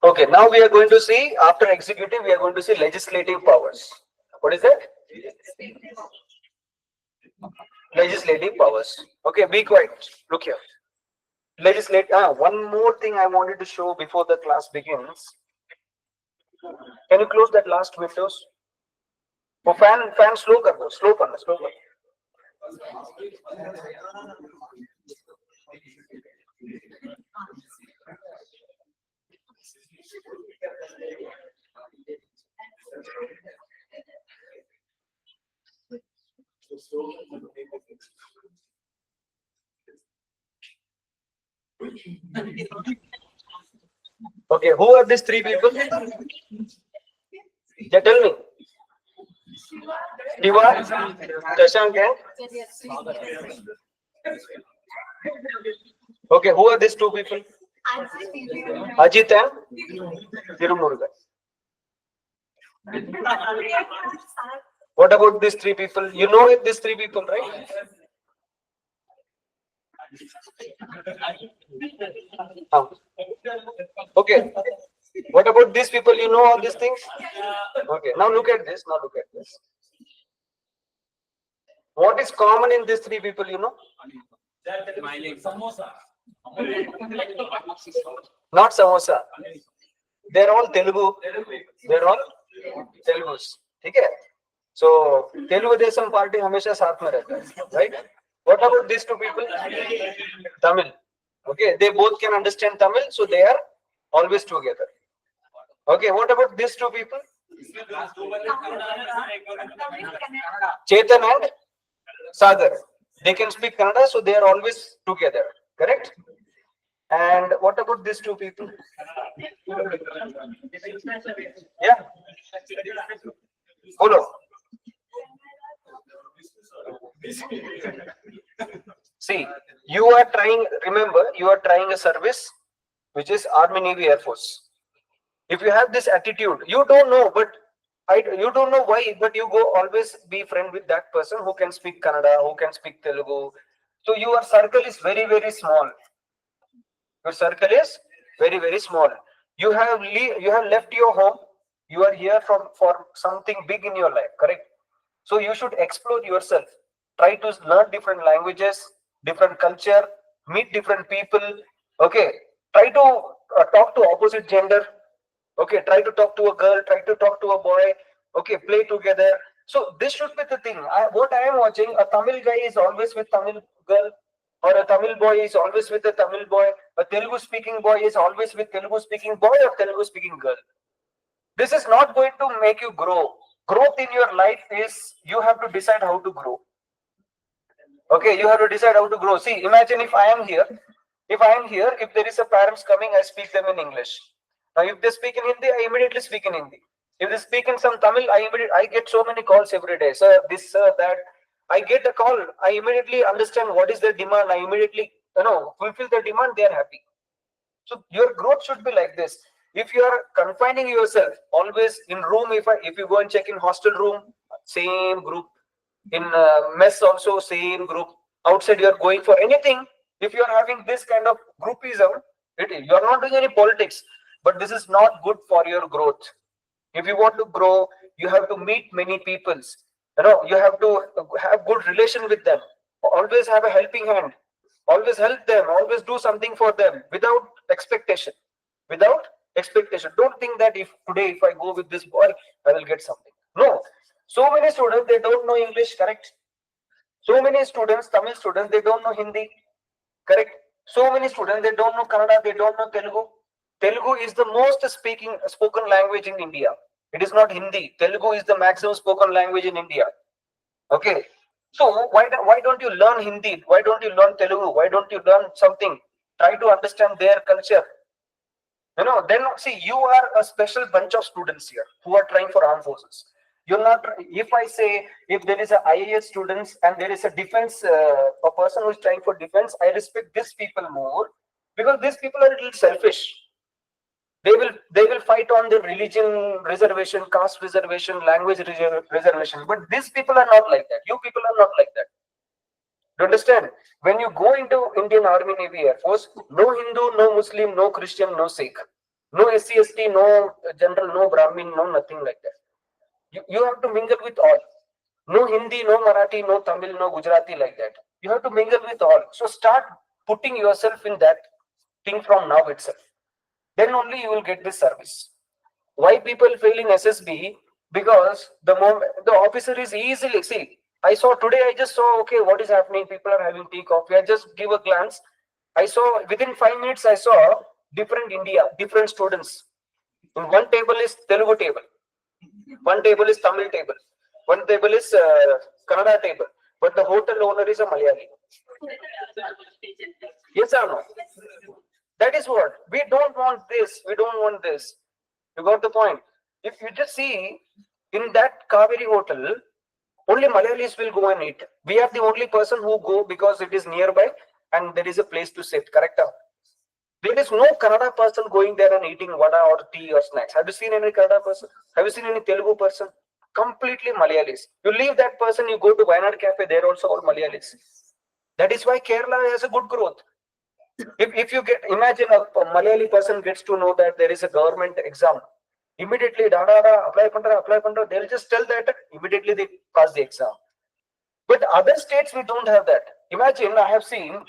Okay, now we are going to see, after executive, we are going to see legislative powers. What is that? Legislative powers. Okay, be quiet. Look here. One more thing I wanted to show before the class begins. Can you close that last windows? वो fan slow कर दो, slow कर. Okay, who are these three people? Yeah, tell me. Diva, Shashank, okay, who are these two people? Ajit and Tirumurugan. What about these three people? You know these three people, right? Okay. What about these people? You know all these things? Okay. Now look at this. What is common in these three people, you know? Not samosa. They're all Telugu. Telugus. Okay? So, Telugu Desam party hamesha saath mein rehta hai, right? What about these two people? Tamil. Okay, they both can understand Tamil, so they are always together. Okay, what about these two people? Chetan and Sagar. They can speak Kannada, so they are always together. Correct? And what about these two people? Yeah. Follow. See, you are trying, remember, you are trying a service which is Army, Navy, Air Force. If you have this attitude, you don't know, but you don't know why, but you go always be friend with that person who can speak Kannada, who can speak Telugu. So your circle is very, very small. Your circle is very, very small. You have left your home. You are here for something big in your life, correct? So you should explore yourself. Try to learn different languages, different culture, meet different people. Okay, try to talk to opposite gender. Okay, try to talk to a girl, try to talk to a boy. Okay, play together. So this should be the thing. What I am watching, a Tamil guy is always with Tamil girl, or a Tamil boy is always with a Tamil boy. A Telugu speaking boy is always with Telugu speaking boy or Telugu speaking girl. This is not going to make you grow. Growth in your life is you have to decide how to grow. Okay, you have to decide how to grow. See, imagine if I am here, if there is a parents coming, I speak them in English. Now, if they speak in Hindi, I immediately speak in Hindi. If they speak in some Tamil, I get so many calls every day. Sir, this, sir, that. I get a call. I immediately understand what is their demand. I immediately, fulfill their demand. They are happy. So your growth should be like this. If you are confining yourself always in room, if you go and check in hostel room, same group. In mess also, same group. Outside you are going for anything. If you are having this kind of groupism, you are not doing any politics. But this is not good for your growth. If you want to grow, you have to meet many peoples. You have to have good relation with them. Always have a helping hand. Always help them. Always do something for them without expectation. Without expectation. Don't think that if I go with this boy, I will get something. No. So many students, they don't know English, correct? So many students, Tamil students, they don't know Hindi, correct? So many students, they don't know Kannada, they don't know Telugu. Telugu is the most spoken language in India. It is not Hindi. Telugu is the maximum spoken language in India. Okay. So why don't you learn Hindi? Why don't you learn Telugu? Why don't you learn something? Try to understand their culture. Then see, you are a special bunch of students here who are trying for armed forces. You're not. If I say, if there is a IAS students and there is a defense, a person who is trying for defense, I respect these people more because these people are a little selfish. They will fight on the religion reservation, caste reservation, language reservation. But these people are not like that. You people are not like that. Do you understand? When you go into Indian Army, Navy, Air Force, no Hindu, no Muslim, no Christian, no Sikh, no SC, ST, no general, no Brahmin, no nothing like that. You have to mingle with all. No Hindi, no Marathi, no Tamil, no Gujarati like that. You have to mingle with all. So start putting yourself in that thing from now itself. Then only you will get this service. Why people fail in SSB? Because the moment the officer is easily, see, I saw today, I just saw, okay, what is happening? People are having tea, coffee. I just give a glance. I saw within 5 minutes, I saw different India, different students. In one table is Telugu table, one table is Tamil table, one table is Kannada table, but the hotel owner is a Malayali. Yes or no? That is what we don't want. This we don't want this. You got the point. If you just see in that Kaveri hotel, only Malayalis will go and eat. We are the only person who go because it is nearby and there is a place to sit. Correct? There is no Kannada person going there and eating vada or tea or snacks. Have you seen any Kannada person? Have you seen any Telugu person? Completely Malayalis. You leave that person, you go to Wayanad Cafe, there also all Malayalis. That is why Kerala has a good growth. If you get, imagine a Malayali person gets to know that there is a government exam, immediately apply pandra, they'll just tell that immediately they pass the exam. But other states we don't have that. Imagine, I have seen,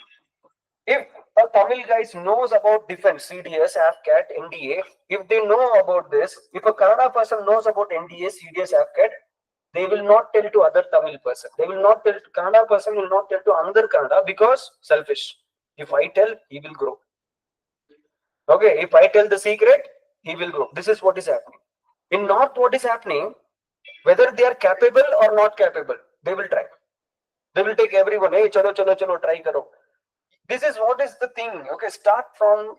if a Tamil guys knows about defense, CDS, AFCAT, NDA, if they know about this, if a Kannada person knows about NDA, CDS, AFCAT, they will not tell to other Tamil person. They will not tell to Kannada person, will not tell to another Kannada because selfish. If I tell, he will grow. Okay, if I tell the secret, he will grow. This is what is happening. In North, what is happening, whether they are capable or not capable, they will try. They will take everyone, hey, chalo, try karo. This is what is the thing. Okay, start from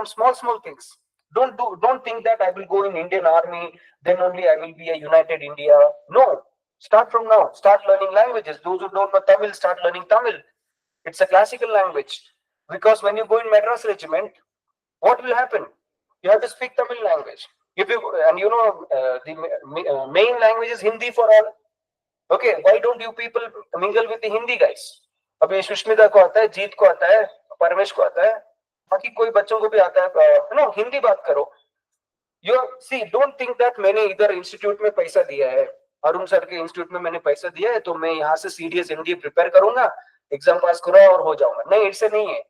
small things. Don't think that I will go in Indian Army, then only I will be a united India. No, start from now. Start learning languages. Those who don't know Tamil, start learning Tamil. It's a classical language. Because when you go in Madras Regiment, what will happen? You have to speak Tamil language. The main language is Hindi for all. Okay, why don't you people mingle with the Hindi guys? अभी सुष्मिता को आता है, जीत को आता है, परमेश को आता है, बाकी कोई बच्चों को भी आता है, हिंदी बात करो. Don't think that मैंने इधर इंस्टीट्यूट में पैसा दिया है, अरुण सर के इंस्टीट्यूट में मैंने पैसा दिया है, तो मैं यहाँ से सीडीएस एनडीए प्रिपेयर करूंगा, एग्जाम पास करो और हो जाऊंगा. नहीं, इससे नहीं है.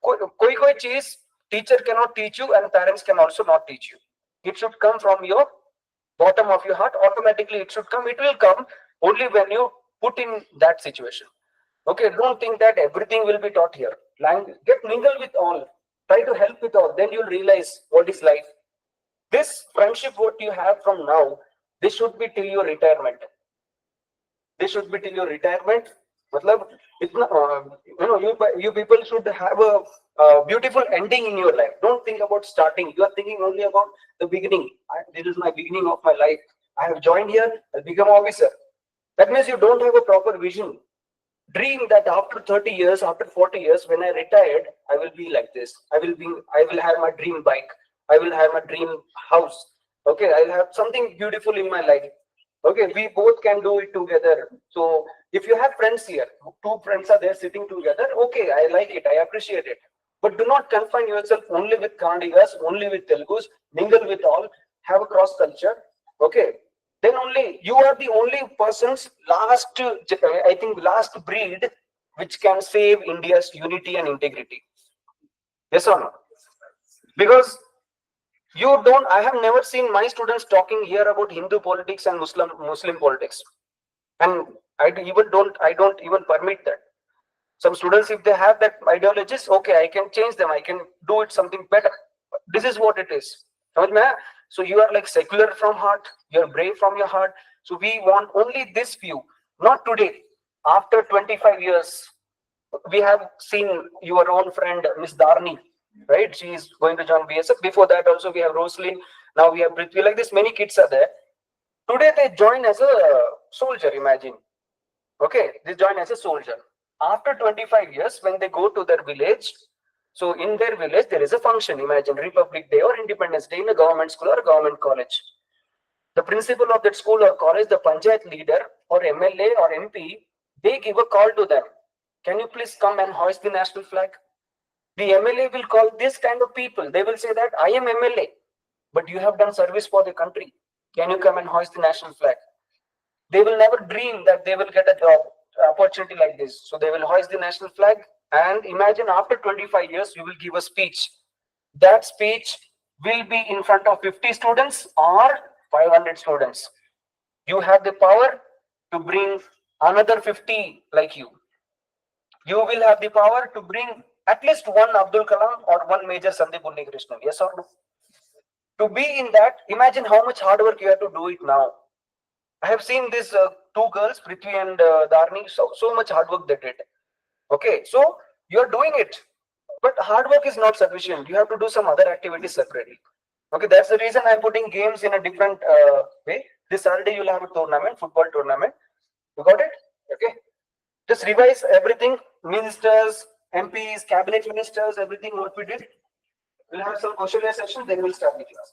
कोई चीज teacher can not teach you and parents can also not teach you. It should come from your bottom of your heart. Automatically it should come. It will come only when you put in that situation. Okay, don't think that everything will be taught here. Get mingle with all. Try to help with all. Then you'll realize what is life. This friendship, what you have from now, this should be till your retirement. This should be till your retirement. Matlab, you people should have a beautiful ending in your life. Don't think about starting. You are thinking only about the beginning. This is my beginning of my life. I have joined here. I'll become officer. That means you don't have a proper vision. Dream that after 30 years, after 40 years, when I retired, I will be like this. I will have my dream bike. I will have my dream house. Okay, I'll have something beautiful in my life. Okay, we both can do it together. So if you have friends here, 2 friends are there sitting together, okay, I like it, I appreciate it. But do not confine yourself only with Kannadigas, only with Telugus, mingle with all, have a cross culture. Okay, then only you are the only person's last breed which can save India's unity and integrity. Yes or no? Because I have never seen my students talking here about Hindu politics and Muslim politics. And I don't even permit that. Some students, if they have that ideologies, okay, I can change them. I can do it something better. This is what it is. So you are like secular from heart. You are brave from your heart. So we want only this view. Not today. After 25 years, we have seen your own friend, Miss Darni. Right? She is going to join BSF. Before that also we have Rosalyn. Now we have Prithvi. Like this, many kids are there. Today they join as a soldier, imagine. Okay, they join as a soldier. After 25 years, when they go to their village, so in their village, there is a function. Imagine Republic Day or Independence Day in a government school or a government college. The principal of that school or college, the panchayat leader or MLA or MP, they give a call to them. Can you please come and hoist the national flag? The MLA will call this kind of people. They will say that I am MLA, but you have done service for the country. Can you come and hoist the national flag? They will never dream that they will get a job opportunity like this. So they will hoist the national flag, and imagine after 25 years, you will give a speech. That speech will be in front of 50 students or 500 students. You have the power to bring another 50 like you. You will have the power to bring at least one Abdul Kalam or one Major Sandeep Unnikrishnan. Yes or no? To be in that, imagine how much hard work you have to do it now. I have seen these two girls, Prithvi and Dharni, so much hard work they did. Okay, so you're doing it, but hard work is not sufficient. You have to do some other activities separately. Okay, that's the reason I'm putting games in a different way. This Saturday you'll have a tournament, football tournament. You got it? Okay. Just revise everything, ministers, MPs, cabinet ministers, everything what we did. We'll have some questionnaire session, then we'll start the class.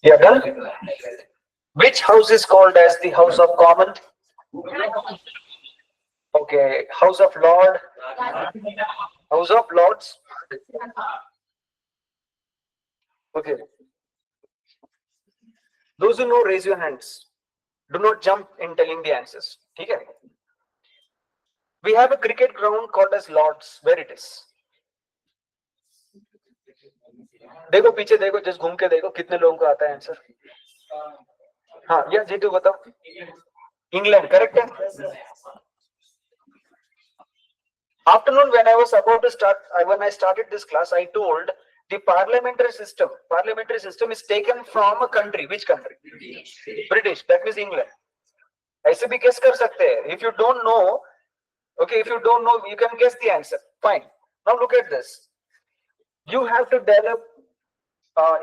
Yeah, done. Which house is called as the House of Common? Okay, House of Lord, House of Lords. Okay. Those who know, raise your hands. Do not jump in telling the answers. Okay. We have a cricket ground called as Lords. Where it is? देखो पीछे देखो, just घूम के देखो कितने लोगों को आता है आंसर. हाँ, या जीतू बताओ. इंग्लैंड करेक्ट है. Afternoon, when I was about to start, when I started this class, I told the parliamentary system is taken from a country. Which country? British. That means England. ऐसे भी guess कर सकते हैं. If you don't know, okay, if you don't know, you can guess the answer. Fine. Now look at this. You have to develop.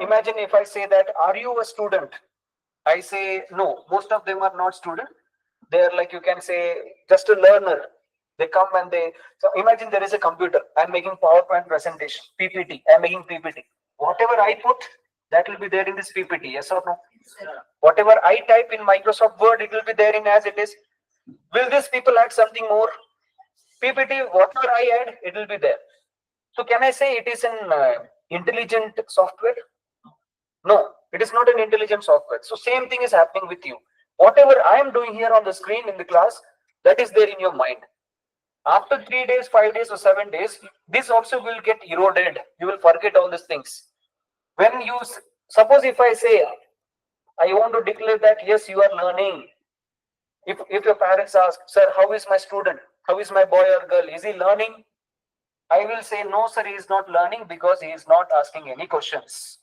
Imagine if I say that, are you a student? I say no. Most of them are not student. They are like, you can say, just a learner. They come and so imagine there is a computer. I'm making PowerPoint presentation, PPT. I'm making PPT. Whatever I put, that will be there in this PPT. Yes or no? Whatever I type in Microsoft Word, it will be there in as it is. Will these people add something more? PPT, whatever I add, it will be there. So can I say it is an intelligent software? No, it is not an intelligent software. So same thing is happening with you. Whatever I am doing here on the screen in the class, that is there in your mind. After 3 days, 5 days, or 7 days, this also will get eroded. You will forget all these things. When you suppose if I say I want to declare that yes, you are learning. If your parents ask, sir, how is my student? How is my boy or girl? Is he learning? I will say, no, sir, he is not learning because he is not asking any questions.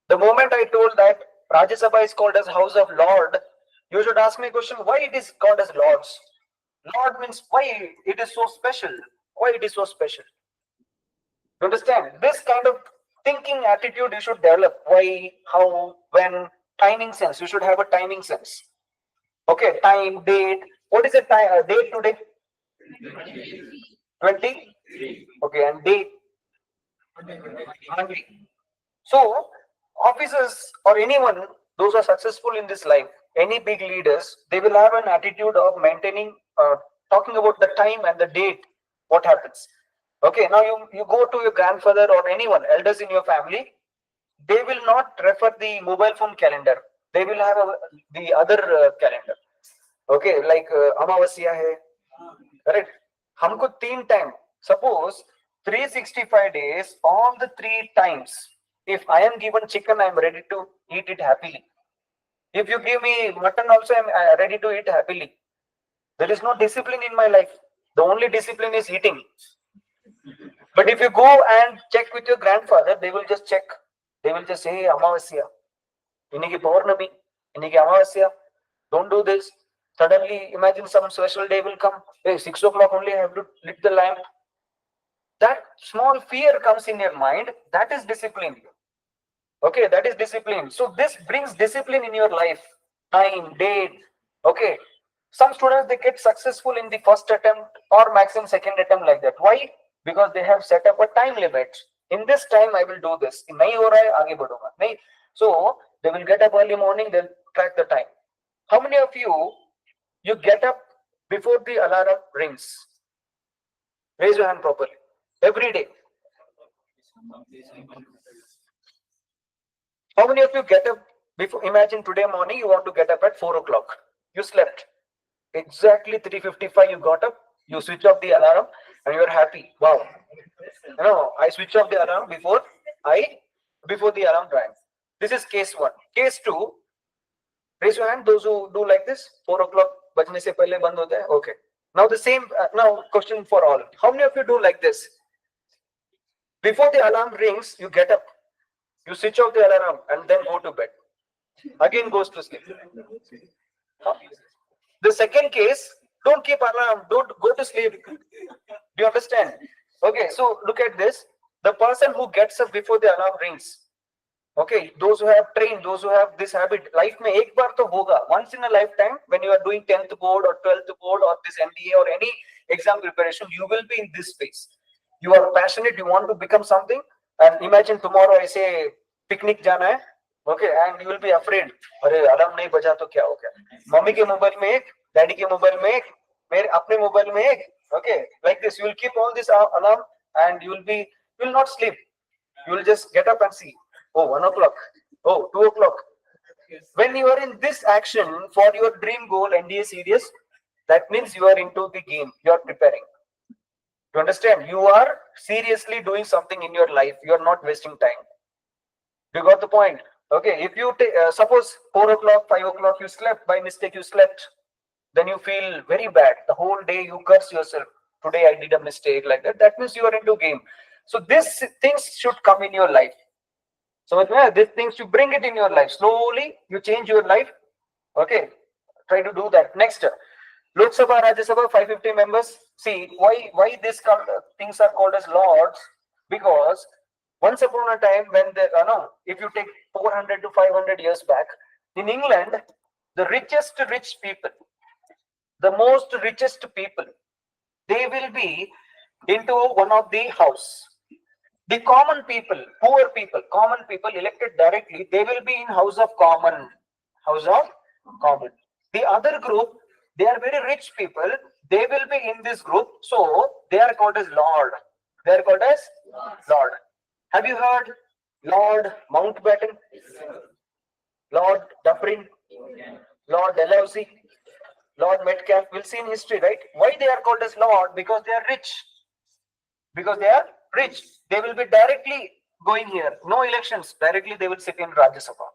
The moment I told that Rajya Sabha is called as House of Lord, you should ask me a question, why it is called as Lords? Lord means why it is so special. Why it is so special? You understand? This kind of thinking attitude you should develop. Why, how, when, timing sense. You should have a timing sense. Okay, time, date. What is the time? Date today? 20? Okay, and date? Hungry. So, officers or anyone, those are successful in this life, any big leaders, they will have an attitude of maintaining, talking about the time and the date, what happens. Okay, now you go to your grandfather or anyone, elders in your family, they will not refer the mobile phone calendar. They will have the other calendar. Okay, like Amavasya hai, correct? हमको 3 time. Suppose 365 days, all the 3 times. If I am given chicken, I am ready to eat it happily. If you give me mutton, also I am ready to eat happily. There is no discipline in my life. The only discipline is eating. But if you go and check with your grandfather, they will just check. They will just say, hey, Amavasya, Iniki Paurnami, Iniki Amavasya, don't do this. Suddenly, imagine some special day will come. Hey, 6 o'clock only I have to lit the lamp. That small fear comes in your mind. That is discipline. Okay, that is discipline. So this brings discipline in your life. Time, date. Okay. Some students, they get successful in the first attempt or maximum second attempt like that. Why? Because they have set up a time limit. In this time, I will do this. Nahi ho raha hai, aage badhunga. Nahi. So they will get up early morning. They'll track the time. How many of you get up before the alarm rings? Raise your hand properly. Every day. How many of you get up before? Imagine today morning you want to get up at 4 o'clock. You slept. Exactly 3:55 you got up. You switch off the alarm and you're happy. Wow. I switch off the alarm before the alarm rang. This is case 1. Case 2. Raise your hand. Those who do like this. 4 o'clock. बजने से पहले बंद होता है. Okay. Now the same. Now question for all. How many of you do like this? Before the alarm rings, you get up. You switch off the alarm and then go to bed. Again goes to sleep. The second case, don't keep alarm, don't go to sleep. Do you understand? Okay, so look at this. The person who gets up before the alarm rings. Okay, those who have trained, those who have this habit, life mein ek baar to hoga. Once in a lifetime, when you are doing 10th board or 12th board or this MBA or any exam preparation, you will be in this space. You are passionate, you want to become something, and imagine tomorrow I say picnic jana hai, okay, and you will be afraid. अरे alarm नहीं बजा तो क्या हो गया? Mummy के mobile में एक, डैडी के मोबाइल में एक, मेरे अपने मोबाइल में एक. Okay, like this, you will keep all this alarm, and you will not sleep. You will just get up and see. Oh, 1 o'clock. Oh, 2 o'clock. When you are in this action for your dream goal, NDA series, that means you are into the game. You are preparing. You understand? You are seriously doing something in your life. You are not wasting time. You got the point? Okay. If you suppose 4 o'clock, 5 o'clock, you slept by mistake, you slept, then you feel very bad. The whole day you curse yourself. Today I did a mistake like that. That means you are into game. So these things should come in your life. So these things, you bring it in your life. Slowly you change your life. Okay. Try to do that. Next. Lok Sabha, Rajya Sabha, 550 members. See, why these things are called as lords? Because once upon a time, when if you take 400 to 500 years back, in England, the richest rich people, the most richest people, they will be into one of the house. The common people, poor people, common people elected directly, they will be in House of Common. House of Common. The other group, they are very rich people, they will be in this group, so they are called as Lord. They are called as Lord. Have you heard Lord Mountbatten? Lord Dufferin? Lord Dalhousie? Lord Metcalfe, we'll see in history, right? Why they are called as Lord? Because they are rich. Because they are rich. They will be directly going here. No elections. Directly they will sit in Rajya Sabha.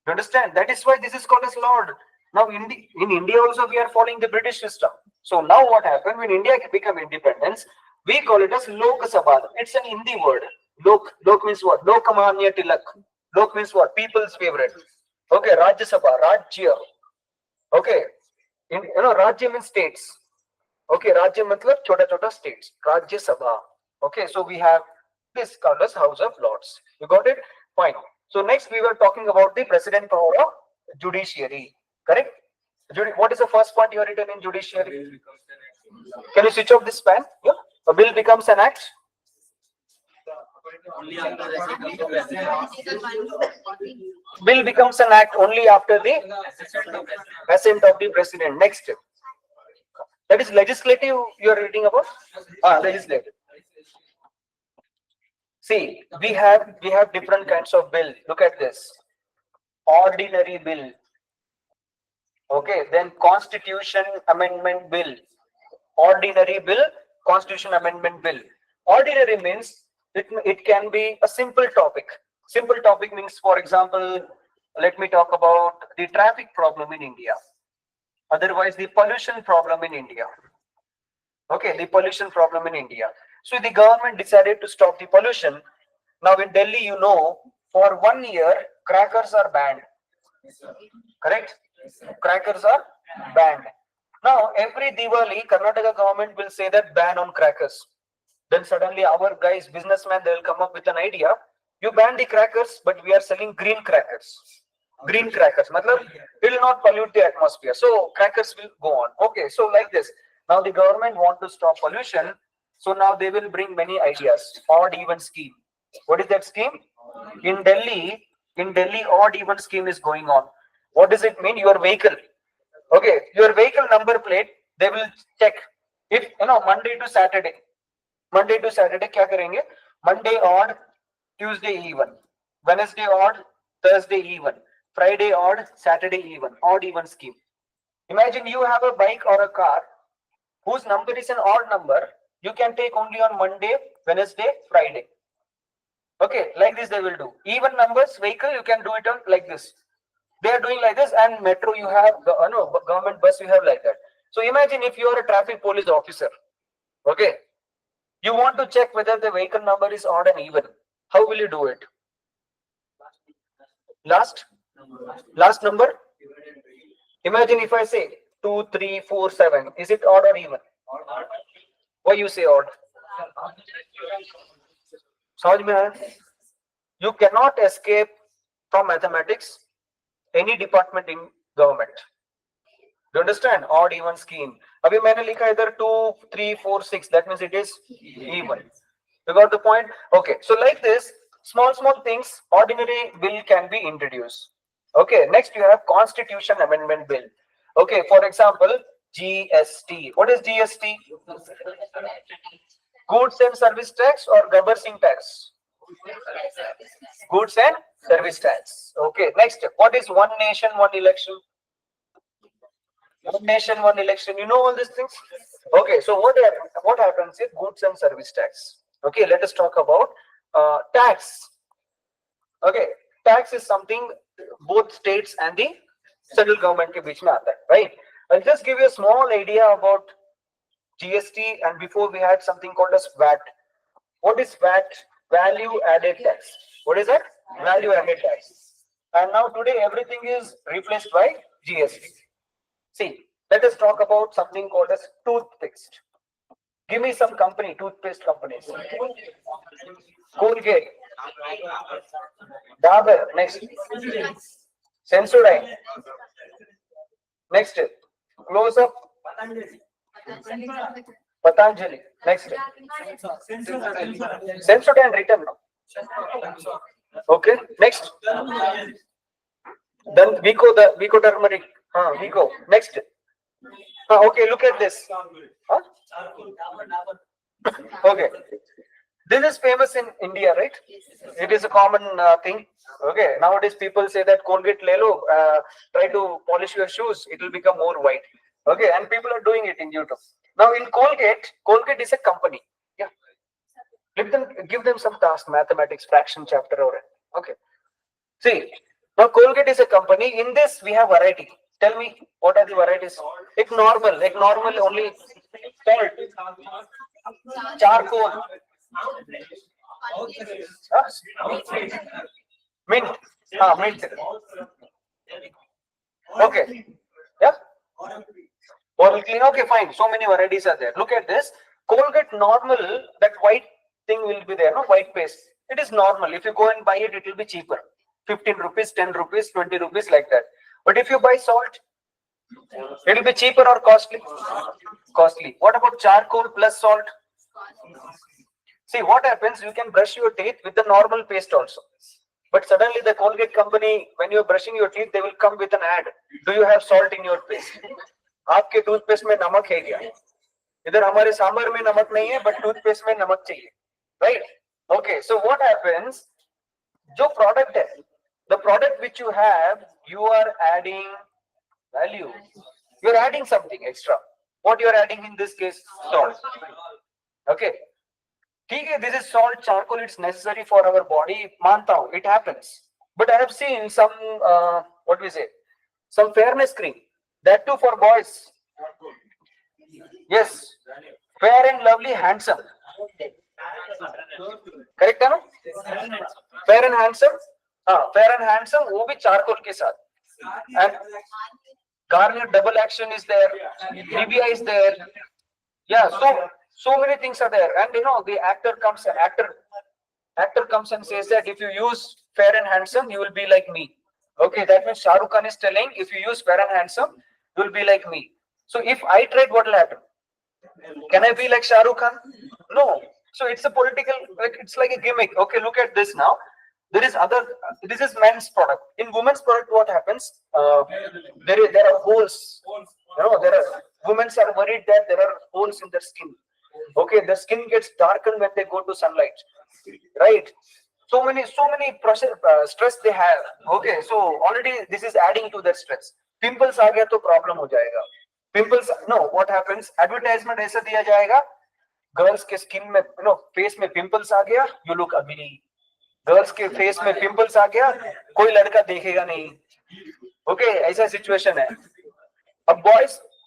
You understand? That is why this is called as Lord. Now in India also we are following the British system. So now what happened when India become independence? We call it as Lok Sabha. It's an Hindi word. Lok means what? Lokamanya Tilak. Lok means what? People's favorite. Okay, Rajya Sabha, Rajya. Okay, Rajya means states. Okay, Rajya matlab chota chota states. Rajya Sabha. Okay, so we have this called as House of Lords. You got it? Fine. So next we were talking about the president power of judiciary. Correct? What is the first point you have written in judiciary? Can you switch off this fan? Yeah. A bill becomes an act. Bill becomes an act only after the assent of the president. Next. That is legislative you are reading about? Legislative. See, we have different kinds of bill. Look at this. Ordinary bill. Okay, then Constitution Amendment Bill. Ordinary bill, Constitution Amendment Bill. Ordinary means it can be a simple topic. Simple topic means, for example, let me talk about the traffic problem in India. Otherwise, the pollution problem in India. Okay, the pollution problem in India. So the government decided to stop the pollution. Now in Delhi, for 1 year, crackers are banned. Correct? Crackers are banned. Now every Diwali, Karnataka government will say that ban on crackers. Then suddenly our guys, businessmen, they will come up with an idea. You ban the crackers, but we are selling green crackers. Green crackers. Matlab, it will not pollute the atmosphere. So crackers will go on. Okay, so like this. Now the government want to stop pollution. So now they will bring many ideas. Odd even scheme. What is that scheme? In Delhi, odd even scheme is going on. What does it mean? Your vehicle. Okay, your vehicle number plate, they will check. If, Monday to Saturday, kya karenge? Monday odd, Tuesday even, Wednesday odd, Thursday even, Friday odd, Saturday even, odd even scheme. Imagine you have a bike or a car whose number is an odd number. You can take only on Monday, Wednesday, Friday. Okay, like this they will do. Even numbers, vehicle, you can do it on like this. They are doing like this, and metro you have, government bus you have like that. So imagine if you are a traffic police officer. Okay, you want to check whether the vehicle number is odd and even. How will you do it? Last number. Imagine if I say 2, 3, 4, 7. Is it odd or even? Why you say odd? You cannot escape from mathematics any department in government. Do you understand? Odd even scheme. Abhi maine likha either 2, 3, 4, 6. That means it is even. You got the point? Okay. So like this, small things, ordinary bill can be introduced. Okay. Next you have Constitution Amendment Bill. Okay. For example, GST. What is GST? Goods and Service Tax or Gabbar Singh Tax? Goods and Service Tax. Okay. Next, what is One Nation, One Election? One Nation, One Election. You know all these things? Okay. So what happens with Goods and Service Tax? Okay. Let us talk about tax. Okay. Tax is something both states and the central government ke beech mein aata hai, right? I'll just give you a small idea about GST, and before we had something called as VAT. What is VAT? Value added tax. What is that? Value added tax. And now today everything is replaced by GST. See, let us talk about something called as toothpaste. Give me some toothpaste companies. Colgate. Dabur. Next. Sensodyne. Next. Close up. Patanjali. Next. Sensodyne written. Okay. Next. Then Vico turmeric. Vico. Next. Okay. Look at this. Okay. This is famous in India, right? It is a common thing. Okay. Nowadays people say that Colgate le lo, try to polish your shoes. It will become more white. Okay, and people are doing it in YouTube. Now in Colgate is a company. Yeah, give them some task, mathematics, fraction chapter or okay. See, now Colgate is a company. In this we have variety. Tell me what are the varieties? Like normal only salt, charcoal, mint, mint. Okay, yeah. Oral clean. Okay, fine. So many varieties are there. Look at this. Colgate normal, that white thing will be there, no? White paste. It is normal. If you go and buy it, it will be cheaper. 15 rupees, 10 rupees, 20 rupees, like that. But if you buy salt, it will be cheaper or costly? Costly. What about charcoal plus salt? See, what happens, you can brush your teeth with the normal paste also. But suddenly the Colgate company, when you're brushing your teeth, they will come with an ad. Do you have salt in your paste? आपके toothpaste में नमक है क्या? इधर हमारे सांभर में नमक नहीं है, but टूथपेस्ट में नमक चाहिए, right? Okay, so what happens? जो product है, the product which you have, you are adding value. You are adding something extra. What you are adding in this case? Salt. Okay. This is salt, charcoal. It's necessary for our body. मानता हूँ, it happens. But I have seen some what we say, some fairness cream. That too for boys. Yes, fair and lovely, handsome. Correct है ना? Fair and handsome. Fair and handsome. वो भी charcoal के साथ. And Garnier double action is there. Nivea is there. Yeah, so many things are there. And you know, the actor comes and says that if you use fair and handsome, you will be like me. Okay, that means Shah Rukh Khan is telling, if you use fair and handsome, you will be like me. So if I tried, what will happen? Can I be like Shah Rukh Khan? No. So it's a political, it's like a gimmick. Okay, look at this now. This is men's product. In women's product, what happens? There are holes. You know, women are worried that there are holes in their skin. Okay, the skin gets darkened when they go to sunlight, right? So many pressure, stress they have. Okay, so already this is adding to their stress. Pimples आ गया तो problem हो जाएगा. Pimples, no, what happens? Advertisement ऐसा दिया जाएगा. Girls के skin में, you know, face में pimples आ गया, you look ugly. Girls के face में pimples आ गया, कोई लड़का देखेगा नहीं. Okay, ऐसा situation है. अब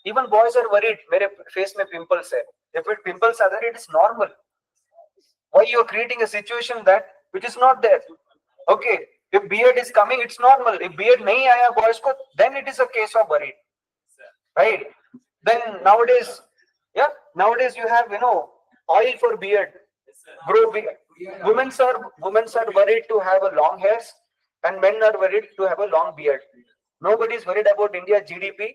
even boys are worried. मेरे face में pimples है. If pimples are there, it is normal. Why you are creating a situation that which is not there? Okay, if beard is coming, it's normal. If beard nahi aaya boys ko, then it is a case of worried, right? Then nowadays you have, you know, oil for beard. Bro, women are worried to have a long hairs, and men are worried to have a long beard. Nobody is worried about India GDP.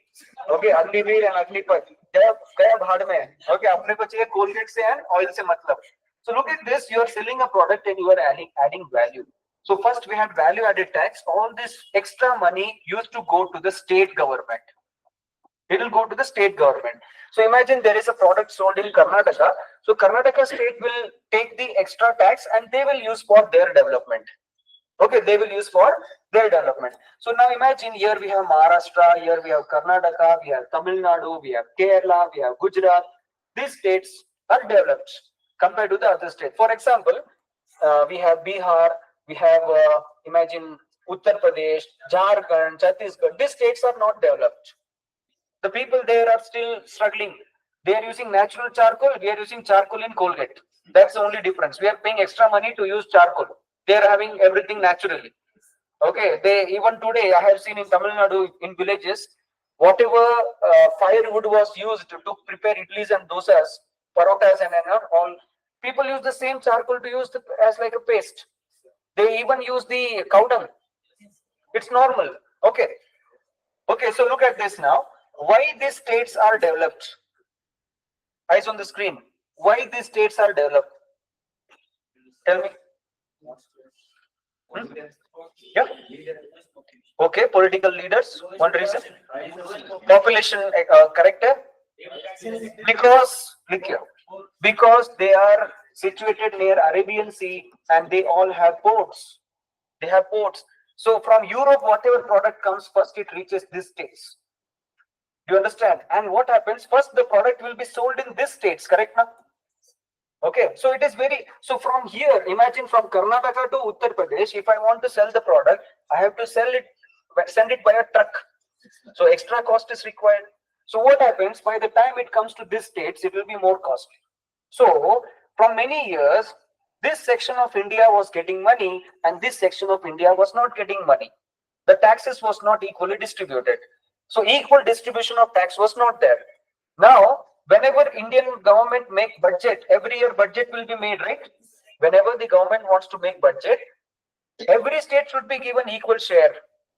Okay, Agniveer and Agnipath. Kaya bhad mein. Okay, apne ko chahiye Colgate se and oil se matlab. So look at this. You are selling a product and you are adding value. So first we had value added tax. All this extra money used to go to the state government. It will go to the state government. So imagine there is a product sold in Karnataka. So Karnataka state will take the extra tax and they will use for their development. Okay, they will use for their development. So now imagine here we have Maharashtra, here we have Karnataka, we have Tamil Nadu, we have Kerala, we have Gujarat. These states are developed compared to the other states. For example, we have Bihar, we have imagine Uttar Pradesh, Jharkhand, Chhattisgarh. These states are not developed. The people there are still struggling. They are using natural charcoal. We are using charcoal in Colgate. That's the only difference. We are paying extra money to use charcoal. They are having everything naturally. Okay, even today I have seen in Tamil Nadu in villages, whatever firewood was used to prepare idlis and dosas, parotas and all, people use the same charcoal to use as like a paste. They even use the cow dung. It's normal. Okay. Okay, so look at this now. Why these states are developed? Eyes on the screen. Why these states are developed? Tell me. Yeah. Okay, political leaders. One reason. Population character. Because they are situated near Arabian Sea and they all have ports. They have ports. So from Europe, whatever product comes first, it reaches these states. Do you understand? And what happens? First, the product will be sold in this states, correct now? Okay, so it is very, so from here, imagine from Karnataka to Uttar Pradesh, if I want to sell the product, I have to send it by a truck. So extra cost is required. So what happens? By the time it comes to this states, it will be more costly. So from many years, this section of India was getting money and this section of India was not getting money. The taxes was not equally distributed. So equal distribution of tax was not there. Now, whenever Indian government make budget, every year budget will be made, right? Whenever the government wants to make budget, every state should be given equal share.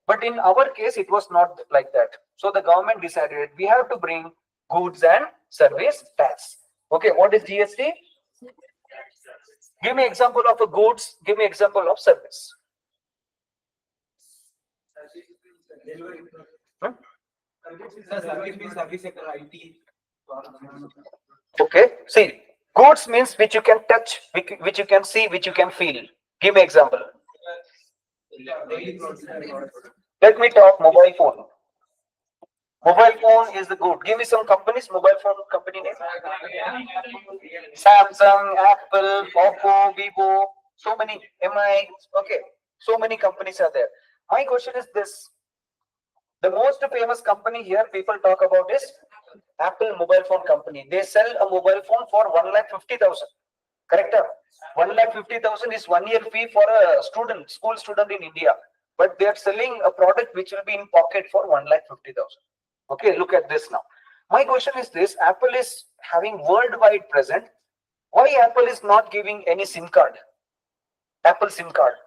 But in our case, it was not like that. So the government decided we have to bring goods and service tax. Okay, what is GST? Give me example of a goods, give me example of service. Hmm? Okay, see, goods means which you can touch, which you can see, which you can feel. Give me example. Let me talk mobile phone. Mobile phone is the good. Give me some companies, mobile phone company name. Samsung, Apple, Oppo, Vivo, so many, MI, okay, so many companies are there. My question is this. The most famous company here people talk about is Apple mobile phone company. They sell a mobile phone for 1,50,000. Correct? 1,50,000 is 1 year fee for a student, school student in India. But they are selling a product which will be in pocket for 1,50,000. Okay, look at this now. My question is this: Apple is having worldwide present. Why Apple is not giving any SIM card? Apple SIM card.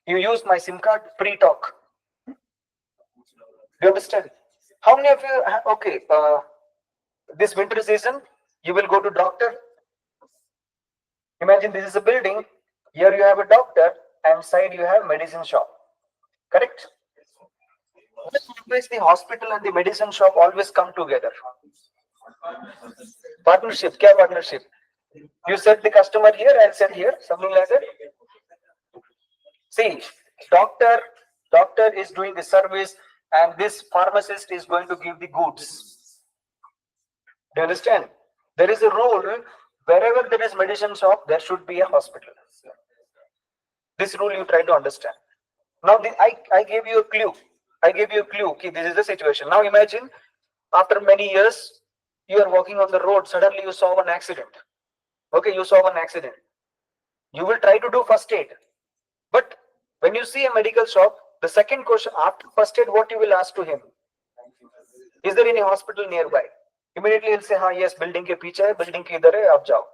You use my SIM card, free talk. Do you understand? How many of you? Okay, this winter season, you will go to doctor. Imagine this is a building. Here you have a doctor, and side you have medicine shop. Correct? Always the hospital and the medicine shop always come together. Partnership. Kya partnership? You set the customer here, I'll set here, something like that. See, doctor is doing the service, and this pharmacist is going to give the goods. Do you understand? There is a rule. Wherever there is medicine shop, there should be a hospital. This rule you try to understand. Now, I gave you a clue. I gave you a clue. Okay, this is the situation. Now imagine, after many years, you are walking on the road. Suddenly you saw an accident. Okay, you saw an accident. You will try to do first aid. But when you see a medical shop, the second question after first aid, what you will ask to him? Is there any hospital nearby? Immediately he'll say, yes, building ke piche hai, building ke idhar hai, aap jao.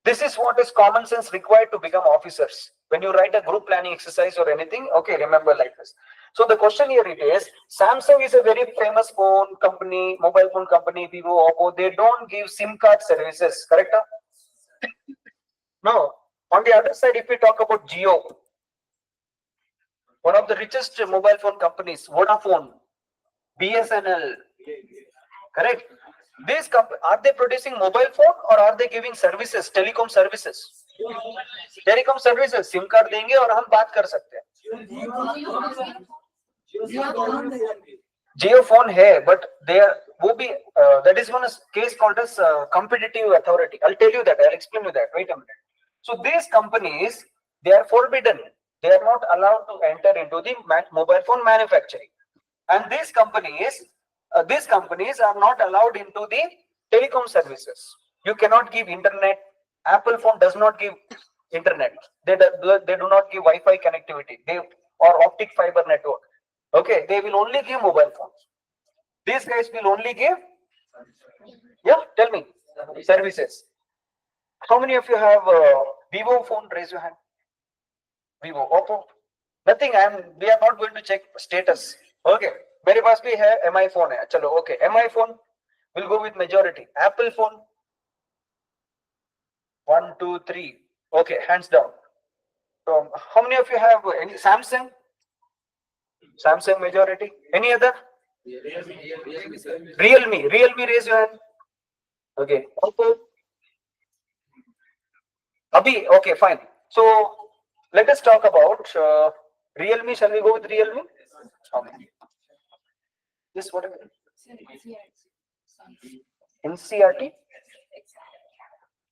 This is what is common sense required to become officers. When you write a group planning exercise or anything, okay, remember like this. So the question here it is, Samsung is a very famous phone company, mobile phone company, Vivo, Oppo. They don't give SIM card services, correct? No. On the other side, if we talk about Jio, one of the richest mobile phone companies, Vodafone, BSNL, correct? These are they producing mobile phone or are they giving services, telecom services? Telecom services, SIM card देंगे और हम बात कर सकते हैं. Jio phone है, but they are वो भी that is one case called as competitive authority. I'll tell you that. I'll explain you that. Wait a minute. So these companies, they are forbidden. They are not allowed to enter into the mobile phone manufacturing, and these companies are not allowed into the telecom services. You cannot give internet. Apple phone does not give internet. They do not give Wi-Fi connectivity. Or optic fiber network. Okay, they will only give mobile phones. These guys will only give, tell me, services. How many of you have Vivo phone? Raise your hand. Vivo, Oppo. Nothing. We are not going to check status. Okay. मेरे पास भी है MI phone है. चलो, okay. MI phone will go with majority. Apple phone. 1, 2, 3. Okay, hands down. So, how many of you have any Samsung? Samsung majority. Any other? Realme. Realme, raise your hand. Okay. Oppo. Abhi. Okay, fine. So let us talk about Realme. Shall we go with Realme? Okay. This whatever. NCRT?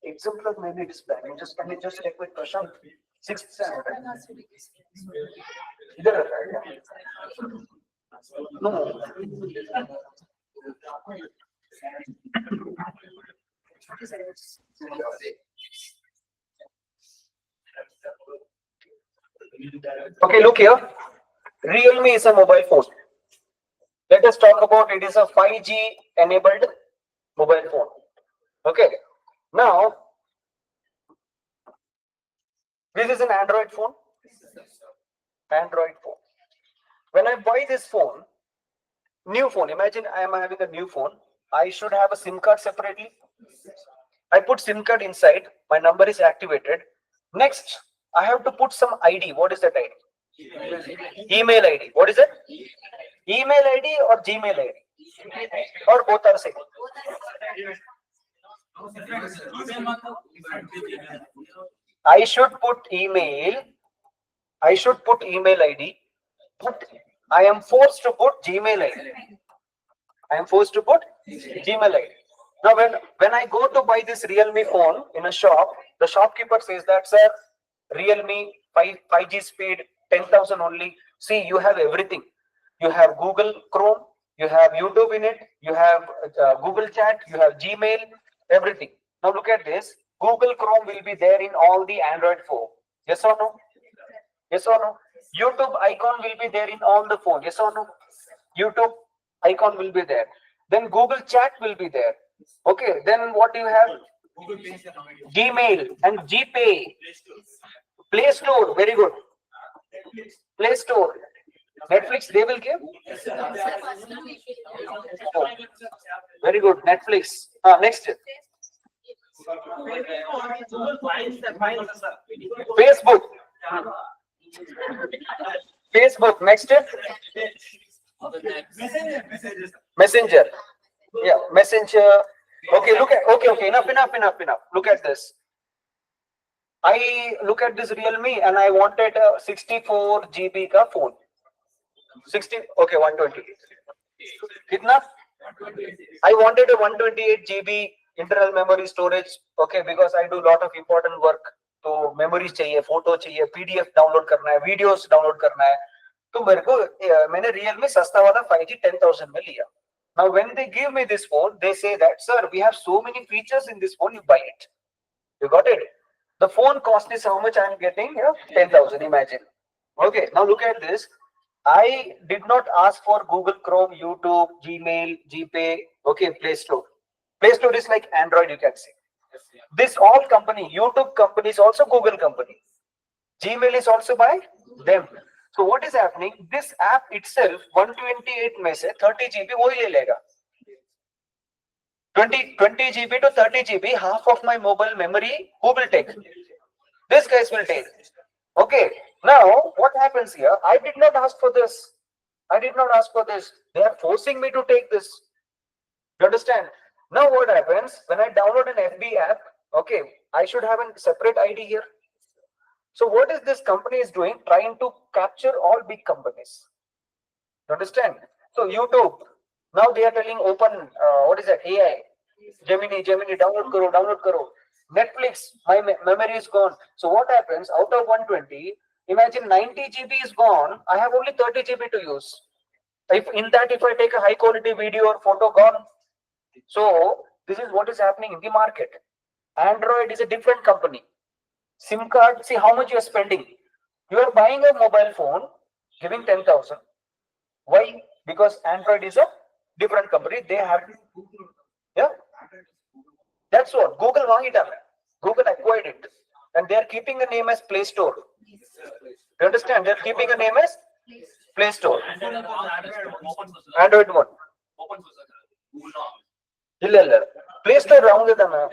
Exemplar maybe it is bad. Can you just check with Prashant? 6th standard. No. Okay, look here. Realme is a mobile phone. Let us talk about it is a 5G enabled mobile phone. Okay. Now, this is an Android phone. Android phone. When I buy this phone, new phone, imagine I am having a new phone. I should have a SIM card separately. I put SIM card inside. My number is activated. Next, I have to put some ID. What is that ID? Email ID. What is it? Email ID or Gmail ID? Or both are same? I should put email. I should put email ID. But I am forced to put Gmail ID. I am forced to put Gmail ID. Now, when I go to buy this Realme phone in a shop, the shopkeeper says that, sir, Realme 5G speed, 10,000 only. See, you have everything. You have Google Chrome, you have YouTube in it, you have Google Chat, you have Gmail, everything. Now look at this. Google Chrome will be there in all the Android phone. Yes or no? Yes or no? YouTube icon will be there in all the phone. Yes or no? YouTube icon will be there. Then Google Chat will be there. Okay. Then what do you have? Gmail and GPay. Play Store. Very good. Play Store. Netflix, they will give? Oh, very good. Netflix. Next. Facebook. Facebook. Next. Messenger. Yeah, Messenger. Okay, look at, okay, enough. Look at this. I look at this Realme and I wanted a 64 GB ka phone. 60, okay, 128. Kitna? I wanted a 128 GB internal memory storage, okay, because I do a lot of important work. So memories चाहिए, photo चाहिए, PDF download करना है, videos download करना है. तो मेरे को मैंने Realme सस्ता वाला 5G 10,000 में लिया. Now when they give me this phone, they say that, sir, we have so many features in this phone, you buy it. You got it? The phone cost is how much I am getting? 10,000, imagine. Okay, now look at this. I did not ask for Google Chrome, YouTube, Gmail, GPay, okay, Play Store. Play Store is like Android, you can say. This all company, YouTube company is also Google company. Gmail is also by them. So what is happening? This app itself, 128 में से 30 GB वो ही ले लेगा. 20 GB to 30 GB, half of my mobile memory, who will take? This guys will take. Okay. Now, what happens here? I did not ask for this. They are forcing me to take this. You understand? Now, what happens? When I download an FB app, okay, I should have a separate ID here. So, what is this company is doing? Trying to capture all big companies. You understand? So, YouTube, now they are telling open, what is that? AI. Gemini, download karo. Netflix, my memory is gone. So, what happens? Out of 120, imagine 90 GB is gone. I have only 30 GB to use. If I take a high quality video or photo, gone. So this is what is happening in the market. Android is a different company. SIM card, see how much you are spending. You are buying a mobile phone, giving 10,000. Why? Because Android is a different company. They have, yeah. That's what Google Google acquired it, and they are keeping the name as Play Store. You understand? They are keeping a name as Play Store. Android one. ಇಲ್ಲ Play Store wrong ಇದೆ ನಾನು.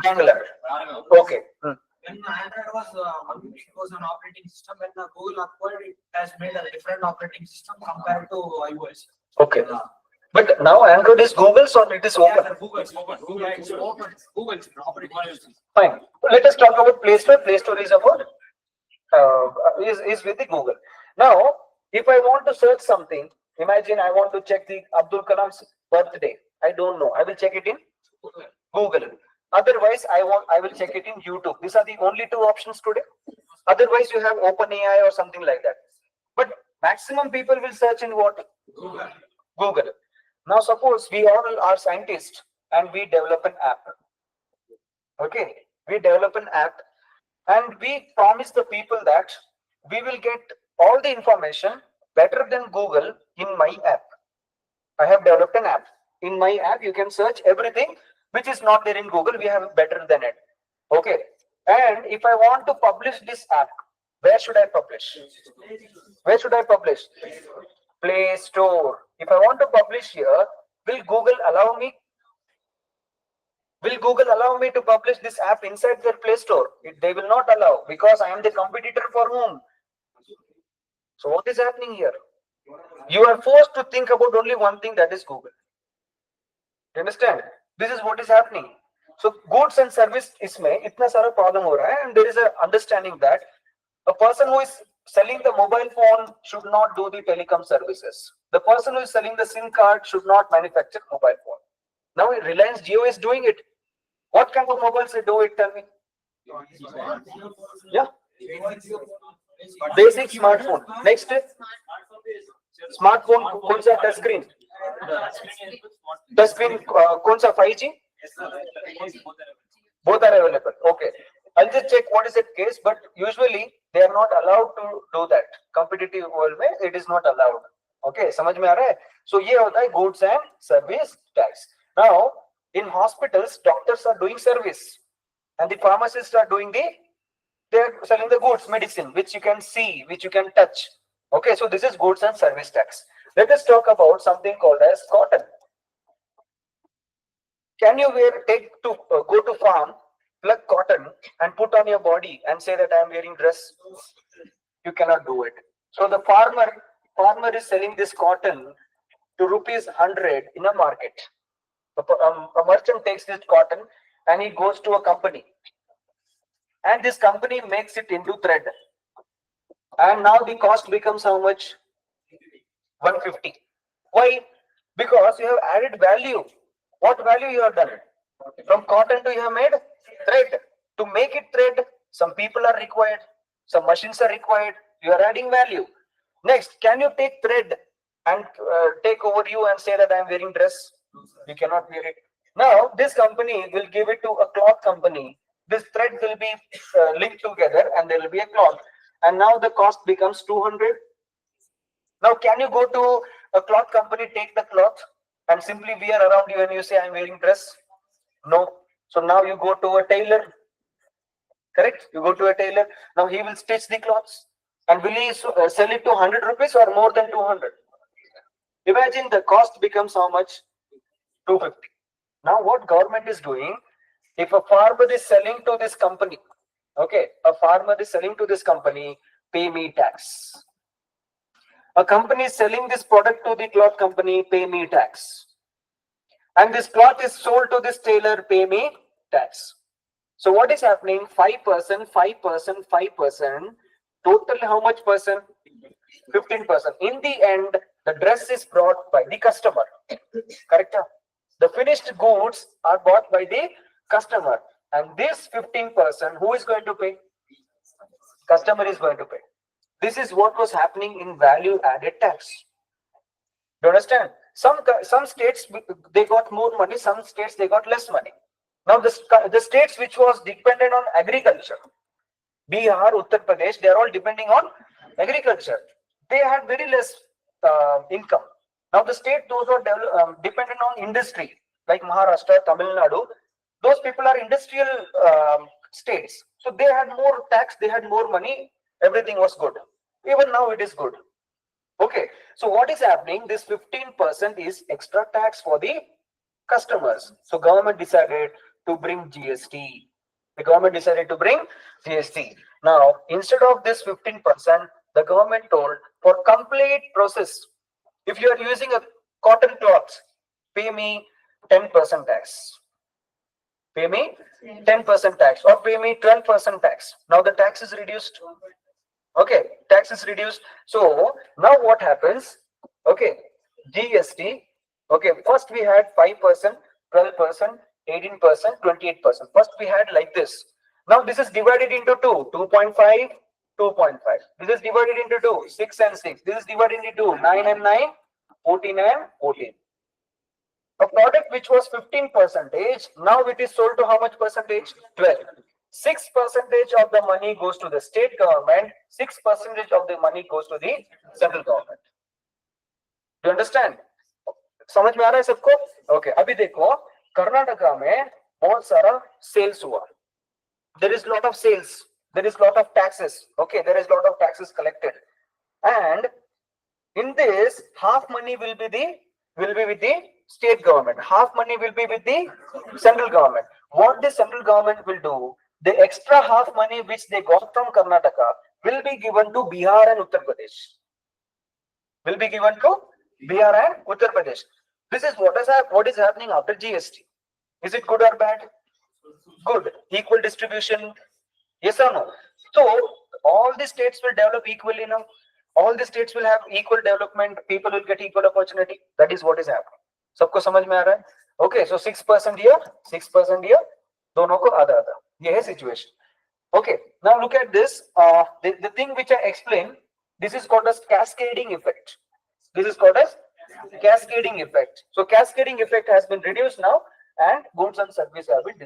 Bangalore. Okay. When Android was an operating system, when Google acquired it, has made a different operating system compared to iOS. Okay. But now Android is Google's or it is open? Yeah, Google's open. Google's operating system. Fine. Let us talk about Play Store. Play Store is about is with the Google. Now, if I want to search something, imagine I want to check the Abdul Kalam's birthday. I don't know. I will check it in Google. Otherwise, I will check it in YouTube. These are the only two options today. Otherwise, you have OpenAI or something like that. But maximum people will search in what? Google. Now, suppose we all are scientists and we develop an app. Okay, we develop an app and we promise the people that we will get all the information better than Google in my app. I have developed an app. In my app, you can search everything which is not there in Google. We have better than it. Okay. And if I want to publish this app, where should I publish? Where should I publish? Play Store. If I want to publish here, will Google allow me? Will Google allow me to publish this app inside their Play Store? They will not allow because I am the competitor for whom? So what is happening here? You are forced to think about only one thing, that is Google. You understand? This is what is happening. So goods and service इसमें इतना सारा problem हो रहा है, and there is a understanding that a person who is selling the mobile phone should not do the telecom services. The person who is selling the SIM card should not manufacture mobile phone. Now Reliance Jio is doing it. What kind of mobiles they do it? Tell me. Yeah. Basic smartphone. Next. Smartphone कौन सा touch screen? Touch screen कौन सा 5G? Both are available. Okay. I'll just check what is the case, but usually they are not allowed to do that. Competitive world में it is not allowed. Okay, समझ में आ रहा है? So ये होता है goods and service tax. Now in hospitals, doctors are doing service, and the pharmacists are doing they are selling the goods, medicine, which you can see, which you can touch. Okay, so this is goods and service tax. Let us talk about something called as cotton. Can you go to farm, pluck cotton and put on your body and say that I am wearing dress? You cannot do it. So the farmer is selling this cotton to rupees 100 in a market. A merchant takes this cotton and he goes to a company, and this company makes it into thread. And now the cost becomes how much? 150. Why? Because you have added value. What value you have done? From cotton to you have made thread. To make it thread, some people are required, some machines are required. You are adding value. Next, can you take thread and take over you and say that I am wearing dress? You cannot wear it. Now this company will give it to a cloth company. This thread will be linked together and there will be a cloth. And now the cost becomes 200. Now can you go to a cloth company, take the cloth and simply wear around you and you say I am wearing dress? No. So now you go to a tailor. Correct? You go to a tailor. Now he will stitch the clothes. And will he sell it to 100 rupees or more than 200? Imagine the cost becomes how much? 250. Now what government is doing, if a farmer is selling to this company, okay, a farmer is selling to this company, pay me tax. A company is selling this product to the cloth company, pay me tax. And this cloth is sold to this tailor, pay me tax. So what is happening? 5%, 5%, 5%. Total how much percent? 15%. In the end, the dress is brought by the customer. Correct? The finished goods are bought by the customer. And this 15%, who is going to pay? Customer is going to pay. This is what was happening in value added tax. Do you understand? Some states they got more money, some states they got less money. Now the states which was dependent on agriculture, Bihar, Uttar Pradesh, they are all depending on agriculture. They had very less income. Now the state those who are dependent on industry, like Maharashtra, Tamil Nadu, those people are industrial states. So they had more tax, they had more money, everything was good. Even now it is good. Okay, so what is happening? This 15% is extra tax for the customers. So government decided to bring GST. The government decided to bring GST. Now, instead of this 15%, the government told for complete process, if you are using a cotton cloth, pay me 10% tax. Pay me 10% tax or pay me 12% tax. Now the tax is reduced. Okay, tax is reduced. So now what happens? Okay, GST. Okay, first we had 5%, 12%, 18%, 28%. First we had like this. Now this is divided into two, 2.5, 2.5. This is divided into two, 6 and 6. This is divided into 9 and 9, 14 and 14. A product which was 15 percentage, now it is sold to how much percentage? 12. 6 percentage of the money goes to the state government, 6 percentage of the money goes to the central government. Do you understand? समझ में आ रहा है सबको? Okay, अभी देखो कर्नाटका में बहुत सारा सेल्स हुआ. There is lot of sales. There is lot of taxes. Okay, there is lot of taxes collected, and in this half money will be with the state government, half money will be with the central government. What the central government will do, the extra half money which they got from Karnataka will be given to Bihar and Uttar Pradesh. Will be given to Bihar and Uttar Pradesh. This is what is happening after GST. Is it good or bad? Good. Equal distribution. Yes or no? So all the states will develop equally now. All the states will have equal development. People will get equal opportunity. That is what is happening. सबको समझ में आ रहा है? Okay, so 6% here, 6% here. दोनों को आधा आधा. ये है situation. Okay, now look at this. The thing which I explained, this is called as cascading effect. This is called as cascading effect. So cascading effect has been reduced now, and goods and services have been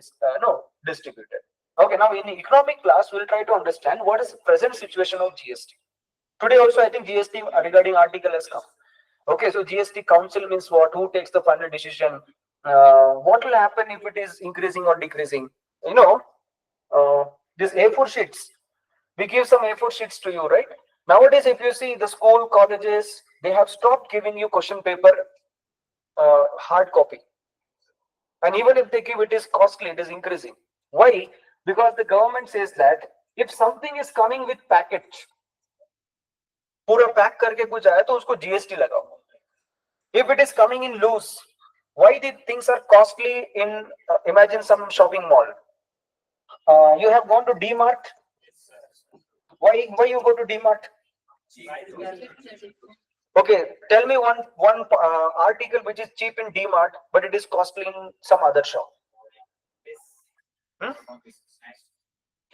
distributed. Okay, now in the economic class, we'll try to understand what is the present situation of GST. Today also, I think GST regarding article has come. Okay, so GST council means what? Who takes the final decision? What will happen if it is increasing or decreasing? You know, this A4 sheets. We give some A4 sheets to you, right? Nowadays, if you see the school, colleges, they have stopped giving you question paper hard copy. And even if they give, it is costly, it is increasing. Why? Because the government says that if something is coming with package, पूरा pack करके कुछ आया तो उसको GST लगाओ. If it is coming in loose, why the things are costly in imagine some shopping mall. You have gone to D-Mart. Why you go to D-Mart? Okay, tell me one article which is cheap in D-Mart but it is costly in some other shop.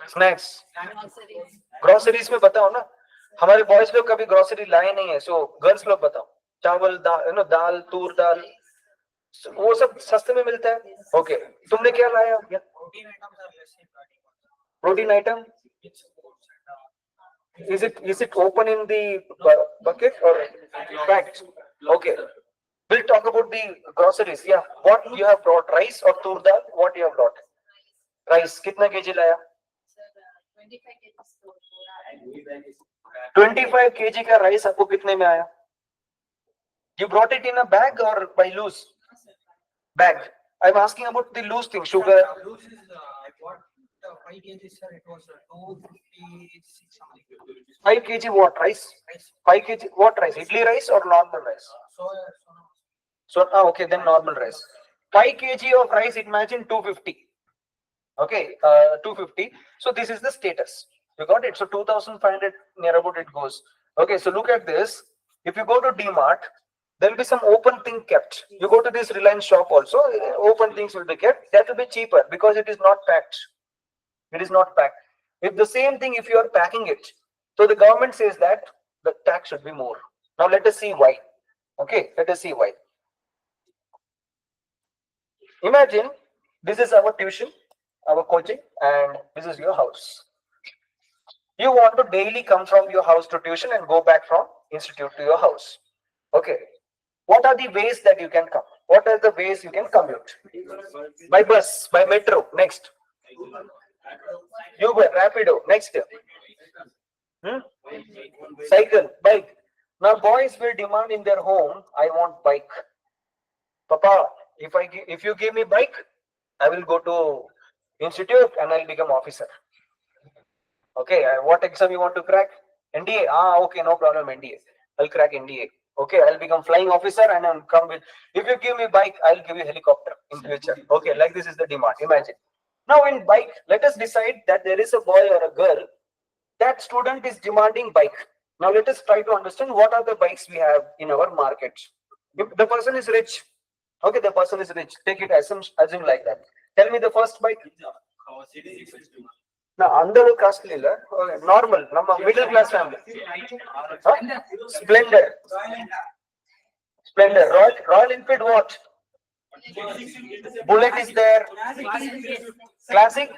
Snacks. Groceries में बताओ ना. हमारे boys लोग कभी grocery लाए नहीं है, so girls लोग बताओ. चावल, दाल, तूर दाल, वो सब सस्ते में मिलता है. ओके, तुमने क्या लाया? Protein item. Is it open in the bucket or packed? Okay, we'll talk about the groceries. Yeah, what you have brought? Rice or tur dal? What you have brought? Rice. कितना kg लाया? 25 kg का rice आपको कितने में आया? You brought it in a bag or by loose? Bag. I'm asking about the loose thing. Sugar. Loose is I bought 5 kg, sir. It was 256 something. 5 kg what rice? 5 kg what rice? Idli rice or normal rice? So okay, then normal rice. 5 kg of rice. Imagine 250. Okay, 250. So this is the status. You got it. So 2,500 near about it goes. Okay, so look at this. If you go to D-Mart, there will be some open thing kept. You go to this Reliance shop also, open things will be kept. That will be cheaper because it is not packed. It is not packed. If the same thing, if you are packing it, so the government says that the tax should be more. Now let us see why. Okay, let us see why. Imagine this is our tuition, our coaching, and this is your house. You want to daily come from your house to tuition and go back from institute to your house. Okay. What are the ways that you can come? What are the ways you can commute? By bus, by metro. Next. Uber, Rapido. Next. Cycle, bike. Now boys will demand in their home, I want bike. Papa, if you give me bike, I will go to institute and I'll become officer. Okay, what exam you want to crack? NDA. Okay, no problem, NDA. I'll crack NDA. Okay, I'll become flying officer and I'll come with. If you give me bike, I'll give you helicopter in future. Okay, like this is the demand. Imagine. Now in bike, let us decide that there is a boy or a girl That student is demanding bike. Now let us try to understand what are the bikes we have in our market. If the person is rich, okay, the person is rich. Take it as assume like that. Tell me the first bike. Now under costly, normal, middle class family. Huh? Splendor. Splendor. Royal Enfield what? Bullet is there. Classic.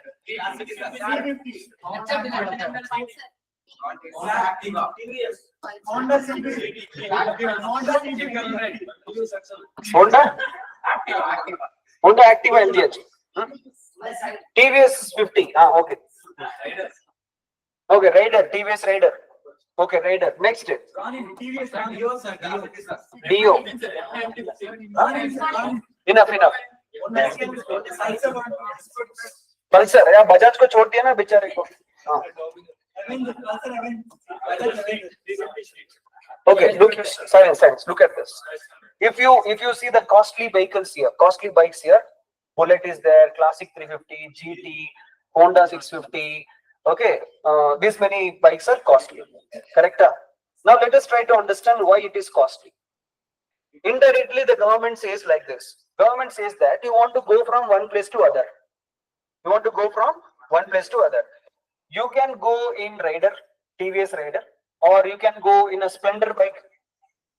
Honda. Honda Activa LDH. TVS 50. Okay. Okay, Raider. TVS Raider. Okay, Raider. Next. Dio. Enough. Pulsar. या बजाज को छोड़ दिया ना बेचारे को. Okay, look, silence. Look at this. If you see the costly vehicles here, costly bikes here, Bullet is there, Classic 350, GT, Honda 650. Okay, these many bikes are costly. Correct? Now let us try to understand why it is costly. Indirectly, the government says like this. Government says that you want to go from one place to other. You want to go from one place to other. You can go in Raider, TVS Raider, or you can go in a Splendor bike.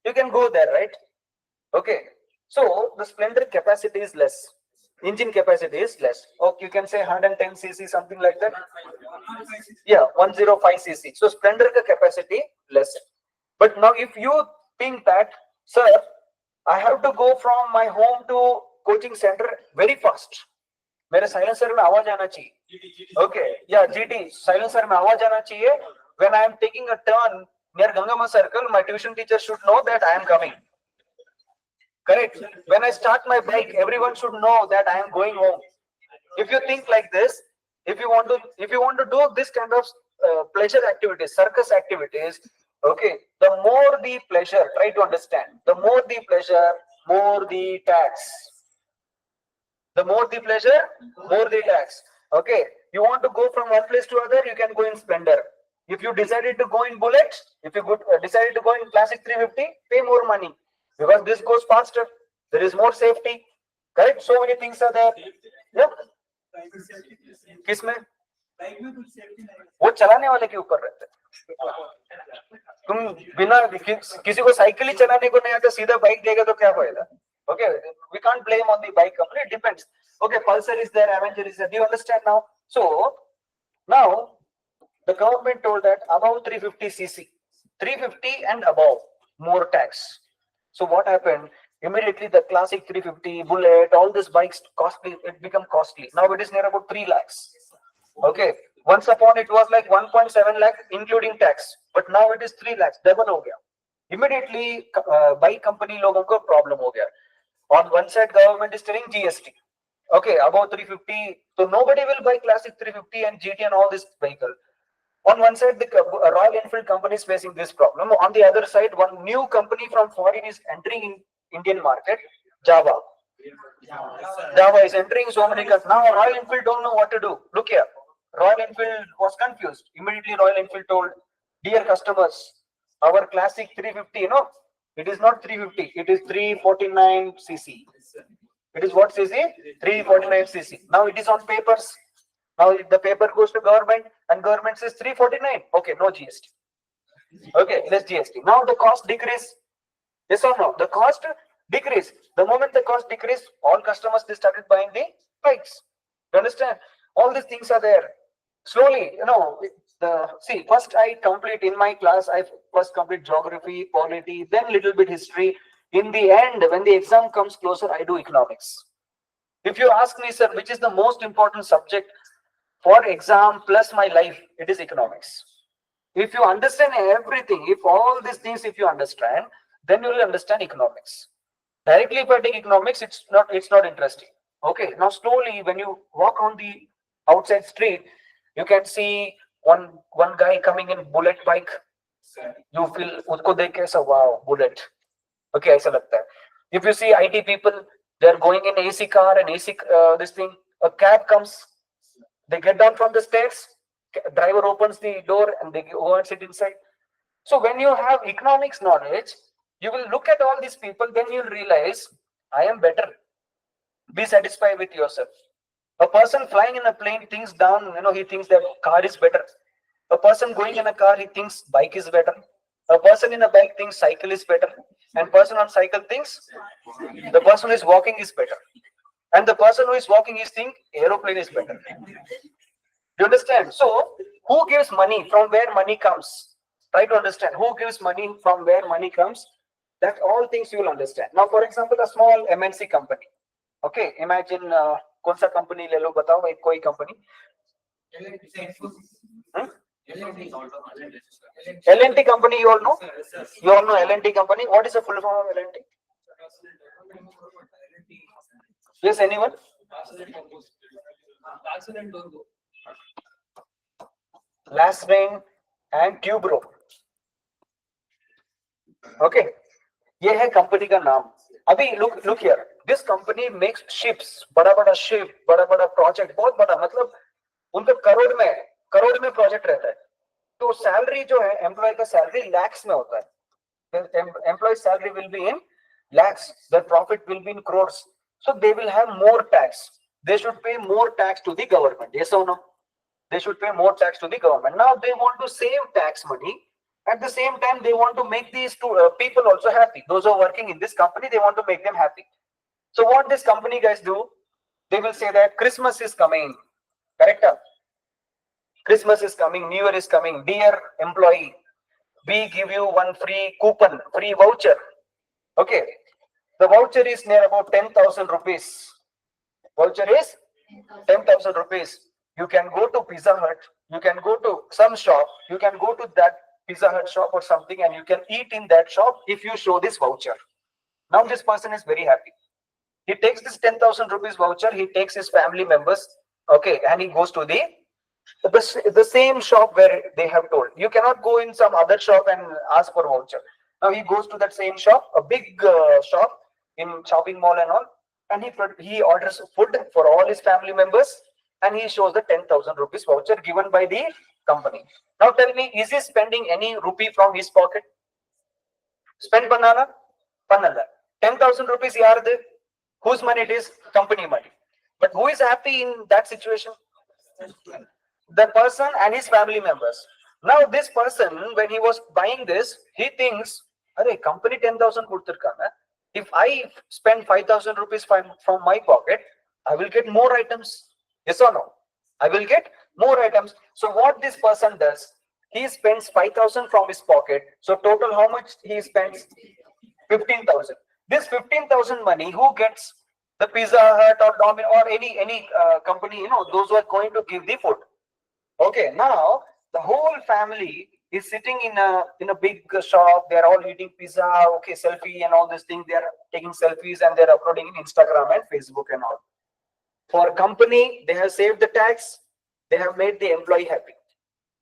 You can go there, right? Okay. So the Splendor capacity is less. Engine capacity is less. Okay, you can say 110 cc, something like that. Yeah, 105 cc. So Splendor capacity less. But now if you think that, sir, I have to go from my home to coaching center very fast. मेरे silencer में आवाज आना चाहिए. Okay, yeah, GT silencer में आवाज आना चाहिए. When I am taking a turn near Gangama Circle, my tuition teacher should know that I am coming. Correct. When I start my bike, everyone should know that I am going home. If you think like this, if you want to do this kind of pleasure activities, circus activities, okay, the more the pleasure, try to understand, the more the pleasure, more the tax. The more the pleasure, more the tax. Okay, you want to go from one place to other, you can go in Splendor. If you decided to go in Bullet, if you decided to go in Classic 350, pay more money because this goes faster. There is more safety. Correct? So many things are there. Yep. किसमें? वो चलाने वाले के ऊपर रहता है. तुम बिना किसी को साइकिल ही चलाने को नहीं आता, सीधा बाइक देगा तो क्या होएगा? Okay, we can't blame on the bike company. It depends. Okay, Pulsar is there, Avenger is there. Do you understand now? So now the government told that above 350 cc, 350 and above, more tax. So what happened? Immediately the Classic 350, Bullet, all these bikes costly. It become costly. Now it is near about 3 lakhs. Okay. Once upon it was like 1.7 lakh including tax, but now it is 3 lakhs. Double हो गया. Immediately bike company लोगों को problem हो गया. On one side, government is telling GST. Okay, above 350, so nobody will buy Classic 350 and GT and all this vehicle. On one side, the Royal Enfield company is facing this problem. On the other side, one new company from foreign is entering in Indian market, Java. Java is entering so many countries. Now Royal Enfield don't know what to do. Look here. Royal Enfield was confused. Immediately Royal Enfield told, dear customers, our Classic 350, it is not 350, it is 349 cc. It is what cc? 349 cc. Now it is on papers. Now the paper goes to government and government says 349. Okay, no GST. Okay, less GST. Now the cost decrease. Yes or no? The cost decrease. The moment the cost decrease, all customers they started buying the bikes. You understand? All these things are there. Slowly, see, first I complete in my class, I first complete geography, polity, then little bit history. In the end, when the exam comes closer, I do economics. If you ask me, sir, which is the most important subject for exam plus my life, it is economics. If you understand everything, if all these things, if you understand, then you will understand economics. Directly if I take economics, it's not interesting. Okay, now slowly when you walk on the outside street, you can see one guy coming in bullet bike. You feel उसको देख के ऐसा wow bullet. Okay, ऐसा लगता है. If you see IT people, they are going in AC car and AC this thing. A cab comes, they get down from the stairs. driver opens the door and they go and sit inside. So when you have economics knowledge, you will look at all these people, then you'll realize I am better. Be satisfied with yourself. A person flying in a plane thinks down, he thinks that car is better. A person going in a car, he thinks bike is better. A person in a bike thinks cycle is better. And person on cycle thinks the person who is walking is better. And the person who is walking is think aeroplane is better. You understand? So who gives money? From where money comes? Try to understand who gives money, from where money comes. That all things you will understand. Now, for example, a small MNC company. Okay, imagine कौन सा company ले लो बताओ एक कोई company. L&T company, you all know? You all know L&T company? What is the full form of L&T? Yes, anyone? Last name and tube rope. Okay, ये है company का नाम. अभी look here. This company makes ships, बड़ा ship, बड़ा project, बहुत बड़ा, मतलब उनका करोड़ में प्रोजेक्ट रहता है. तो सैलरी जो है एम्प्लॉय का सैलरी लैक्स में होता है. Employ salary will be in lakhs, the profit will be in crores. So they will have more tax. They should pay more tax to the government. Yes or no? They should pay more tax to the government. Now they want to save tax money. At the same time, they want to make these people also happy. Those who are working in this company, they want to make them happy. So what this company guys do? They will say that Christmas is coming. Correct? Christmas is coming. New Year is coming. Dear employee, we give you one free coupon, free voucher. Okay. The voucher is near about 10,000 rupees. Voucher is 10,000 rupees. You can go to Pizza Hut. You can go to some shop. You can go to that Pizza Hut shop or something and you can eat in that shop if you show this voucher. Now this person is very happy. He takes this 10,000 rupees voucher. He takes his family members. Okay. And he goes to the same shop where they have told. You cannot go in some other shop and ask for voucher. Now he goes to that same shop, a big shop in shopping mall and all, and he orders food for all his family members, and he shows the 10,000 rupees voucher given by the company. Now tell me, is he spending any rupee from his pocket? Spend banana? Panala. 10,000 rupees yarde. Whose money it is? Company money. But who is happy in that situation? The person and his family members. Now this person, when he was buying this, he thinks, "Arey, company 10,000 kuduthirukanga. If I spend 5,000 rupees from my pocket, I will get more items." Yes or no? I will get more items. So what this person does, he spends 5,000 from his pocket. So total how much he spends? 15,000. This 15,000 money, who gets? The Pizza Hut or Domino or any company, those who are going to give the food. Okay, now the whole family is sitting in a big shop. They are all eating pizza. Okay, selfie and all this thing. They are taking selfies and they are uploading in Instagram and Facebook and all. For company, they have saved the tax. They have made the employee happy.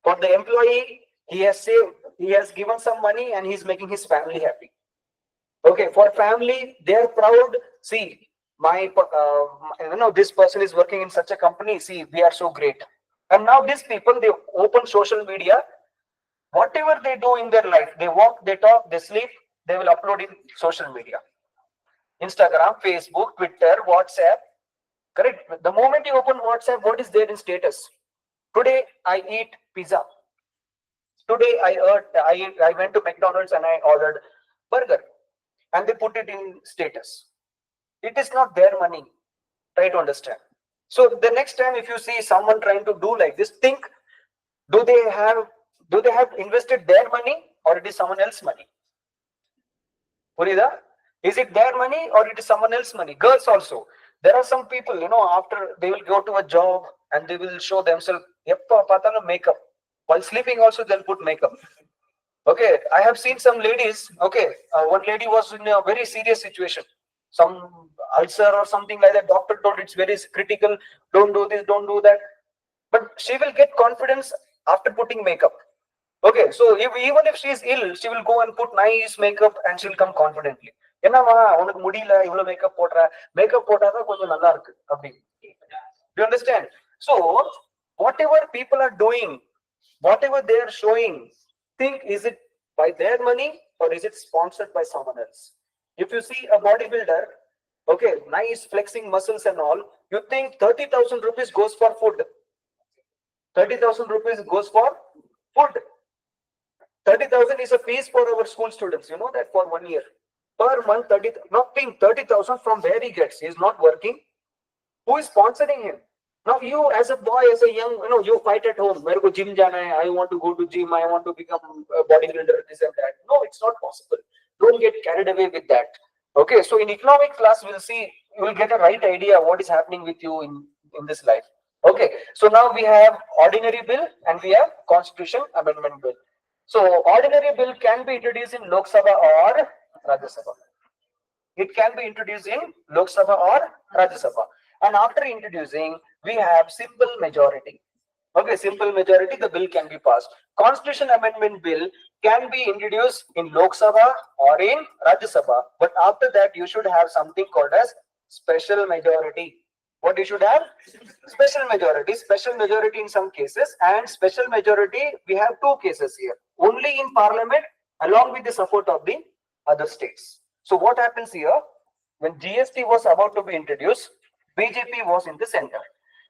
For the employee, he has given some money and he's making his family happy. Okay, for family, they are proud. See, this person is working in such a company. See, we are so great. And now these people, they open social media. Whatever they do in their life, they walk, they talk, they sleep, they will upload in social media. Instagram, Facebook, Twitter, WhatsApp. Correct? The moment you open WhatsApp, what is there in status? Today, I eat pizza. Today, I went to McDonald's and I ordered burger. And they put it in status. It is not their money. Try to understand. So the next time if you see someone trying to do like this, think, do they have invested their money or it is someone else's money? Purida? Is it their money or it is someone else's money? Girls also. There are some people, after they will go to a job and they will show themselves, makeup. While sleeping also they'll put makeup. Okay, I have seen some ladies, okay, one lady was in a very serious situation. Some ulcer or something like that. Doctor told it's very critical. Don't do this, don't do that. But she will get confidence after putting makeup. Okay, so even if she is ill, she will go and put nice makeup and she'll come confidently. Makeup do you understand? So whatever people are doing, whatever they are showing, think, is it by their money or is it sponsored by someone else? If you see a bodybuilder, okay, nice flexing muscles and all, you think 30,000 rupees goes for food. 30,000 rupees goes for food. 30,000 is a fees for our school students. You know that for 1 year. Per month, 30, nothing, 30,000 from where he gets. He's not working. Who is sponsoring him? Now you as a boy, as a young, you fight at home. Mere ko gym jana hai, I want to go to gym, I want to become a bodybuilder, this and that. No, it's not possible. Don't get carried away with that. Okay, so in economic class, we'll see, you will get a right idea what is happening with you in this life. Okay, so now we have ordinary bill and we have constitution amendment bill. So ordinary bill can be introduced in Lok Sabha or Rajya Sabha. It can be introduced in Lok Sabha or Rajya Sabha. And after introducing, we have simple majority. Okay, simple majority, the bill can be passed. Constitution amendment bill can be introduced in Lok Sabha or in Rajya Sabha. But after that, you should have something called as special majority. What you should have? Special majority. Special majority in some cases, and special majority, we have two cases here. Only in parliament along with the support of the other states. So what happens here? When GST was about to be introduced, BJP was in the center.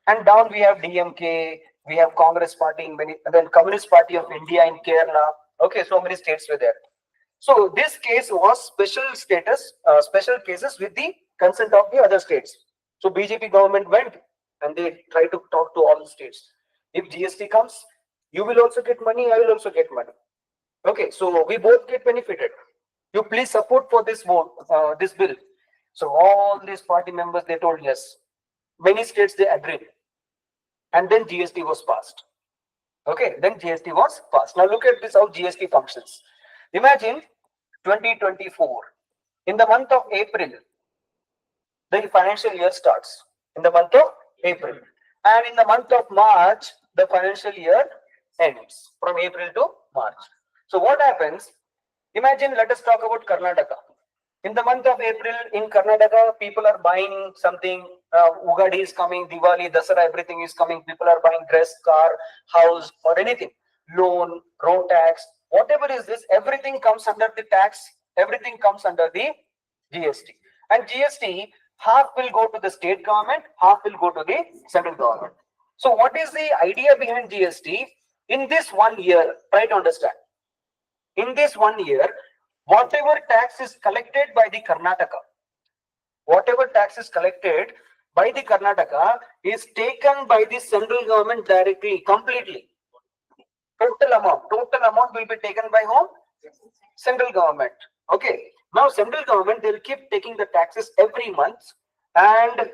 And down we have DMK, we have Congress party in many, then Communist Party of India in Kerala. Okay, so many states were there. So this case was special status, special cases with the consent of the other states. So BJP government went and they tried to talk to all the states. If GST comes, you will also get money, I will also get money. Okay, so we both get benefited. You please support for this vote, this bill. So all these party members, they told yes. Many states, they agreed. And then GST was passed. Okay, then GST was passed. Now look at this, how GST functions. Imagine 2024. In the month of April, the financial year starts. In the month of April. And in the month of March, the financial year ends. From April to March. So what happens? Imagine, let us talk about Karnataka. In the month of April in Karnataka, people are buying something. Ugadi is coming, Diwali, Dasara, everything is coming. People are buying dress, car, house, or anything. Loan, road tax, whatever is this, everything comes under the tax. Everything comes under the GST. And GST, half will go to the state government, half will go to the central government. So what is the idea behind GST? In this 1 year, try to understand. In this 1 year, whatever tax is collected by the Karnataka, whatever tax is collected by the Karnataka is taken by the central government directly, completely. Total amount will be taken by whom? Central government. Okay. Now central government, they'll keep taking the taxes every month, and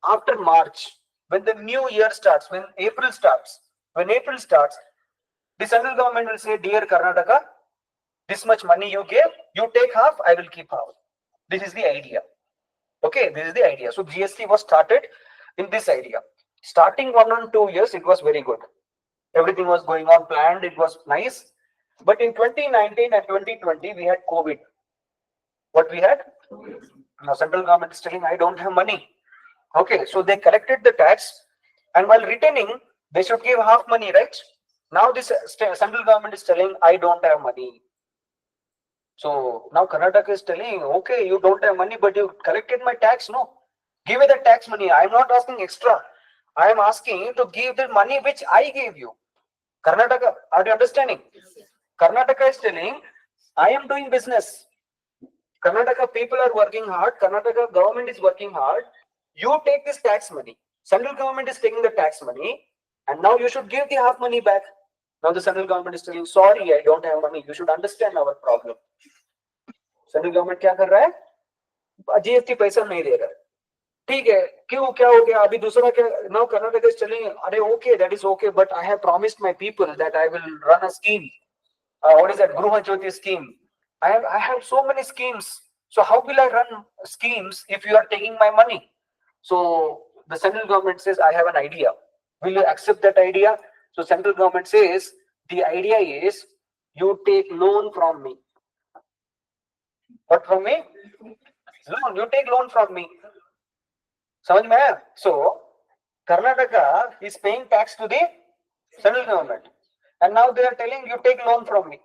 after March, when the new year starts, when April starts, the central government will say, dear Karnataka, this much money you gave, you take half, I will keep half. This is the idea. Okay, this is the idea. So GST was started in this idea. Starting 1 and 2 years, it was very good. Everything was going on planned, it was nice. But in 2019 and 2020, we had COVID. What we had? Now central government is telling, I don't have money. Okay, so they collected the tax, and while returning, they should give half money, right? Now this central government is telling, I don't have money. So now Karnataka is telling, okay, you don't have money, but you collected my tax. No, give me the tax money. I am not asking extra. I am asking you to give the money which I gave you. Karnataka, are you understanding? Karnataka is telling, I am doing business. Karnataka people are working hard. Karnataka government is working hard. You take this tax money. Central government is taking the tax money, and now you should give the half money back. Now the central government is telling, sorry, I don't have money. You should understand our problem. Central government क्या कर रहा है? GST पैसा नहीं दे रहा है. ठीक है, क्यों, क्या हो गया? अभी दूसरा क्या? Now Karnataka is telling, अरे okay, that is okay, but I have promised my people that I will run a scheme. What is that? Gruha Jyoti scheme. I have so many schemes. So how will I run schemes if you are taking my money? So the central government says, I have an idea. Will you accept that idea? So central government says, the idea is you take loan from me. What from me? Loan. You take loan from me. समझ में आया? So Karnataka is paying tax to the central government, and now they are telling you take loan from me.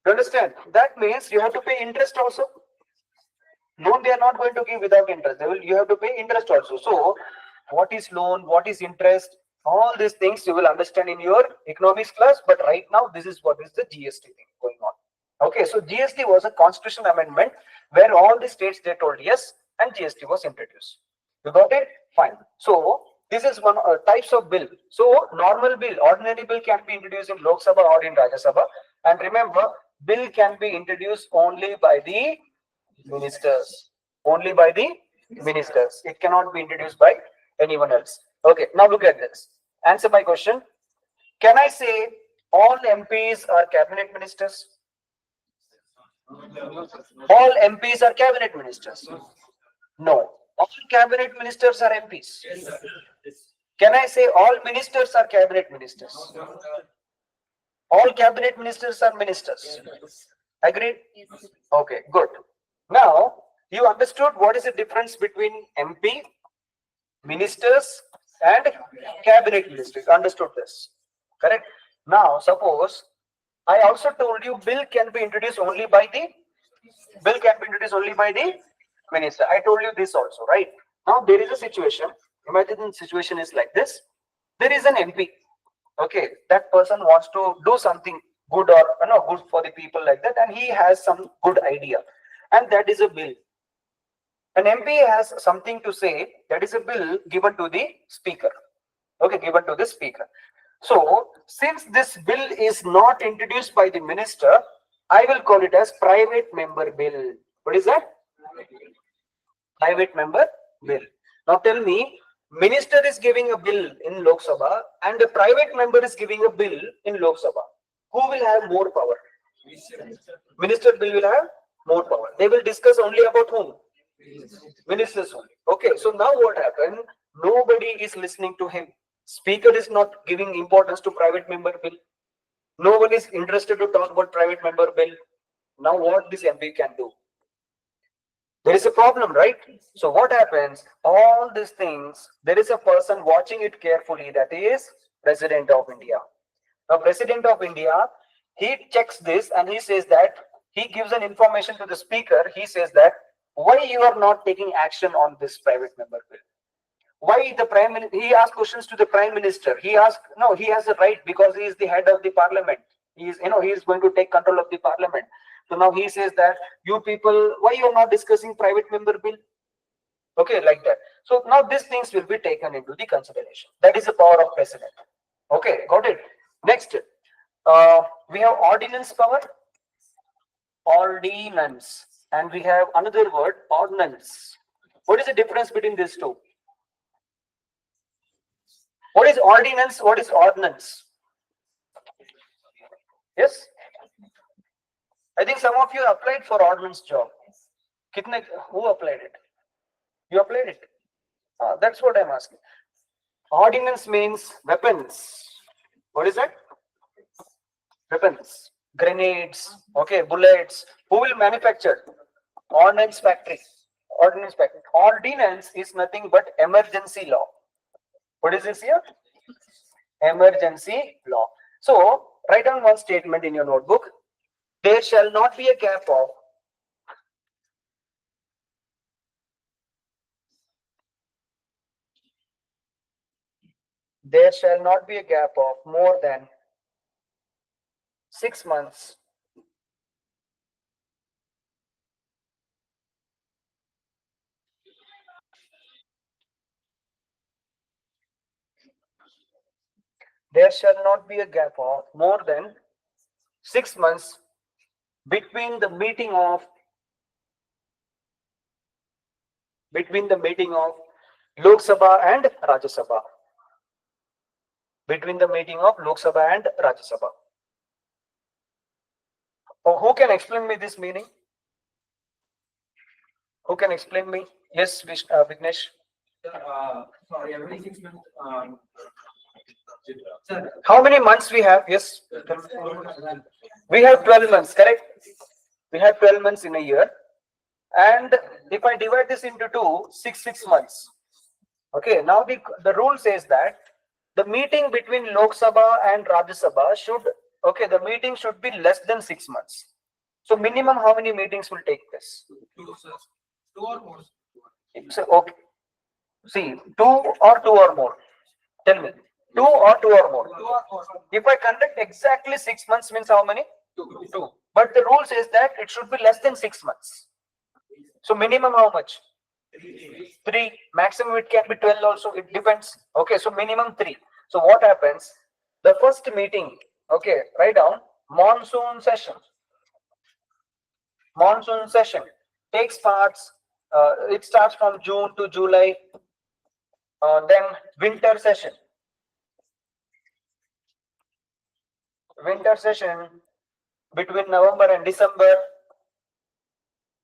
You understand? That means you have to pay interest also. Loan they are not going to give without interest. You have to pay interest also. So, what is loan? What is interest? All these things you will understand in your economics class. But right now, this is what is the GST thing going on. Okay, so GST was a constitutional amendment where all the states they told yes, and GST was introduced. You got it? Fine. So this is one types of bill. So normal bill, ordinary bill can be introduced in Lok Sabha or in Rajya Sabha. And remember, bill can be introduced only by the ministers. Only by the ministers. It cannot be introduced by anyone else. Okay, now look at this. Answer my question. Can I say all MPs are cabinet ministers? All MPs are cabinet ministers. No. All cabinet ministers are MPs. Can I say all ministers are cabinet ministers? All cabinet ministers are ministers. Agreed? Okay, good. Now, you understood what is the difference between MP, ministers, and cabinet ministers. Understood this. Correct? Now, suppose I also told you bill can be introduced only by the minister. I told you this also, right? Now there is a situation. Imagine the situation is like this. There is an MP. Okay, that person wants to do something good or good for the people like that, and he has some good idea, and that is a bill. An MP has something to say. That is a bill given to the speaker. Okay, given to the speaker. So, since this bill is not introduced by the minister, I will call it as private member bill. What is that? Private member bill. Now tell me, minister is giving a bill in Lok Sabha and a private member is giving a bill in Lok Sabha. Who will have more power? Minister bill will have more power. They will discuss only about whom? Ministers only. Okay, so now what happened? Nobody is listening to him. Speaker is not giving importance to private member bill. No one is interested to talk about private member bill. Now what this MP can do? There is a problem, right? So what happens? All these things, there is a person watching it carefully, that is President of India. Now President of India, he checks this and he says that, he gives an information to the speaker. He says that, why you are not taking action on this private member bill? Why the prime minister? He asked questions to the prime minister. He asked, no, he has a right because he is the head of the parliament. He is, he is going to take control of the parliament. So now he says that, you people, why you are not discussing private member bill? Okay, like that. So now these things will be taken into the consideration. That is the power of president. Okay, got it. Next, we have ordinance power, ordinance, and we have another word, ordinance. What is the difference between these two? What is ordinance? What is ordinance? Yes? I think some of you applied for ordinance job. Who applied it? You applied it? That's what I'm asking. Ordinance means weapons. What is that? Weapons. Grenades. Okay, bullets. Who will manufacture? Ordnance factory. Ordnance factory. Ordinance is nothing but emergency law. What is this here? Emergency law. So, write down one statement in your notebook. There shall not be a gap of more than 6 months there shall not be a gap of more than 6 months between the meeting of Lok Sabha and Rajya Sabha. Between the meeting of Lok Sabha and Rajya Sabha. Oh, who can explain me this meaning? Who can explain me? Yes, Vignesh. Sorry, every 6 months. How many months we have? Yes. We have 12 months, correct? We have 12 months in a year. And if I divide this into two, 6 months. Okay, now the rule says that the meeting between Lok Sabha and Rajya Sabha should, okay, the meeting should be less than 6 months. So minimum how many meetings will take place? Two or more. So, okay, see, two or more. Tell me, two or more. Two or more. If I conduct exactly 6 months means how many? Two. But the rule says that it should be less than 6 months. So minimum how much? Three. Maximum it can be 12 also. It depends. Okay, so minimum three. So what happens? The first meeting, okay, write down monsoon session. Monsoon session takes parts. It starts from June to July. Then winter session. Winter session between November and December,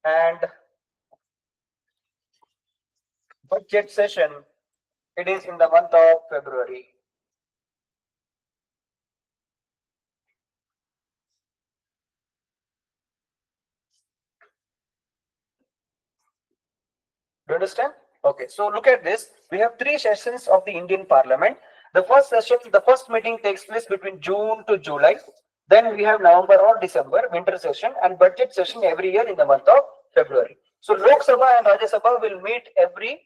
and budget session, it is in the month of February. Do you understand? Okay, so look at this. We have three sessions of the Indian Parliament. The first session, the first meeting takes place between June to July. Then we have November or December, winter session, and budget session every year in the month of February. So Lok Sabha and Rajya Sabha will meet every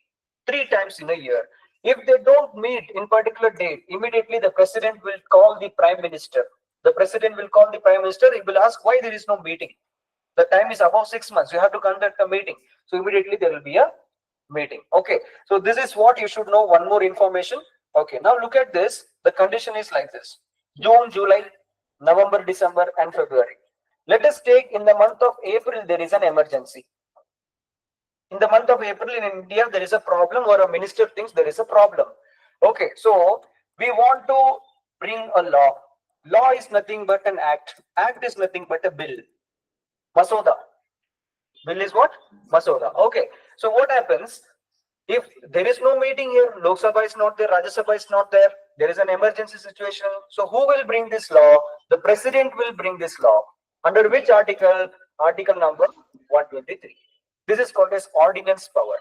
3 times in a year. If they don't meet in particular date, immediately the president will call the prime minister. The president will call the prime minister. He will ask why there is no meeting. The time is above 6 months. You have to conduct a meeting. So immediately there will be a meeting. Okay, so this is what you should know. One more information. Okay, now look at this. The condition is like this: June, July, November, December, and February. Let us take in the month of April, there is an emergency. In the month of April in India, there is a problem, or a minister thinks there is a problem. Okay, so we want to bring a law. Law is nothing but an act. Act is nothing but a bill. Masoda. Bill is what? Masoda. Okay. So what happens if there is no meeting here? Lok Sabha is not there, Rajya Sabha is not there. There is an emergency situation. So who will bring this law? The president will bring this law. Under which article? Article number 123. This is called as ordinance power.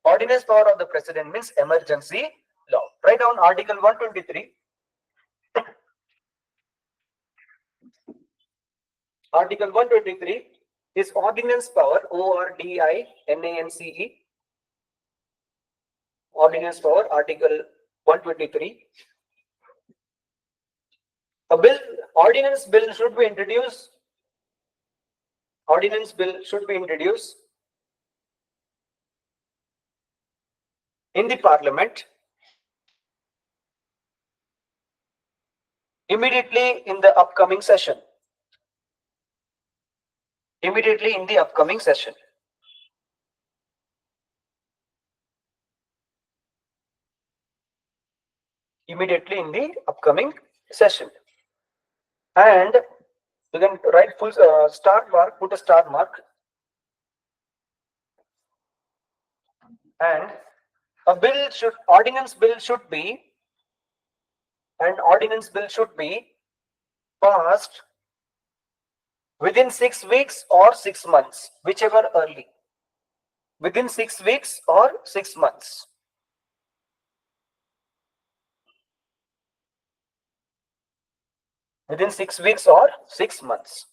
Ordinance power of the president means emergency law. Write down article 123. Article 123 is ordinance power, ORDINANCE. Ordinance power, article 123. A bill, ordinance bill should be introduced. Ordinance bill should be introduced in the parliament immediately in the upcoming session. Immediately in the upcoming session. Immediately in the upcoming session. And you can write full star mark, put a star mark. And a bill should, ordinance bill should be, an ordinance bill should be passed within 6 weeks or 6 months, whichever early. Within 6 weeks or 6 months. Within 6 weeks or 6 months.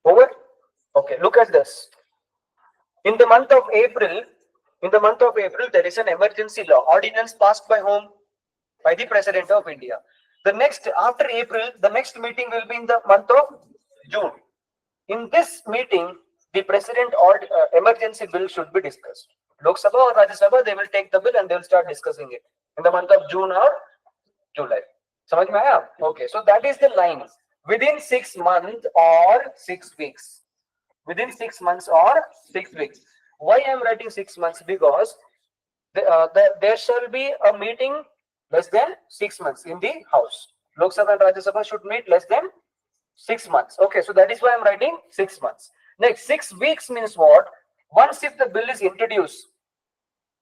Over? Okay, look at this. In the month of April, there is an emergency law. Ordinance passed by whom? By the President of India. The next, after April, the next meeting will be in the month of June. In this meeting, the president or emergency bill should be discussed. Lok Sabha or Rajya Sabha, they will take the bill and they will start discussing it in the month of June or July. Samajh mein aaya? Okay, so that is the line. Within 6 months or 6 weeks. Within 6 months or 6 weeks. Why I am writing 6 months? Because there shall be a meeting less than 6 months in the house. Lok Sabha and Rajya Sabha should meet less than 6 months. Okay, so that is why I'm writing 6 months. Next, 6 weeks means what? Once if the bill is introduced,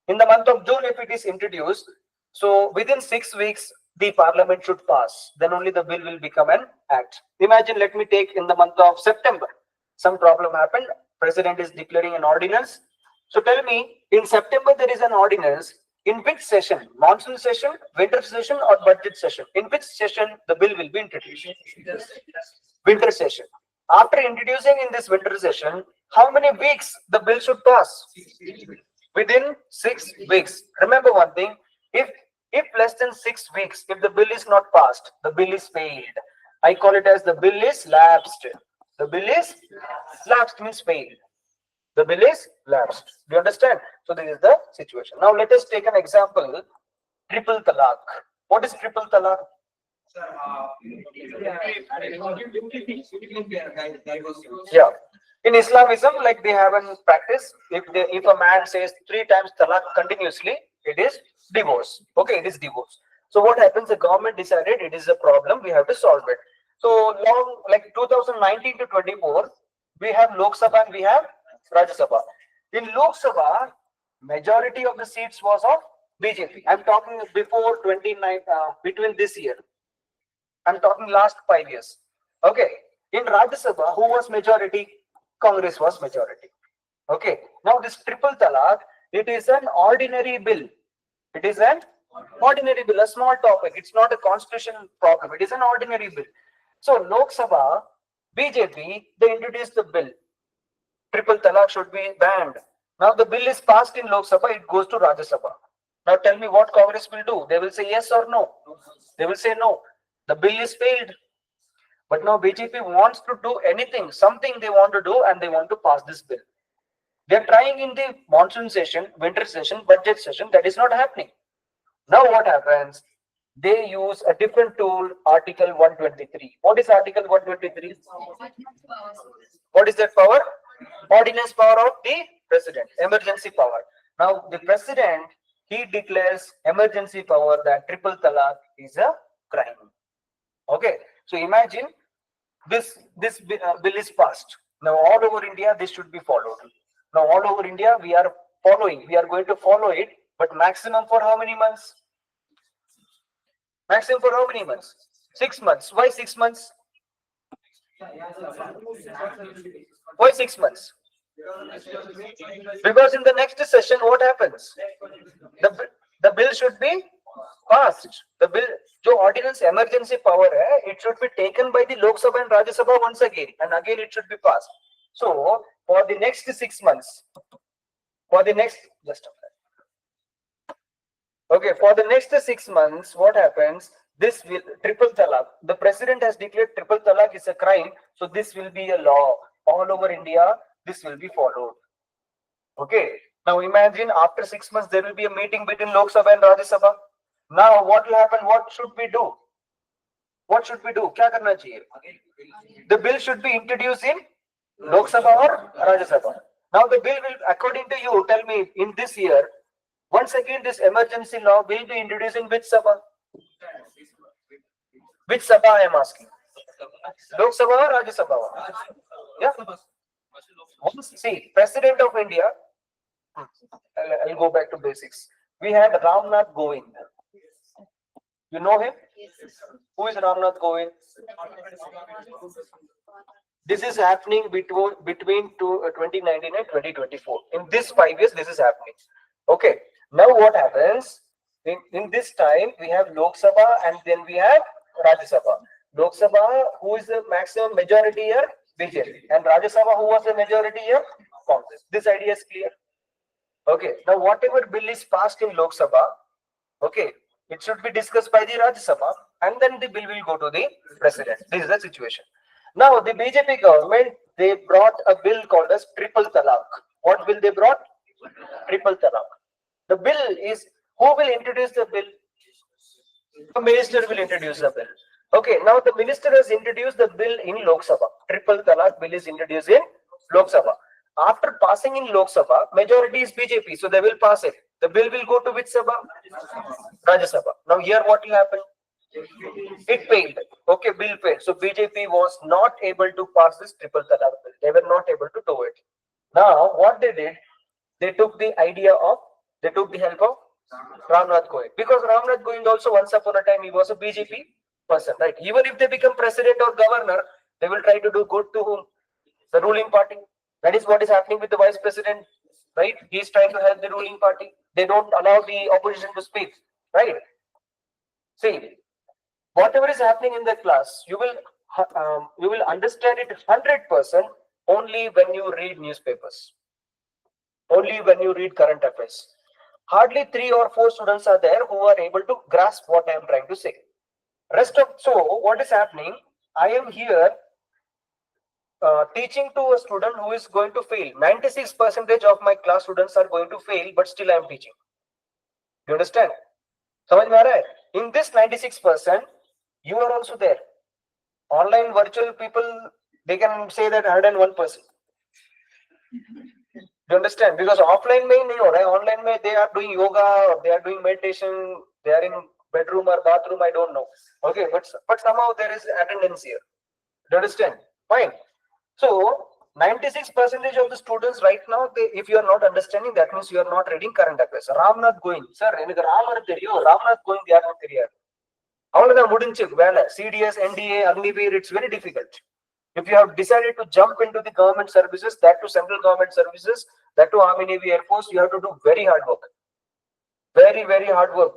in the month of June, if it is introduced, so within 6 weeks, the parliament should pass. Then only the bill will become an act. Imagine, let me take in the month of September. Some problem happened. President is declaring an ordinance. So tell me, in September, there is an ordinance. In which session? Monsoon session, winter session, or budget session? In which session the bill will be introduced? Winter session. After introducing in this winter session, how many weeks the bill should pass? Within 6 weeks. Remember one thing, if less than 6 weeks, if the bill is not passed, the bill is failed. I call it as the bill is lapsed. The bill is lapsed means failed. The bill is lapsed. Do you understand? So this is the situation. Now let us take an example. Triple talaq. What is triple talaq? Yeah. In Islamism, like they have in practice, if a man says 3 times talaq continuously, it is divorce. Okay, it is divorce. So what happens? The government decided it is a problem. We have to solve it. So long, like 2019 to 24, we have Lok Sabha and we have Rajya Sabha. In Lok Sabha, majority of the seats was of BJP. I'm talking before 29, between this year. I'm talking last 5 years. Okay. In Rajya Sabha, who was majority? Congress was majority. Okay. Now this triple talaq, it is an ordinary bill. It is an ordinary bill, a small topic. It's not a constitutional problem. It is an ordinary bill. So Lok Sabha, BJP, they introduced the bill. Triple talaq should be banned. Now the bill is passed in Lok Sabha, it goes to Rajya Sabha. Now tell me what Congress will do. They will say yes or no. They will say no. The bill is failed. But now BJP wants to do anything, something they want to do, and they want to pass this bill. They're trying in the monsoon session, winter session, budget session. That is not happening. Now what happens? They use a different tool, Article 123. What is Article 123? What is that power? Ordinance power of the president, emergency power. Now the president, he declares emergency power that triple talaq is a crime. Okay, so imagine this bill is passed. Now all over India this should be followed. Now all over India we are following. We are going to follow it, but maximum for how many months? Maximum for how many months? 6 months. Why 6 months? Why 6 months? Because in the next session, what happens? The bill should be passed. The bill, जो ordinance emergency power है, it should be taken by the Lok Sabha and Rajya Sabha once again, and again it should be passed. So for the next 6 months, for the next okay, for the next 6 months, what happens? This will triple talaq. The president has declared triple talaq is a crime, so this will be a law all over India. This will be followed. Okay. Now imagine after 6 months there will be a meeting between Lok Sabha and Rajya Sabha. Now what will happen? What should we do? What should we do? क्या करना चाहिए? The bill should be introduced in Lok Sabha or Rajya Sabha. Now the bill will, according to you, tell me in this year, once again this emergency law will be introduced in which Sabha? Which Sabha I am asking? Lok Sabha or Rajya Sabha? Yeah. Once, see, President of India, I'll go back to basics. We had Ramnath Govind. You know him? Who is Ramnath Govind? This is happening between 2019 and 2024. In this 5 years, this is happening. Okay. Now what happens? In this time, we have Lok Sabha and then we have Rajya Sabha. Lok Sabha, who is the maximum majority here? BJP. And Rajya Sabha, who was the majority here? Congress. This idea is clear. Okay. Now whatever bill is passed in Lok Sabha, okay, it should be discussed by the Rajya Sabha and then the bill will go to the president. This is the situation. Now the BJP government, they brought a bill called as triple talaq. What bill they brought? Triple talaq. The bill is, who will introduce the bill? The minister will introduce the bill. Okay, now the minister has introduced the bill in Lok Sabha. Triple talaq bill is introduced in Lok Sabha. After passing in Lok Sabha, majority is BJP, so they will pass it. The bill will go to which Sabha? Rajya Sabha. Now here what will happen? It failed. Okay, bill failed. So BJP was not able to pass this triple talaq bill. They were not able to do it. Now what they did, they took the help of Ramnath Govind. Because Ramnath Govind also once upon a time he was a BJP person, right? Even if they become president or governor, they will try to do good to whom? The ruling party. That is what is happening with the vice president. right? He's trying to help the ruling party. They don't allow the opposition to speak, right? See, whatever is happening in the class, you will understand it 100% only when you read newspapers, only when you read current affairs. Hardly 3 or 4 students are there who are able to grasp what I am trying to say. Rest of so what is happening? I am here teaching to a student who is going to fail. 96% of my class students are going to fail, but still I am teaching. You understand? समझ में आ रहा है? In this 96%, you are also there. Online virtual people, they can say that 101%. You understand? Because offline में नहीं हो रहा है. Online में they are doing yoga, or they are doing meditation, they are in bedroom or bathroom, I don't know. Okay, but somehow there is attendance here. You understand? Fine. So 96% of the students right now, if you are not understanding, that means you are not reading current affairs. Ramnath going, sir, எனக்கு ராமர் தெரியும். Ramnath going யாருன்னு தெரியாது. அவ்வளவுதான் முடிஞ்சு வேலை. CDS, NDA, Agniveer, it's very difficult. If you have decided to jump into the government services, that to central government services, that to Army, Navy, Air Force, you have to do very hard work. Very, very hard work.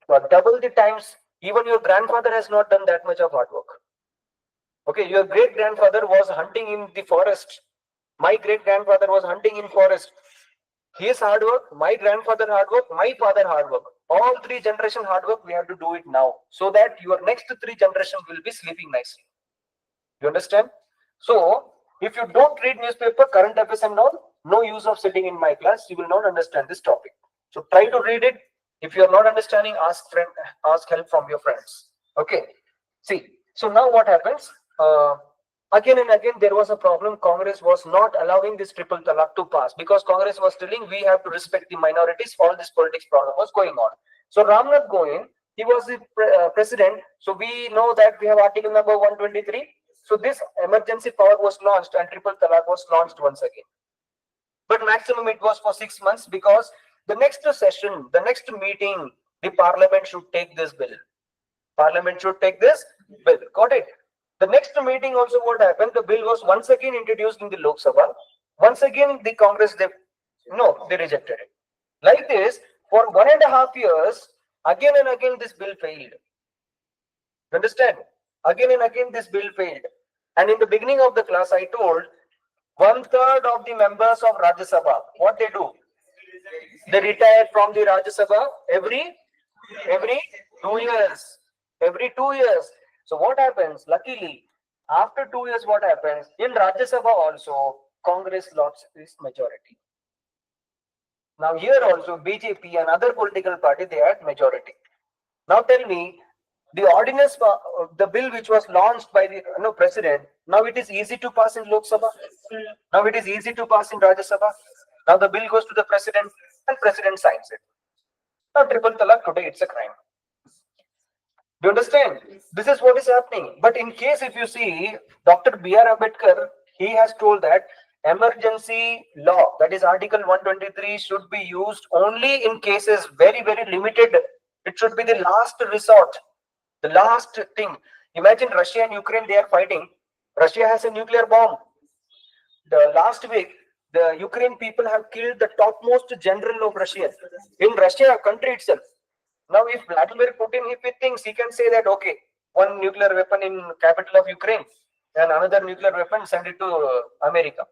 For double the times, even your grandfather has not done that much of hard work. Okay, your great grandfather was hunting in the forest. My great grandfather was hunting in forest. His hard work, my grandfather hard work, my father hard work. All 3 generation hard work, we have to do it now, so that your next 3 generation will be sleeping nicely. You understand? So, if you don't read newspaper, current affairs and all, no use of sitting in my class. You will not understand this topic. So try to read it. If you are not understanding, ask help from your friends. Okay. See. So now what happens? Again and again, there was a problem. Congress was not allowing this triple talaq to pass, because Congress was telling we have to respect the minorities. All this politics problem was going on. So Ramnath Govind, he was the president. So we know that we have article number 123. So this emergency power was launched and triple talaq was launched once again. But maximum it was for 6 months, because the next session, the next meeting, the parliament should take this bill. Parliament should take this bill. Got it? The next meeting also what happened? The bill was once again introduced in the Lok Sabha. Once again the Congress, they rejected it. Like this, for 1.5 years, again and again this bill failed. You understand? Again and again this bill failed. And in the beginning of the class, I told 1/3 of the members of Rajya Sabha, what they do? They retire from the Rajya Sabha every 2 years. Every 2 years. So what happens? Luckily, after 2 years, what happens? In Rajya Sabha also, Congress lost its majority. Now here also, BJP and other political party, they had majority. Now tell me, the ordinance, the bill which was launched by the president, now it is easy to pass in Lok Sabha. Now it is easy to pass in Rajya Sabha. Now the bill goes to the president and president signs it. Now triple talaq today, it's a crime. Do you understand? This is what is happening. But in case if you see, Dr. B.R. Ambedkar, he has told that emergency law, that is Article 123, should be used only in cases very, very limited. It should be the last resort, the last thing. Imagine Russia and Ukraine, they are fighting. Russia has a nuclear bomb. The last week, the Ukraine people have killed the topmost general of Russia. In Russia, country itself. Now, if Vladimir Putin, if he thinks, he can say that, okay, one nuclear weapon in capital of Ukraine and another nuclear weapon, send it to America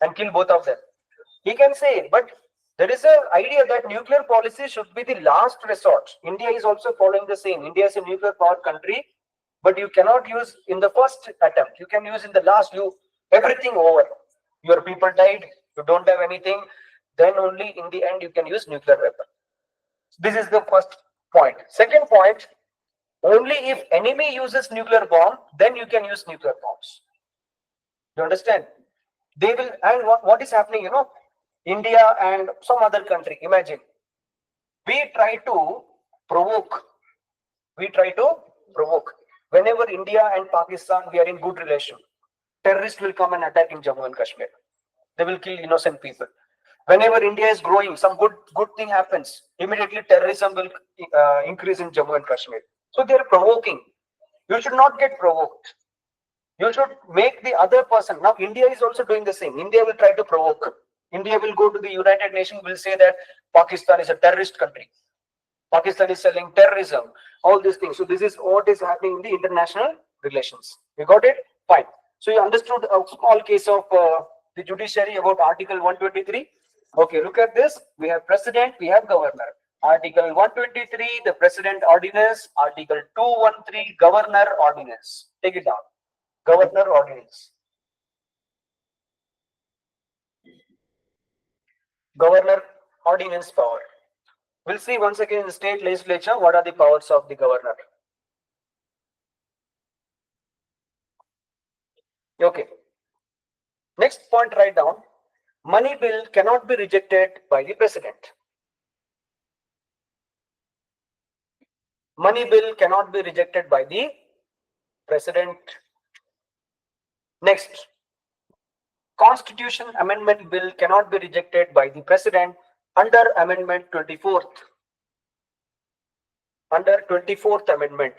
and kill both of them. He can say, but there is an idea that nuclear policy should be the last resort. India is also following the same. India is a nuclear power country, but you cannot use in the first attempt. You can use in the last, everything over. Your people died, you don't have anything, then only in the end you can use nuclear weapon. This is the first point. Second point, only if enemy uses nuclear bomb, then you can use nuclear bombs. You understand? They will, and what is happening, India and some other country, imagine. We try to provoke. Whenever India and Pakistan, we are in good relation, terrorists will come and attack in Jammu and Kashmir. They will kill innocent people. Whenever India is growing, some good thing happens, immediately terrorism will increase in Jammu and Kashmir. So they are provoking. You should not get provoked. You should make the other person. Now India is also doing the same. India will try to provoke. India will go to the United Nations, will say that Pakistan is a terrorist country. Pakistan is selling terrorism, all these things. So this is what is happening in the international relations. You got it? Fine. So you understood a small case of the judiciary about Article 123. Okay, look at this. We have president, we have governor. Article 123, the president ordinance. Article 213, governor ordinance. Take it down. Governor ordinance. Governor ordinance power. We'll see once again in the state legislature what are the powers of the governor. Okay. Next point, write down. Money bill cannot be rejected by the president. Money bill cannot be rejected by the president. Next. Constitution Amendment Bill cannot be rejected by the president under Amendment 24th. Under 24th Amendment.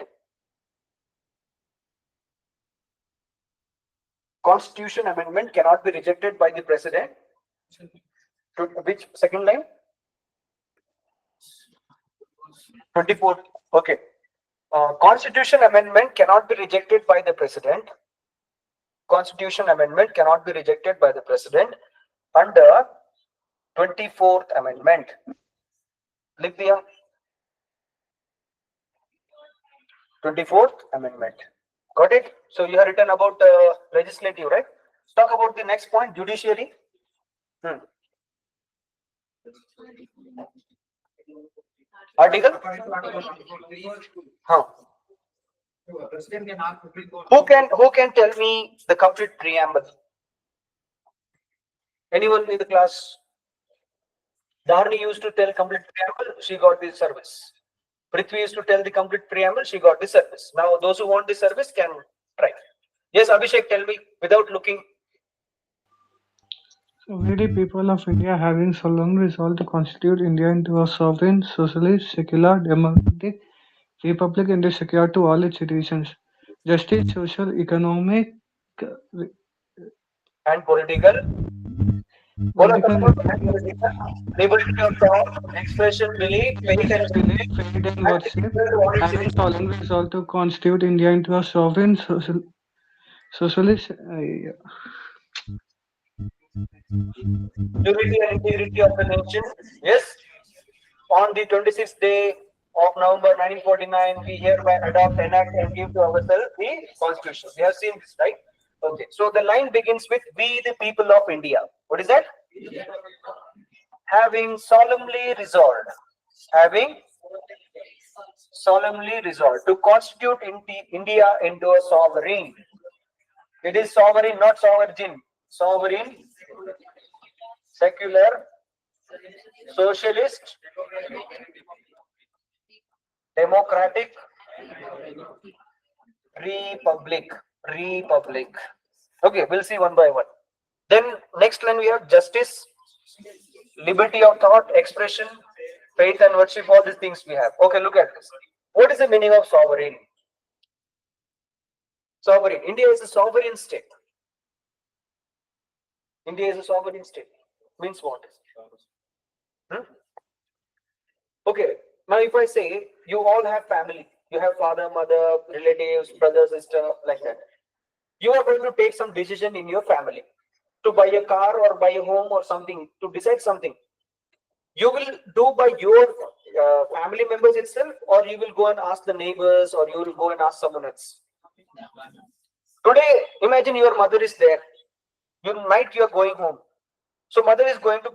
Constitution Amendment cannot be rejected by the president. Which second line? 24th. Okay. Constitution Amendment cannot be rejected by the president. Constitution Amendment cannot be rejected by the president under 24th Amendment. लिख दिया 24th Amendment. Got it? So you have written about legislative, right? Let's talk about the next point, judiciary. Article? Huh. Who can tell me the complete preamble? Anyone in the class? Dharni used to tell complete preamble, she got the service. Prithvi used to tell the complete preamble, she got the service. Now those who want the service can try. Yes, Abhishek, tell me without looking. We the people of India having solemnly resolved to constitute India into a sovereign, socialist, secular, democratic republic and is secure to all its citizens. Justice, social, economic, And political. Liberty of thought, expression, belief, faith and belief, faith and worship, having solemnly resolved to constitute India into a sovereign, socialist, unity and integrity of the nation. Yes. On the 26th day of November 1949, we hereby adopt, enact, and give to ourselves the Constitution. We have seen this, right? Okay. So the line begins with "We, the people of India." What is that? Having solemnly resolved. Having solemnly resolved to constitute India into a sovereign. It is sovereign, not sovereign. Sovereign, secular, socialist, democratic, republic. Okay, we'll see one by one. Then next line we have justice, liberty of thought, expression, faith and worship, all these things we have. Okay, look at this. What is the meaning of sovereign? Sovereign. India is a sovereign state. India is a sovereign state. Means what? Okay. Now if I say you all have family, you have father, mother, relatives, brother, sister, like that. You are going to take some decision in your family to buy a car or buy a home or something, to decide something. You will do by your family members itself, or you will go and ask the neighbors, or you will go and ask someone else. Today, imagine your mother is there. Night you are going home. So mother is going to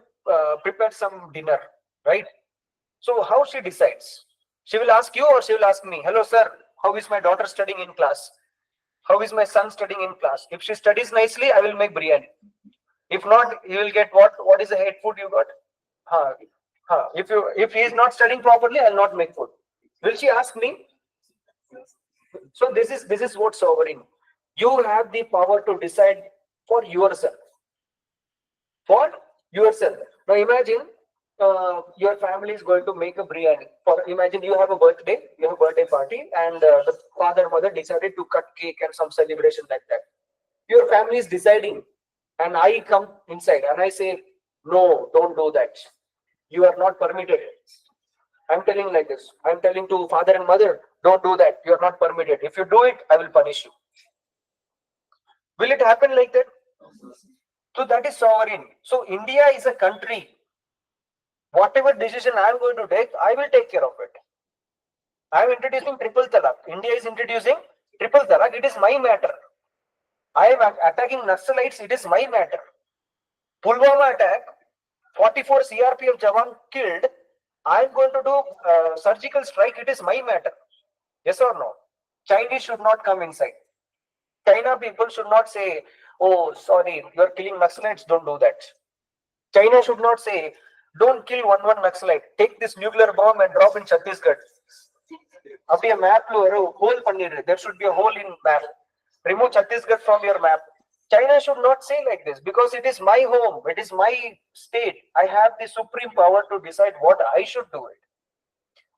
prepare some dinner, right? So how she decides? She will ask you or she will ask me, "Hello sir, how is my daughter studying in class? How is my son studying in class? If she studies nicely, I will make biryani. If not, you will get what? What is the head food you got? If he is not studying properly, I will not make food." Will she ask me? So this is what sovereign. You have the power to decide for yourself. For yourself. Now imagine your family is going to make a biryani. Imagine you have a birthday party, and the father mother decided to cut cake and some celebration like that. Your family is deciding, and I come inside and I say, No, don't do that. You are not permitted. I'm telling like this. I'm telling to father and mother, don't do that. You are not permitted. If you do it, I will punish you. Will it happen like that? So that is sovereign. So India is a country. Whatever decision I am going to take, I will take care of it. I am introducing triple talaq. India is introducing triple talaq. It is my matter. I am attacking Naxalites. It is my matter. Pulwama attack, 44 CRPF Jawan killed. I am going to do surgical strike. It is my matter. Yes or no? Chinese should not come inside. China people should not say, oh, sorry, you are killing Naxalites. Don't do that. China should not say, don't kill one Naxalite. Take this nuclear bomb and drop in Chhattisgarh. Up a map, hole panniru. There should be a hole in map. Remove Chhattisgarh from your map. China should not say like this because it is my home. It is my state. I have the supreme power to decide what I should do it.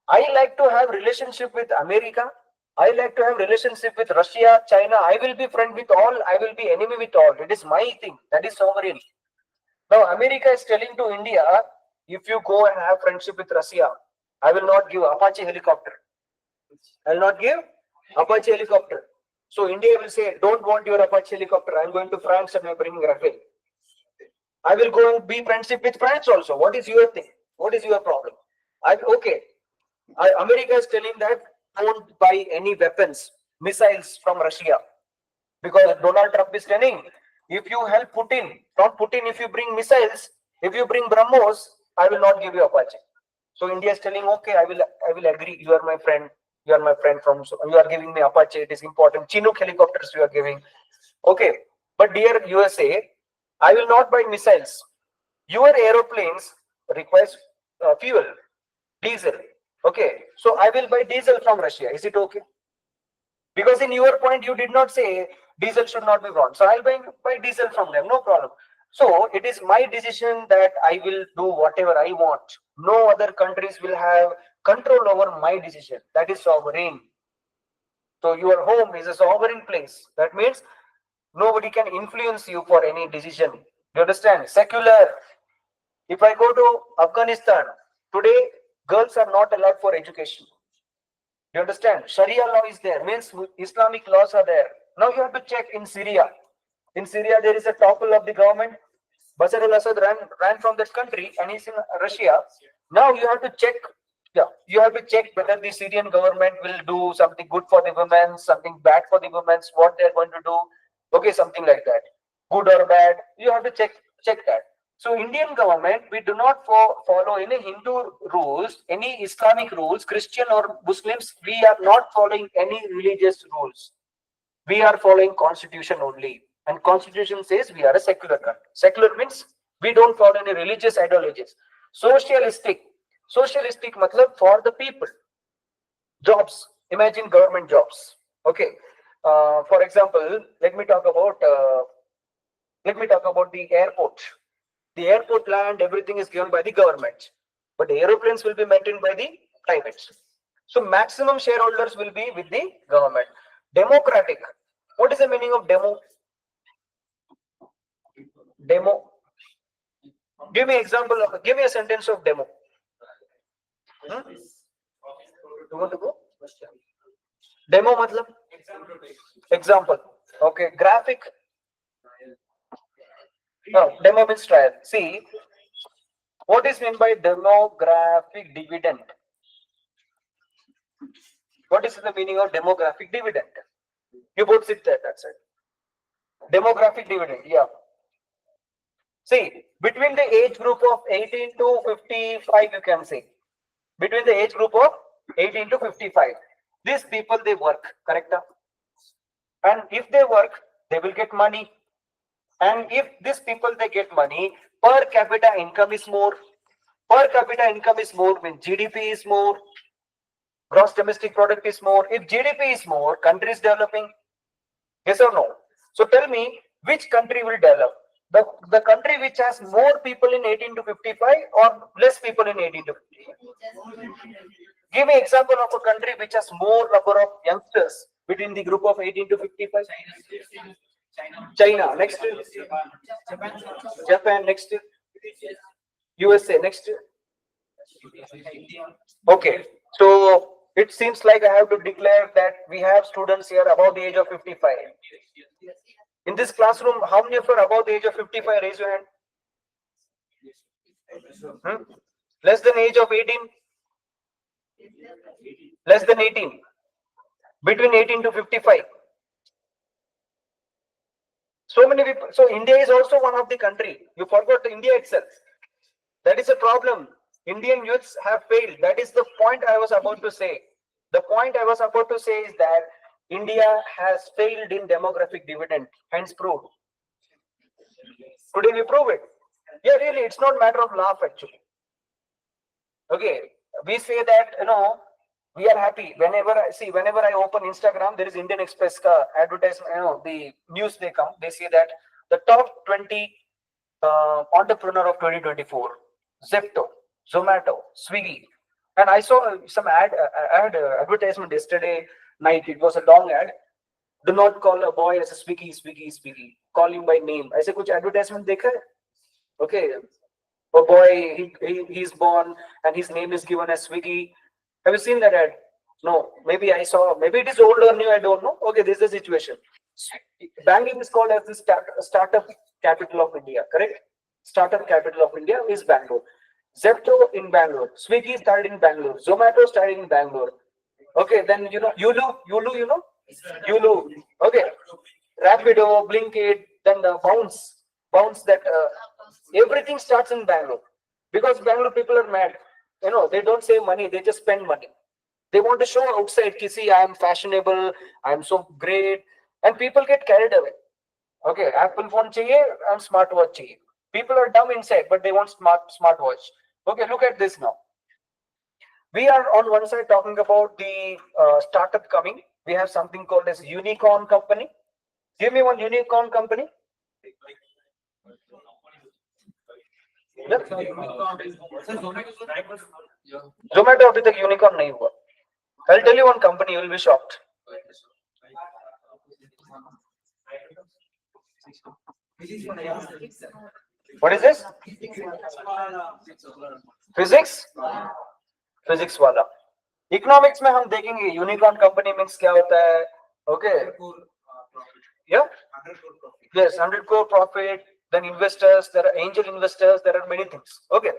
I like to have relationship with America. I like to have relationship with Russia, China. I will be friend with all. I will be enemy with all. It is my thing. That is sovereign. Now America is telling to India, if you go and have friendship with Russia, I will not give Apache helicopter. I will not give Apache helicopter. So India will say, don't want your Apache helicopter. I am going to France and I am bringing Rafale. I will go and be friendship with France also. What is your thing? What is your problem? America is telling that don't buy any weapons, missiles from Russia. Because Donald Trump is telling, if you help Putin, not Putin, if you bring missiles, if you bring BrahMos, I will not give you Apache. So India is telling, okay, I will agree. You are my friend. You are my friend from. You are giving me Apache. It is important. Chinook helicopters you are giving. Okay, but dear USA, I will not buy missiles. Your aeroplanes requires fuel, diesel. Okay, so I will buy diesel from Russia. Is it okay? Because in your point, you did not say diesel should not be brought. So I'll buy diesel from them, no problem. So it is my decision that I will do whatever I want. No other countries will have control over my decision. That is sovereign. So your home is a sovereign place. That means nobody can influence you for any decision. You understand? Secular. If I go to Afghanistan, today girls are not allowed for education. You understand? Sharia law is there, means Islamic laws are there. Now you have to check in Syria. In Syria, there is a topple of the government. Bashar al-Assad ran from that country and he's in Russia. Now you have to check. Yeah, you have to check whether the Syrian government will do something good for the women, something bad for the women, what they're going to do. Okay, something like that. Good or bad, you have to check that. So Indian government, we do not follow any Hindu rules, any Islamic rules, Christian or Muslims. We are not following any religious rules. We are following constitution only. And constitution says we are a secular country. Secular means we don't follow any religious ideologies. Socialistic matlab for the people. Jobs. Imagine government jobs. Okay. For example, let me talk about the airport. The airport land, everything is given by the government, but the aeroplanes will be maintained by the privates. So maximum shareholders will be with the government. Democratic. What is the meaning of demo? Demo. Give me example of. Give me a sentence of demo. You want to go? Demo matlab? Example. Okay. Graphic. No, demo means trial. See, what is meant by demographic dividend? What is the meaning of demographic dividend? You both sit there, that's it. Demographic dividend, yeah. See, between the age group of 18 to 55, you can say. Between the age group of 18 to 55. These people, they work, correct? And if they work, they will get money. And if these people, they get money, per capita income is more. Per capita income is more, means GDP is more. Gross domestic product is more. If GDP is more, country is developing. Yes or no? So tell me, which country will develop? The country which has more people in 18 to 55 or less people in 18 to 55? Give me example of a country which has more number of youngsters between the group of 18 to 55. China. Next. Japan. Next. USA. Next. Okay. So it seems like I have to declare that we have students here above the age of 55. In this classroom, how many of you are above the age of 55? Raise your hand. Hmm? Less than age of 18? Less than 18? Between 18 to 55? So many people. So India is also one of the country. You forgot India itself. That is a problem. Indian youths have failed. That is the point I was about to say. The point I was about to say is that India has failed in demographic dividend, hence proved. Today we prove it. Yeah, really, it's not matter of laugh actually. Okay, we say that, we are happy whenever I open Instagram, there is Indian Express ka advertisement, the news they come, they say that the top 20 entrepreneur of 2024, Zepto, Zomato, Swiggy, and I saw some advertisement yesterday night. It was a long ad. Do not call a boy as a Swiggy. Call him by name. I say, कुछ advertisement देखा है? Okay, a boy, he's born and his name is given as Swiggy. Have you seen that ad? No, maybe I saw, maybe it is old or new, I don't know. Okay, this is the situation. Bangalore is called as the startup capital of India, correct? Startup capital of India is Bangalore. Zepto in Bangalore. Swiggy started in Bangalore. Zomato started in Bangalore. Okay, then Yulu, Yulu. Okay, Rapido, Blinkit, then the bounce that everything starts in Bangalore because Bangalore people are mad. They don't save money, they just spend money. They want to show outside, see, I am fashionable, I am so great, and people get carried away. Okay, Apple phone chahiye and smartwatch chahiye. People are dumb inside, but they want smartwatch. Okay, look at this now. We are on one side talking about the startup coming. We have something called as unicorn company. Give me one unicorn company. Zomato अभी तक unicorn नहीं हुआ. I'll tell you one company, you will be shocked. What is this? Physics वाला. Economics में हम देखेंगे unicorn company means क्या होता है. Okay. Yeah. Yes, 100 crore profit. Then investors, there are angel investors, there are many things. Okay.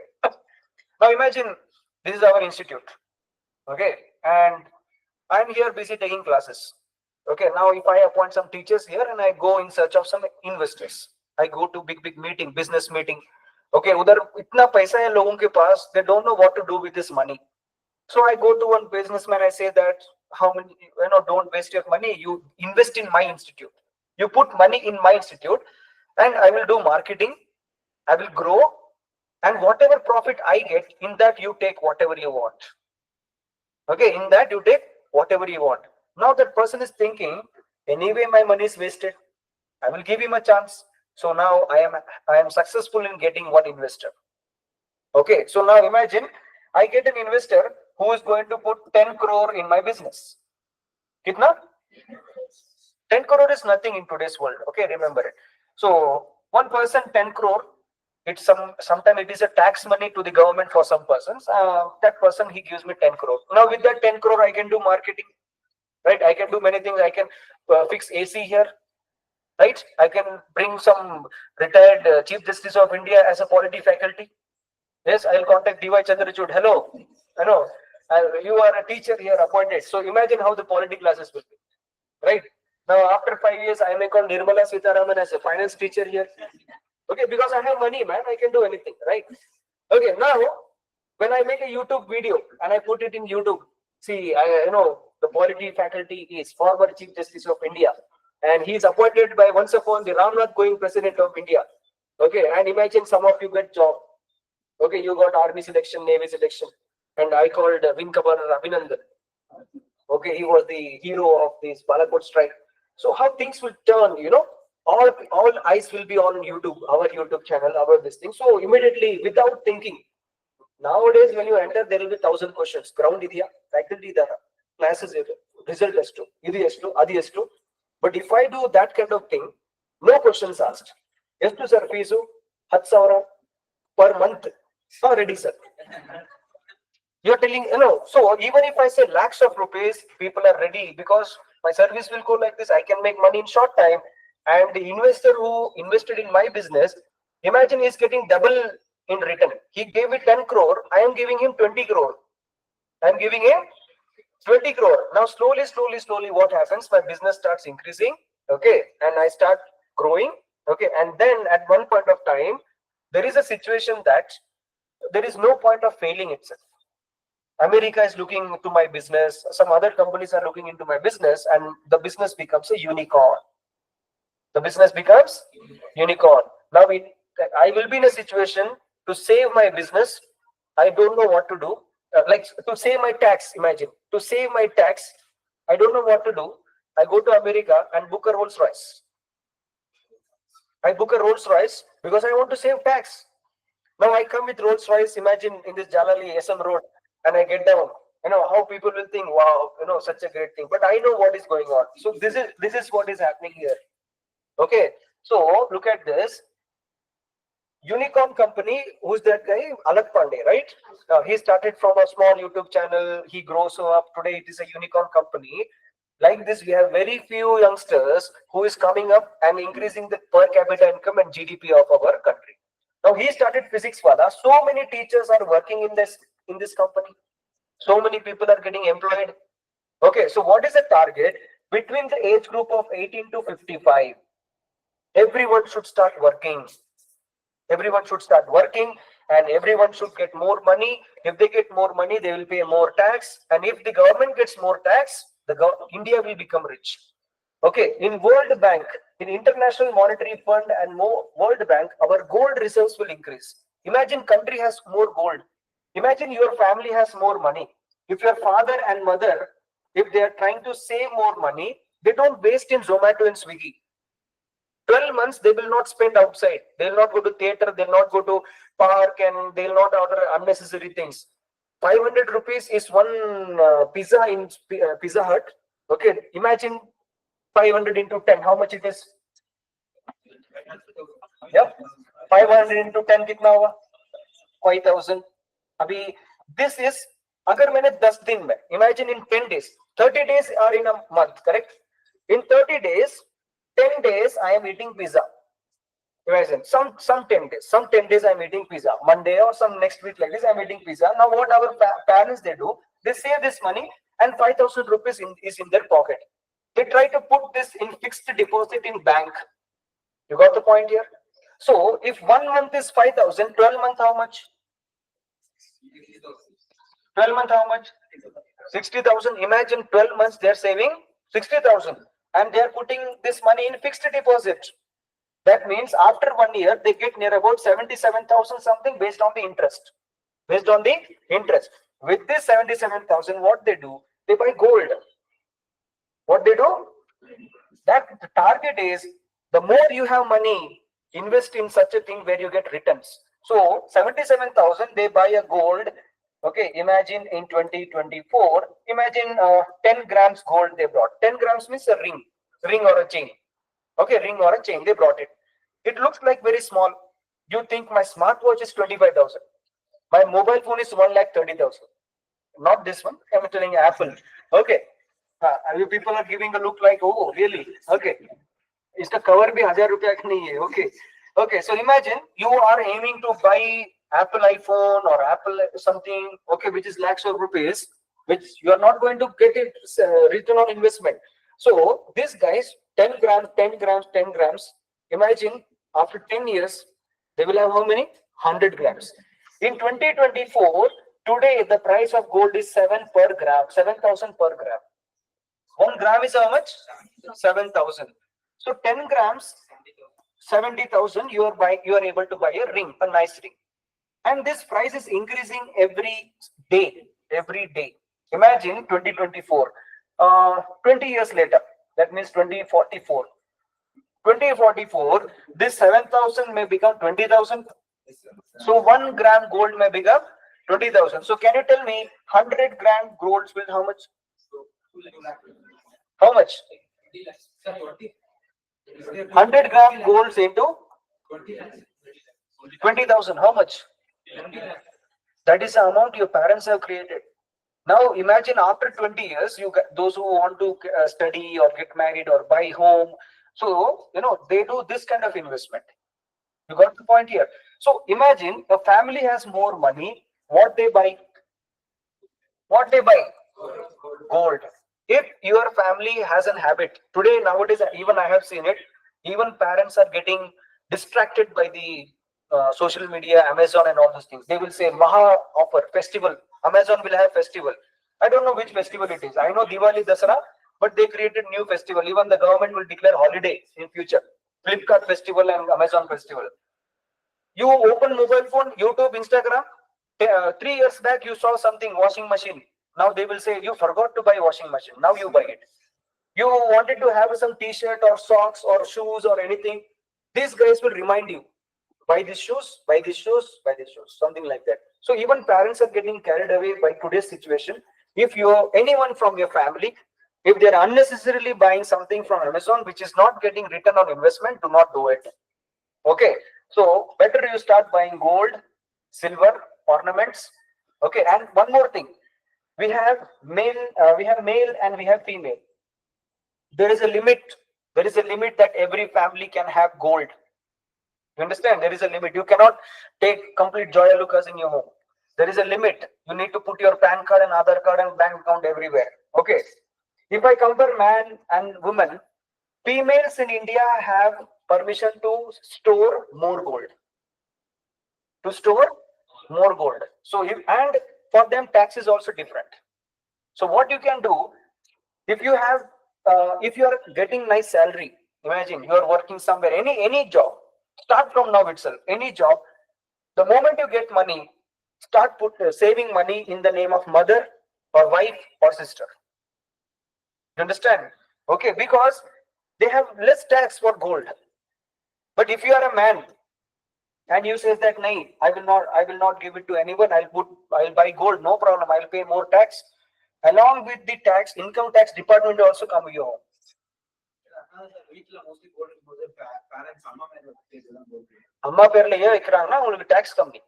Now imagine this is our institute. Okay, and I'm here busy taking classes. Okay, now if I appoint some teachers here and I go in search of some investors, I go to big meeting, business meeting. Okay, उधर इतना पैसा है लोगों के पास, they don't know what to do with this money. So I go to one businessman, I say that how many, don't waste your money. You invest in my institute. You put money in my institute, and I will do marketing. I will grow, and whatever profit I get, in that you take whatever you want. Okay, in that you take whatever you want. Now that person is thinking, anyway my money is wasted. I will give him a chance. So now I am successful in getting one investor. Okay, so now imagine I get an investor who is going to put 10 crore in my business. Kitna? 10 crore is nothing in today's world. Okay, remember it. So one person 10 crore. It's sometimes it is a tax money to the government for some persons. That person, he gives me 10 crore. Now with that 10 crore, I can do marketing, right? I can do many things. I can fix AC here, right? I can bring some retired Chief Justice of India as a polity faculty. Yes, I'll contact D.Y. Chandrachud. Hello, you are a teacher here appointed. So imagine how the polity classes will be, right? Now after 5 years, I may call Nirmala Sitharaman as a finance teacher here. Okay, because I have money, man, I can do anything, right? Okay, now when I make a YouTube video and I put it in YouTube, see, the polity faculty is former Chief Justice of India, and he is appointed by once upon the Ramnath going President of India. Okay, and imagine some of you get job. Okay, you got Army selection, Navy selection, and I called Wing Commander Abhinandan. Okay, he was the hero of this Balakot strike. So how things will turn, all eyes will be on YouTube, our YouTube channel, our this thing. So immediately, without thinking, nowadays when you enter, there will be 1,000 questions. Ground idea, faculty idara, classes result estu, idi estu, adi estu. But if I do that kind of thing, no questions asked. Estu sir feesu, 10,000 per month. Oh, ready, sir. You're telling, so even if I say lakhs of rupees, people are ready because my service will go like this. I can make money in short time. And the investor who invested in my business, imagine he's getting double in return. He gave me 10 crore. I am giving him 20 crore. I'm giving him 20 crore. Now, slowly, what happens? My business starts increasing. Okay. And I start growing. Okay. And then at one point of time, there is a situation that there is no point of failing itself. America is looking to my business. Some other companies are looking into my business, and the business becomes a unicorn. The business becomes unicorn. Now, I will be in a situation to save my business. I don't know what to do. Like to save my tax, imagine. To save my tax, I don't know what to do. I go to America and book a Rolls Royce. I book a Rolls Royce because I want to save tax. Now I come with Rolls Royce, imagine in this Jalali SM road, and I get down. How people will think, wow, such a great thing. But I know what is going on. So this is what is happening here. Okay. So look at this. Unicorn company, who's that guy? Alak Pandey, right? He started from a small YouTube channel. He grows up. Today it is a unicorn company. Like this, we have very few youngsters who is coming up and increasing the per capita income and GDP of our country. Now he started physics wala. So many teachers are working in this company. So many people are getting employed. Okay, so what is the target? Between the age group of 18 to 55, everyone should start working. Everyone should start working and everyone should get more money. If they get more money, they will pay more tax. And if the government gets more tax, India will become rich. Okay, in World Bank, in International Monetary Fund and World Bank, our gold reserves will increase. Imagine country has more gold. Imagine your family has more money. If your father and mother, if they are trying to save more money, they don't waste in Zomato and Swiggy. 12 months, they will not spend outside. They will not go to theater. They will not go to park and they will not order unnecessary things. 500 rupees is one pizza in Pizza Hut. Okay, imagine 500 into 10. How much it is? Yep. 500 into 10 कितना हुआ? 5,000. अभी this is अगर मैंने 10 दिन में, imagine in 10 days, 30 days are in a month, correct? In 30 days, 10 days I am eating pizza. Imagine some 10 days I am eating pizza. Monday or some next week like this I am eating pizza. Now what our parents they do? They save this money and 5,000 rupees is in their pocket. They try to put this in fixed deposit in bank. You got the point here? So if 1 month is 5,000, 12 month how much? 12 month how much? 60,000. Imagine 12 months they are saving 60,000 and they are putting this money in fixed deposit. That means after 1 year they get near about 77,000 something based on the interest. Based on the interest. With this 77,000, what they do? They buy gold. What they do? That the target is the more you have money, invest in such a thing where you get returns. So 77,000 they buy a gold. Okay, imagine in 2024, imagine 10 grams gold they brought. 10 grams means a ring or a chain. Okay, ring or a chain, they brought it. It looks like very small. You think my smartwatch is 25,000. My mobile phone is 1,30,000. Not this one, I'm telling Apple. Okay. You people are giving a look like, oh, really? Okay. Iska cover bhi 1,000 rupiya ka nahi hai. Okay. Okay, so imagine you are aiming to buy Apple iPhone or Apple something, okay, which is lakhs of rupees, which you are not going to get it return on investment. So these guys, 10 grams, 10 grams, 10 grams. Imagine after 10 years, they will have how many? 100 grams. In 2024, today the price of gold is 7,000 per gram. 1 gram is how much? 7,000. So 10 grams, 70,000. You are able to buy a ring, a nice ring, and this price is increasing every day. Every day. Imagine 2024. 20 years later, that means 2044. 2044, this 7,000 may become 20,000. So 1 gram gold may become 20,000. So can you tell me 100 gram gold will how much? How much? 100 gram gold into 20,000. How much? That is the amount your parents have created. Now imagine after 20 years, you get those who want to study or get married or buy home. So, they do this kind of investment. You got the point here. So imagine a family has more money. What they buy? What they buy? Gold. If your family has an habit, today, nowadays, even I have seen it, even parents are getting distracted by the social media, Amazon and all those things. They will say, Maha offer, festival. Amazon will have festival. I don't know which festival it is. I know Diwali, Dasara, but they created new festival. Even the government will declare holiday in future. Flipkart festival and Amazon festival. You open mobile phone, YouTube, Instagram. 3 years back, you saw something, washing machine. Now they will say, you forgot to buy washing machine. Now you buy it. You wanted to have some t-shirt or socks or shoes or anything. These guys will remind you, buy these shoes, buy these shoes, buy these shoes, something like that. So even parents are getting carried away by today's situation. If anyone from your family, if they're unnecessarily buying something from Amazon, which is not getting return on investment, do not do it. Okay. So better you start buying gold, silver, ornaments. Okay. And one more thing, we have male and we have female. There is a limit. There is a limit that every family can have gold. You understand? There is a limit. You cannot take complete Joya Lucas in your home. There is a limit. You need to put your PAN card and Aadhaar card and bank account everywhere. Okay. If I compare man and woman, females in India have permission to store more gold. To store more gold. So, and for them, tax is also different. So, what you can do, if you are getting nice salary, imagine you are working somewhere, any job, start from now itself, any job. The moment you get money, start saving money in the name of mother or wife or sister. You understand? Okay, because they have less tax for gold. But if you are a man and you say that, "Nahi, I will not give it to anyone. I'll buy gold, no problem. I'll pay more tax." Along with the tax, income tax department will also come to your home. அம்மா பேர்ல ஏன் வைக்கிறாங்கன்னா உங்களுக்கு tax கம்மி,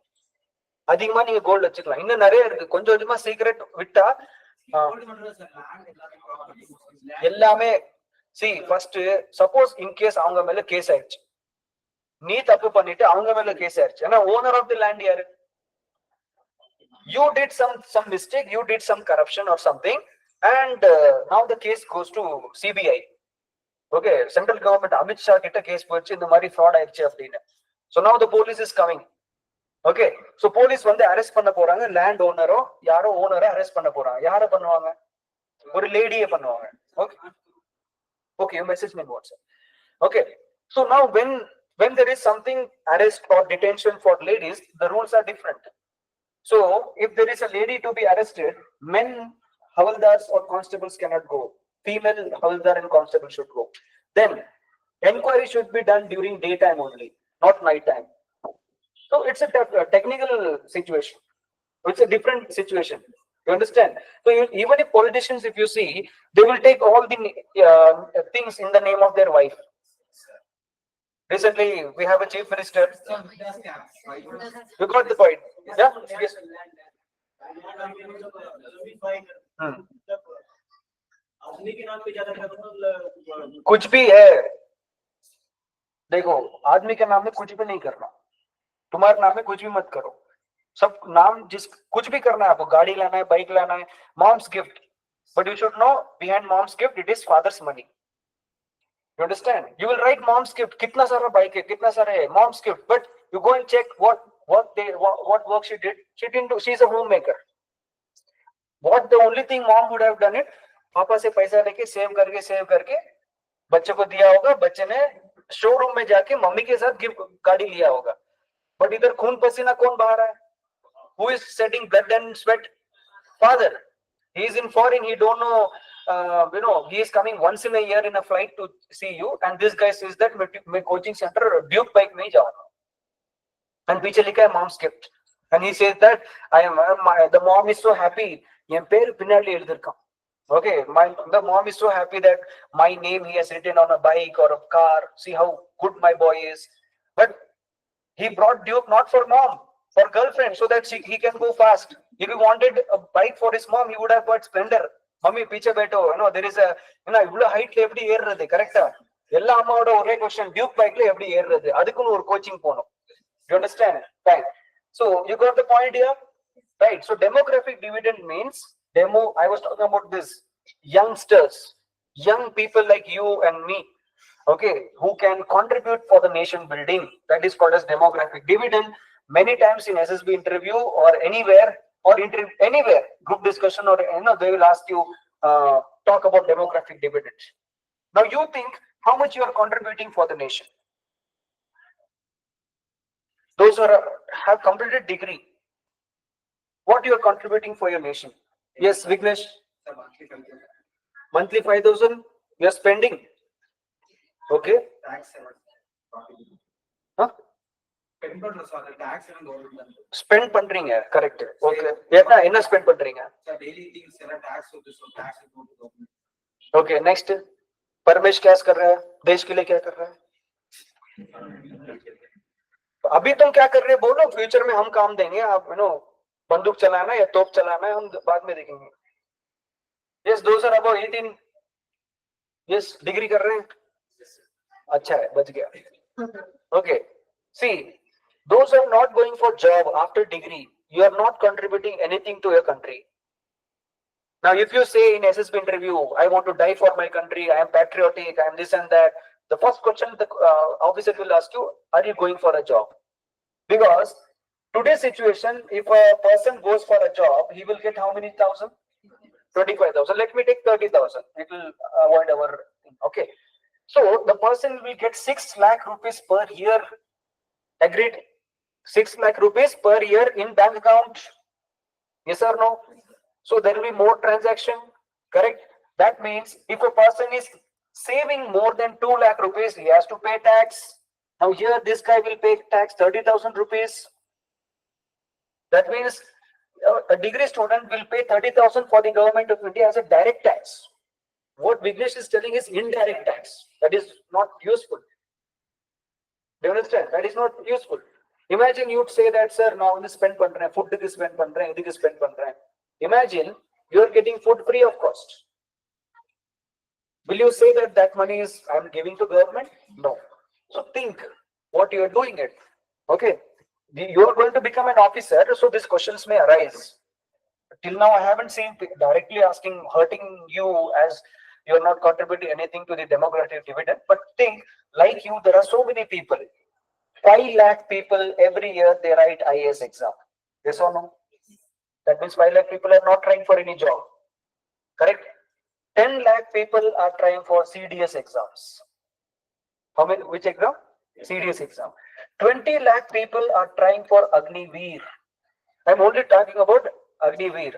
அதிகமா நீங்க gold வச்சுக்கலாம். இன்னும் நிறைய இருக்கு, கொஞ்சம் கொஞ்சமா சீக்கிரட் விட்டா எல்லாமே. ஃபர்ஸ்ட் சப்போஸ் இன்கேஸ் அவங்க மேல கேஸ் ஆயிடுச்சு, நீ தப்பு பண்ணிட்டு அவங்க மேல கேஸ் ஆயிடுச்சு, ஏன்னா ஓனர் ஆஃப் தி லேண்ட் யாரு? You did some mistake, you did some corruption or something, and now the case goes to CBI. Okay, central government Amit Shah கிட்ட கேஸ் போச்சு, இந்த மாதிரி fraud ஆயிடுச்சு அப்படின்னு. So now the police is coming. Okay, so police வந்து arrest பண்ண போறாங்க, land ஓனரோ யாரோ ஓனரை அரெஸ்ட் பண்ண போறாங்க. யாரை பண்ணுவாங்க? ஒரு லேடியை பண்ணுவாங்க. Okay, you message me on WhatsApp. Okay, so now when there is something arrest or detention for ladies, the rules are different. So if there is a lady to be arrested, men havaldars or constables cannot go. Female havaldar and constable should go. Then enquiry should be done during daytime only, not night time. So it's a technical situation. It's a different situation. You understand? So even if politicians, if you see, they will take all the things in the name of their wife. Recently, we have a chief minister. You got the point? Yeah. Yes. कुछ भी है, देखो, आदमी के नाम में कुछ भी नहीं करना. तुम्हारे नाम में कुछ भी मत करो. सब नाम कुछ भी करना है आपको, गाड़ी लाना है, बाइक लाना है, mom's gift. But you should know, behind mom's gift, it is father's money. You understand? You will write mom's gift. कितना सारा बाइक है, कितना सारा है, mom's gift. But you go and check what work she did. She didn't do. She's a homemaker. What the only thing mom would have done it, पापा से पैसा लेके सेव करके बच्चे को दिया होगा. बच्चे ने शोरूम में जाके मम्मी के साथ गिफ्ट गाड़ी लिया होगा. बट इधर खून पसीना कौन बहा रहा है? Who is shedding blood and sweat? Father. He is in foreign. He don't know. He is coming once in a year in a flight to see you, and this guy says that my coaching center Duke bike में जाऊँगा. And पीछे लिखा है mom's gift, and he says that the mom is so happy. என் பேர் பின்னாடி எழுதிருக்கான். Okay, the mom is so happy that my name he has written on a bike or a car. See how good my boy is. But He brought Duke not for mom, for girlfriend, so that he can go fast. If he wanted a bike for his mom, he would have bought Splendor. Mommy, piche beto, there is a, இவ்வளவு ஹைட்ல எப்படி ஏறுறது கரெக்டா? எல்லா அம்மாவோட ஒரே question, Duke பைக்ல எப்படி ஏறுறது? அதுக்குன்னு ஒரு கோச்சிங் போகணும். You understand? Right. So you got the point here, right? So demographic dividend means I was talking about this youngsters, young people like you and me, okay, who can contribute for the nation building. That is called as demographic dividend. Many times in SSB interview or anywhere anywhere group discussion or they will ask you talk about demographic dividend. Now you think how much you are contributing for the nation. Those who have completed degree, what you are contributing for your nation? Yes, Vignesh. Monthly 5,000 you are spending. Okay. Huh? Spend பண்றீங்க correct. Okay. என்ன spend பண்றீங்க? Daily things tax tax. Okay, next. Paramesh क्या कर रहा है? देश के लिए क्या कर रहा है? अभी तुम क्या कर रहे हो बोलो, फ्यूचर में हम काम देंगे. आप बंदूक चलाना या तोप चलाना है हम बाद में देखेंगे. Yes, those are above 18. Yes, degree कर रहे हैं. अच्छा है, बच गया. Okay. See, those who are not going for job after degree, you are not contributing anything to your country. Now, if you say in SSB interview, I want to die for my country, I am patriotic, I am this and that, the first question the officer will ask you, are you going for a job? Because today's situation, if a person goes for a job, he will get how many thousand? 25,000. Let me take 30,000. It will avoid our thing. Okay. So the person will get 6 lakh rupees per year. Agreed? 6 lakh rupees per year in bank account. Yes or no? So there will be more transaction. Correct? That means if a person is saving more than 2 lakh rupees, he has to pay tax. Now here this guy will pay tax 30,000 rupees. That means a degree student will pay 30,000 for the government of India as a direct tax. What Vignesh is telling is indirect tax. That is not useful. Do you understand? That is not useful. Imagine you'd say that, sir, now this spend pandra, food is spend pandra, this is spend pandra. Imagine you are getting food free of cost. Will you say that that money is I am giving to government? No. So think what you are doing it. Okay. You are going to become an officer, so these questions may arise. Till now, I haven't seen directly asking, hurting you as you are not contributing anything to the demographic dividend. But think, like you, there are so many people. 5 lakh people every year they write IAS exam. Yes or no? That means 5 lakh people are not trying for any job. Correct? 10 lakh people are trying for CDS exams. How many? Which exam? CDS exam. 20 lakh people are trying for Agniveer. I'm only talking about Agniveer.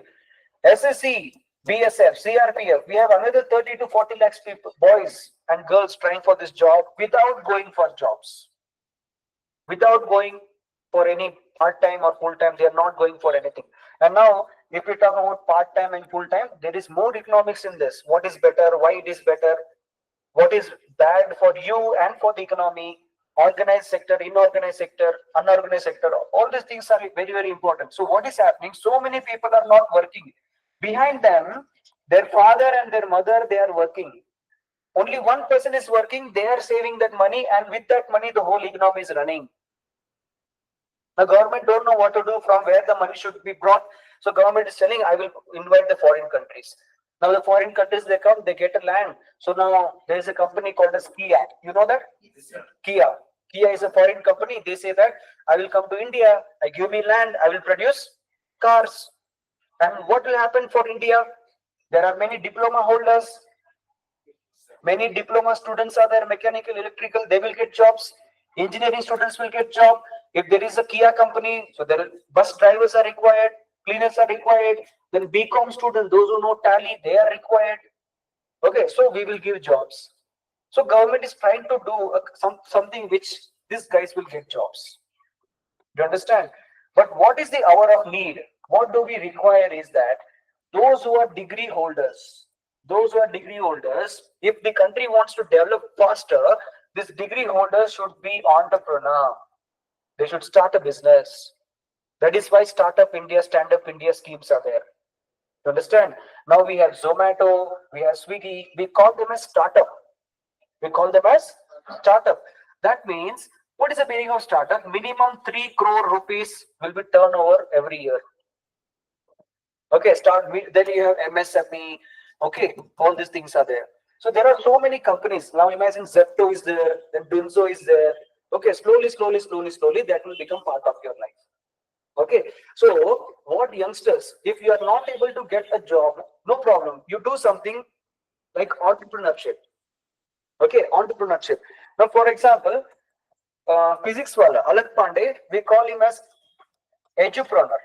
SSC, BSF, CRPF, we have another 30 to 40 lakhs people, boys and girls trying for this job without going for jobs. Without going for any part-time or full-time, they are not going for anything. And now, if we talk about part-time and full-time, there is more economics in this. What is better? Why it is better? What is bad for you and for the economy? Organized sector, inorganized sector, unorganized sector, all these things are very, very important. So what is happening? So many people are not working. Behind them, their father and their mother, they are working. Only one person is working, they are saving that money, and with that money, the whole economy is running. The government don't know what to do, from where the money should be brought. So government is telling, I will invite the foreign countries. Now the foreign countries, they come, they get a land. So now there is a company called as Kia. You know that? Yes, sir. Kia. Kia is a foreign company. They say that I will come to India, I give me land, I will produce cars. And what will happen for India? There are many diploma holders. Many diploma students are there, mechanical, electrical, they will get jobs. Engineering students will get job. If there is a Kia company, so there are bus drivers are required, cleaners are required. Then BCom students, those who know Tally, they are required. Okay, so we will give jobs. So government is trying to do something which these guys will get jobs. Do you understand? But what is the hour of need? What do we require is that those who are degree holders, if the country wants to develop faster, this degree holders should be entrepreneur. They should start a business. That is why Startup India, Stand Up India schemes are there. You understand? Now we have Zomato, we have Swiggy. We call them as startup. We call them as startup. That means, what is the meaning of startup? Minimum 3 crore rupees will be turnover every year. Okay, then you have MSME. Okay, all these things are there. So there are so many companies. Now imagine Zepto is there, then Dunzo is there. Okay, slowly, that will become part of your life. Okay, so what youngsters, if you are not able to get a job, no problem. You do something like entrepreneurship. Okay, entrepreneurship. Now, for example, physics wala, Alak Pandey, we call him as edupreneur.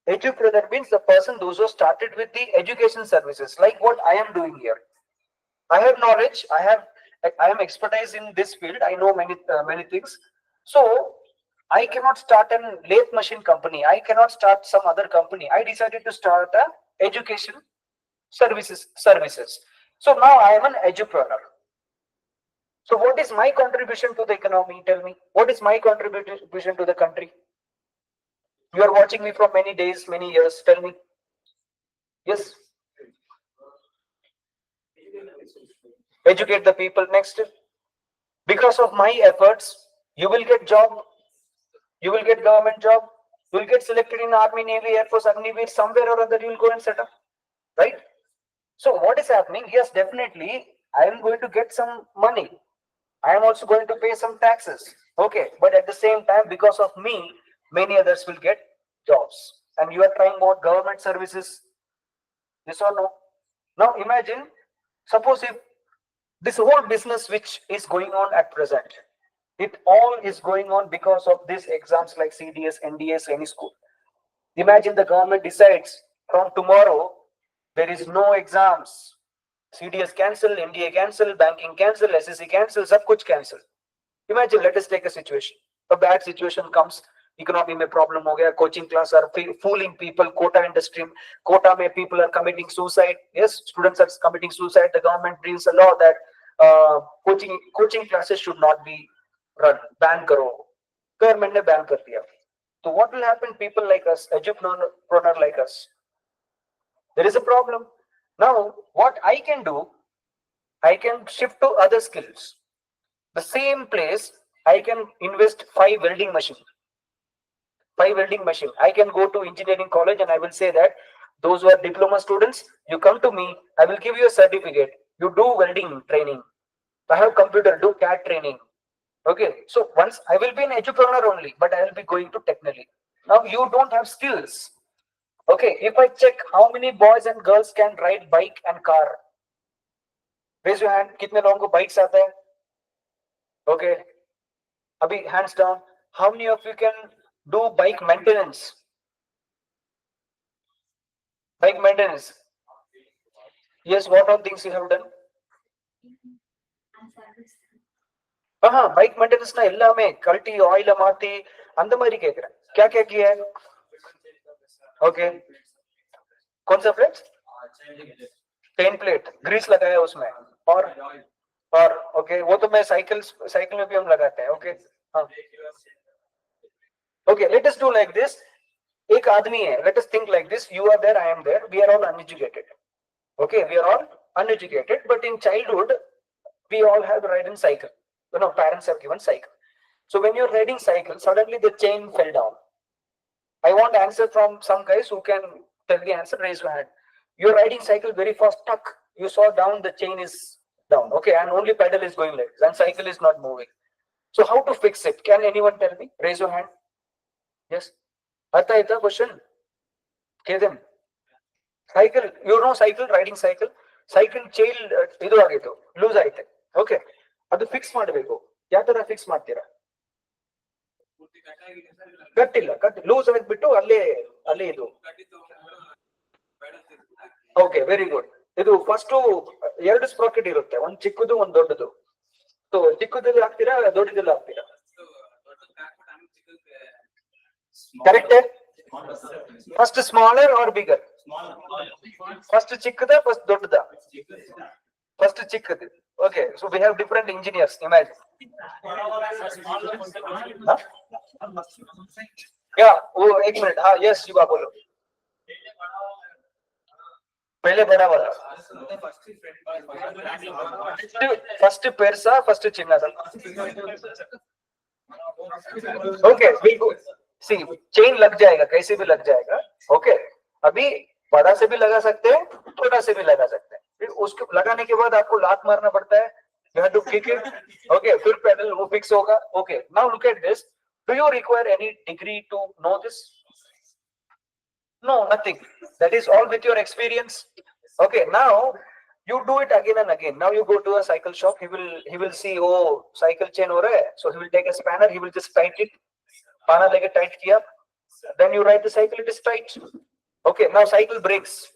Edupreneur means the person those who started with the education services, like what I am doing here. I have knowledge. I am expertise in this field. I know many things. So I cannot start a lathe machine company. I cannot start some other company. I decided to start a education services. So now I am an edupreneur. So what is my contribution to the economy? Tell me. What is my contribution to the country? You are watching me from many days, many years. Tell me. Yes. Educate the people. Next. Because of my efforts, you will get job. You will get government job. You will get selected in Army, Navy, Air Force, Agniveer. Somewhere or other, you will go and set up. Right? So what is happening? Yes, definitely, I am going to get some money. I am also going to pay some taxes. Okay, but at the same time, because of me, many others will get jobs. And you are trying more government services. Yes or no? Now imagine, suppose if this whole business which is going on at present, it all is going on because of these exams like CDS, NDS, any school. Imagine the government decides from tomorrow there is no exams. CDS cancel, NDA cancel, banking cancel, SSC cancel, sab kuch cancel. Imagine, let us take a situation. A bad situation comes, economy mein problem ho gaya, coaching class are fooling people, quota industry, quota mein people are committing suicide. Yes, students are committing suicide. The government brings a law that coaching classes should not be run. Ban karo. Government ne ban kar diya. So what will happen? People like us, edupreneur like us, there is a problem. Now, what I can do, I can shift to other skills. The same place, I can invest 5 welding machine. 5 welding machine. I can go to engineering college and I will say that those who are diploma students, you come to me, I will give you a certificate. You do welding training. I have computer, do CAT training. Okay, so once I will be an entrepreneur only, but I will be going to technically. Now you don't have skills. Okay, if I check how many boys and girls can ride bike and car, raise your hand. कितने लोगों को bikes आता है? Okay, अभी hands down. How many of you can do bike maintenance? Bike maintenance. Yes, what all things you have done? Bike மெயின்டெனன்ஸ்னா எல்லாமே கழட்டி ஆயில மாத்தி அந்த மாதிரி கேக்குறேன். क्या क्या किया है? ओके, कौन सा प्लेट? चेन प्लेट, ग्रीस लगाया उसमें और ओके, वो तो मैं साइकिल में भी हम लगाते हैं. ओके, हाँ, okay, let us do like this. एक आदमी है, let us think like this. You are there, I am there, we are all uneducated. Okay, we are all uneducated, but in childhood we all have ridden cycle. You know, parents have given cycle. So when you're riding cycle, suddenly the chain fell down. I want answer from some guys who can tell the answer. Raise your hand. You're riding cycle very fast, tuck. You saw down, the chain is down. Okay, and only pedal is going like this, and cycle is not moving. So how to fix it? Can anyone tell me? Raise your hand. Yes. Atta ita question. Okay then. Cycle, you know cycle, riding cycle ಚೈಲ್ ಇದು ಆಗಿತ್ತು, loose ಆಯ್ತು. Okay, ಅದು fix ಮಾಡಬೇಕು. ಯಾವ ತರ fix ಮಾಡ್ತೀರಾ? ಕಟ್ಟಿಲ್ಲ, ಲೂಸ್ ಆಗಿಬಿಟ್ಟು ಅಲ್ಲೇ ಇದು. Okay, very good. ಇದು ಫಸ್ಟ್ 2 ಸ್ಪ್ರಾಕೆಟ್ ಇರುತ್ತೆ, ಒಂದ್ ಚಿಕ್ಕದು ಒಂದ್ ದೊಡ್ಡದು. ಸೊ ಚಿಕ್ಕದಲ್ಲಿ ಹಾಕ್ತೀರಾ, ದೊಡ್ಡದಲ್ಲಿ ಹಾಕ್ತೀರಾ? Correct. First smaller or bigger? First ಚಿಕ್ಕದ, ಫಸ್ಟ್ ದೊಡ್ಡದ? ಫಸ್ಟ್ ಚಿಕ್ಕದು. Okay, so we have different engineers. Imagine. Huh? Yeah. Oh, एक मिनट. हाँ, yes, शिवा बोलो. पहले बड़ा वाला. First पेरसा, first चिन्ना सा. Okay, we go. See, chain लग जाएगा, कैसे भी लग जाएगा. Okay, अभी बड़ा से भी लगा सकते हैं, छोटा से भी लगा सकते हैं. फिर उसको लगाने के बाद आपको लात मारना पड़ता है. You have to kick it. Okay, फिर pedal वो fix होगा. Okay, now look at this. Do you require any degree to know this? No, nothing. That is all with your experience. Okay, now you do it again and again. Now you go to a cycle shop. He will see, oh, cycle chain हो रहा है. So he will take a spanner. He will just tighten it. पाना लेके tight किया. Then you ride the cycle. It is tight. Okay, now cycle brakes.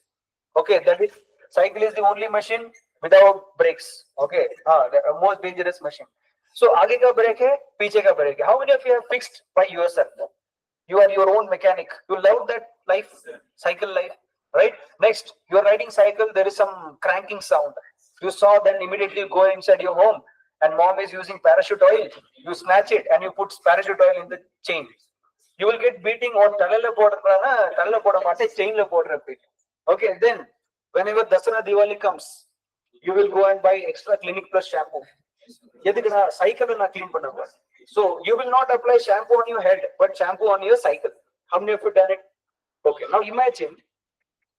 Okay, that is cycle is the only machine without brakes. Okay, the most dangerous machine. So आगे का brake है, पीछे का brake है. How many of you have fixed by yourself? You are your own mechanic. You love that life, cycle life, right? Next, you are riding cycle. There is some cranking sound. You saw, then immediately go inside your home, and mom is using parachute oil. You snatch it and you put parachute oil in the chain. You will get beating on chain. Okay, then whenever Dasara Diwali comes, you will go and buy extra Clinic Plus shampoo. Cycle clean. So you will not apply shampoo on your head, but shampoo on your cycle. How many of you done it? Okay, now imagine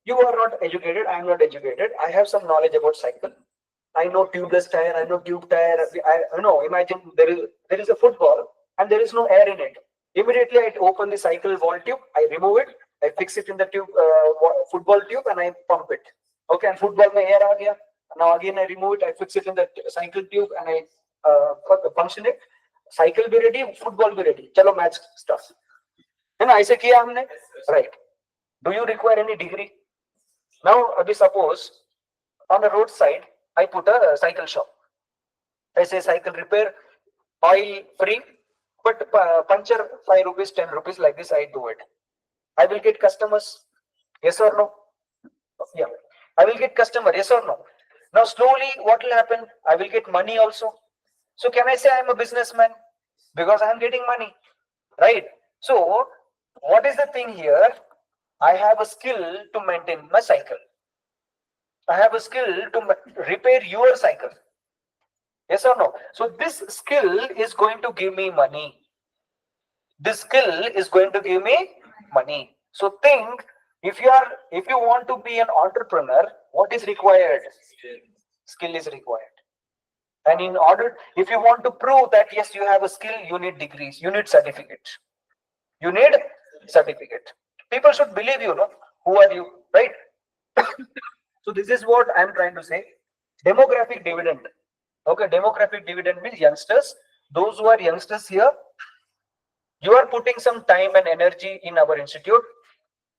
you are not educated, I am not educated. I have some knowledge about cycle. I know tubeless tire, I know tube tire. I know, imagine there is a football and there is no air in it. Immediately I open the cycle wall tube, I remove it, I fix it in the tube, football tube, and I pump it. Okay, and football mein air aa gaya. Now again I remove it, I fix it in the cycle tube, and I function it. Cycle be ready, football be ready. Chalo match stuff. है ना, ऐसे किया हमने, right? Do you require any degree? Now, suppose on the roadside I put a cycle shop. I say cycle repair, oil free, but puncture 5 rupees, 10 rupees, like this I do it. I will get customers, yes or no? Yeah, I will get customer, yes or no? Now slowly what will happen? I will get money also. So can I say I am a businessman? Because I am getting money, right? So what is the thing here? I have a skill to maintain my cycle. I have a skill to repair your cycle. Yes or no? So this skill is going to give me money. This skill is going to give me money. So think, if you want to be an entrepreneur, what is required? Skill is required. And in order, if you want to prove that yes, you have a skill, you need degrees, you need certificate. You need certificate. People should believe you, no? Who are you, right? So this is what I'm trying to say. Demographic dividend. Okay, demographic dividend means youngsters. Those who are youngsters here, you are putting some time and energy in our institute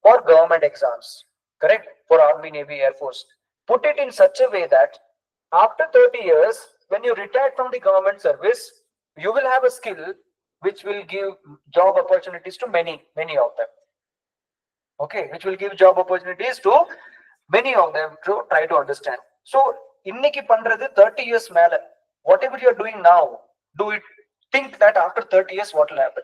for government exams, correct? For Army, Navy, Air Force. Put it in such a way that after 30 years, when you retire from the government service, you will have a skill which will give job opportunities to many of them. Okay, which will give job opportunities to many of them, to try to understand. So, inniki pandrathu 30 years mela, whatever you are doing now, do it. Think that after 30 years, what will happen?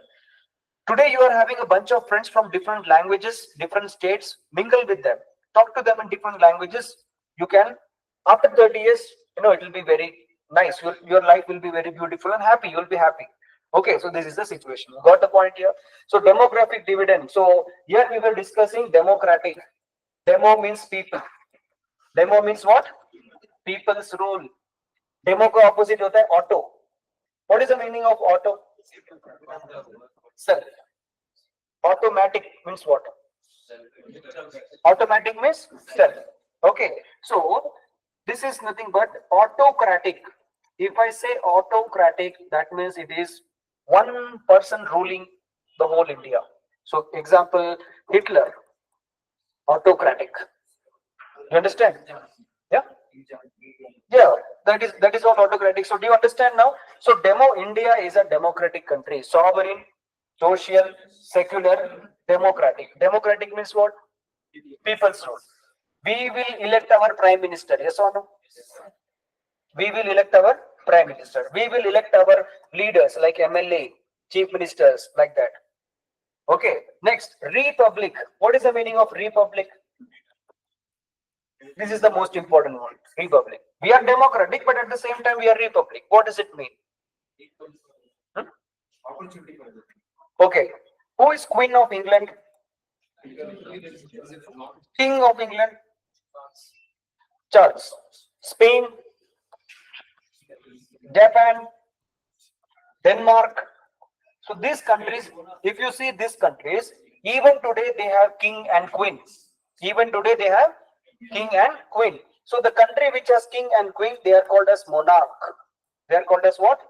Today, you are having a bunch of friends from different languages, different states. Mingle with them. Talk to them in different languages. You can, after 30 years, it will be very nice. Your life will be very beautiful and happy. You will be happy. Okay, so this is the situation. You got the point here? So demographic dividend. So here we were discussing democratic. Demo means people. Demo means what? People's rule. Demo का opposite होता है auto. What is the meaning of auto? Self. Automatic means what? Automatic means self. Okay, so this is nothing but autocratic. If I say autocratic, that means it is one person ruling the whole India. So example, Hitler, autocratic. You understand? Yeah, that is what autocratic. So do you understand now? So India is a democratic country, sovereign, social, secular, democratic. Democratic means what? People's rule. We will elect our prime minister, yes or no? We will elect our prime minister. We will elect our leaders like MLA, chief ministers, like that. Okay. Next, republic. What is the meaning of republic? This is the most important one. Republic. We are democratic, but at the same time we are republic. What does it mean? Hmm? Okay. Who is Queen of England? King of England? Charles. Spain, Japan, Denmark. So these countries, if you see these countries, even today they have king and queen. Even today they have king and queen. So the country which has king and queen, they are called as monarch. They are called as what?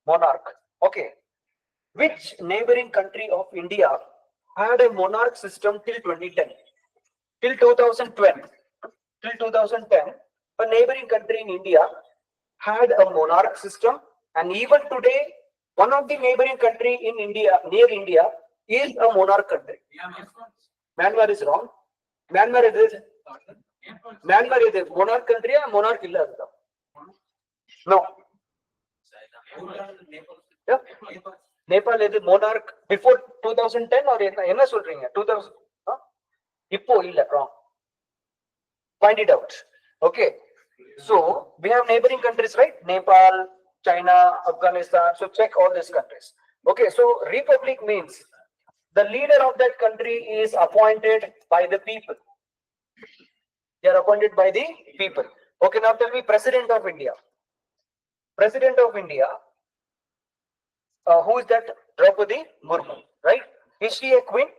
Monarch. Okay. Which neighboring country of India had a monarch system till 2010? Till 2012. Till 2010, a neighboring country in India had a monarch system, and even today, one of the neighboring country in India, near India, is a monarch country. Myanmar is wrong. Myanmar is monarch country or monarch illa? No. Yeah. Nepal is monarch before 2010 or என்ன சொல்றீங்க 2000 இப்போ இல்ல wrong. Find it out. Okay. So we have neighboring countries, right? Nepal, China, Afghanistan. So check all these countries. Okay. So republic means the leader of that country is appointed by the people. They are appointed by the people. Okay. Now tell me, President of India. President of India. Who is that? Draupadi Murmu, right? Is she a queen?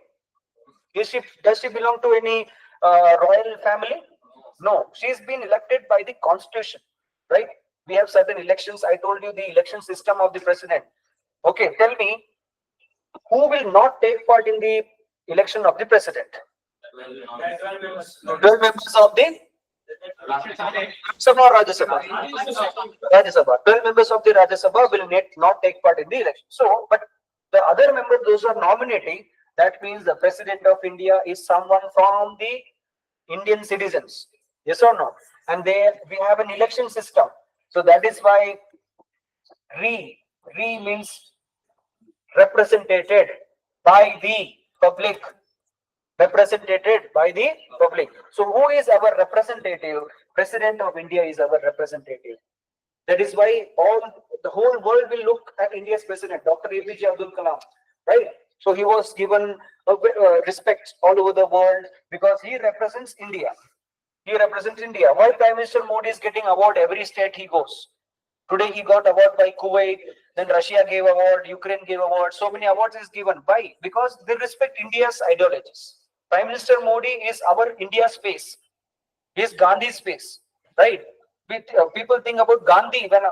Does she belong to any royal family? No, she's been elected by the constitution, right? We have certain elections. I told you the election system of the president. Okay, tell me, who will not take part in the election of the president? 12 members of the Rajya Sabha. Rajya Sabha. 12 members of the Rajya Sabha will not take part in the election. So, but the other members, those who are nominating, that means the president of India is someone from the Indian citizens. Yes or no? And we have an election system. So that is why re means represented by the public. Represented by the public. So who is our representative? President of India is our representative. That is why the whole world will look at India's president, Dr. APJ Abdul Kalam, right? So he was given respect all over the world because he represents India. He represents India. Why Prime Minister Modi is getting award every state he goes? Today he got award by Kuwait, then Russia gave award, Ukraine gave award. So many awards is given. Why? Because they respect India's ideologies. Prime Minister Modi is our India's face. He is Gandhi's face, right? People think about Gandhi when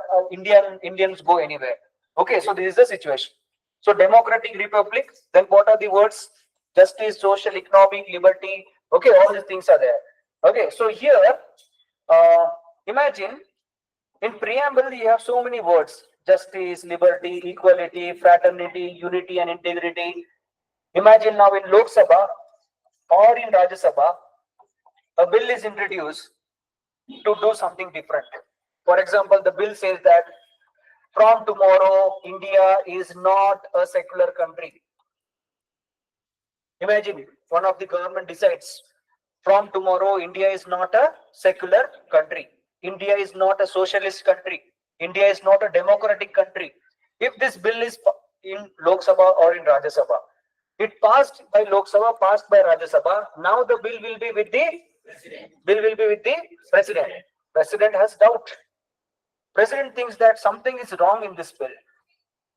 Indians go anywhere. Okay, so this is the situation. So democratic republic, then what are the words? Justice, social, economic, liberty. Okay, all these things are there. Okay, so here, imagine in preamble you have so many words: justice, liberty, equality, fraternity, unity and integrity. Imagine now in Lok Sabha or in Rajya Sabha, a bill is introduced to do something different. For example, the bill says that from tomorrow, India is not a secular country. Imagine one of the government decides from tomorrow, India is not a secular country. India is not a socialist country. India is not a democratic country. If this bill is in Lok Sabha or in Rajya Sabha, it passed by Lok Sabha, passed by Rajya Sabha. Now the bill will be with the president. President has doubt. President thinks that something is wrong in this bill,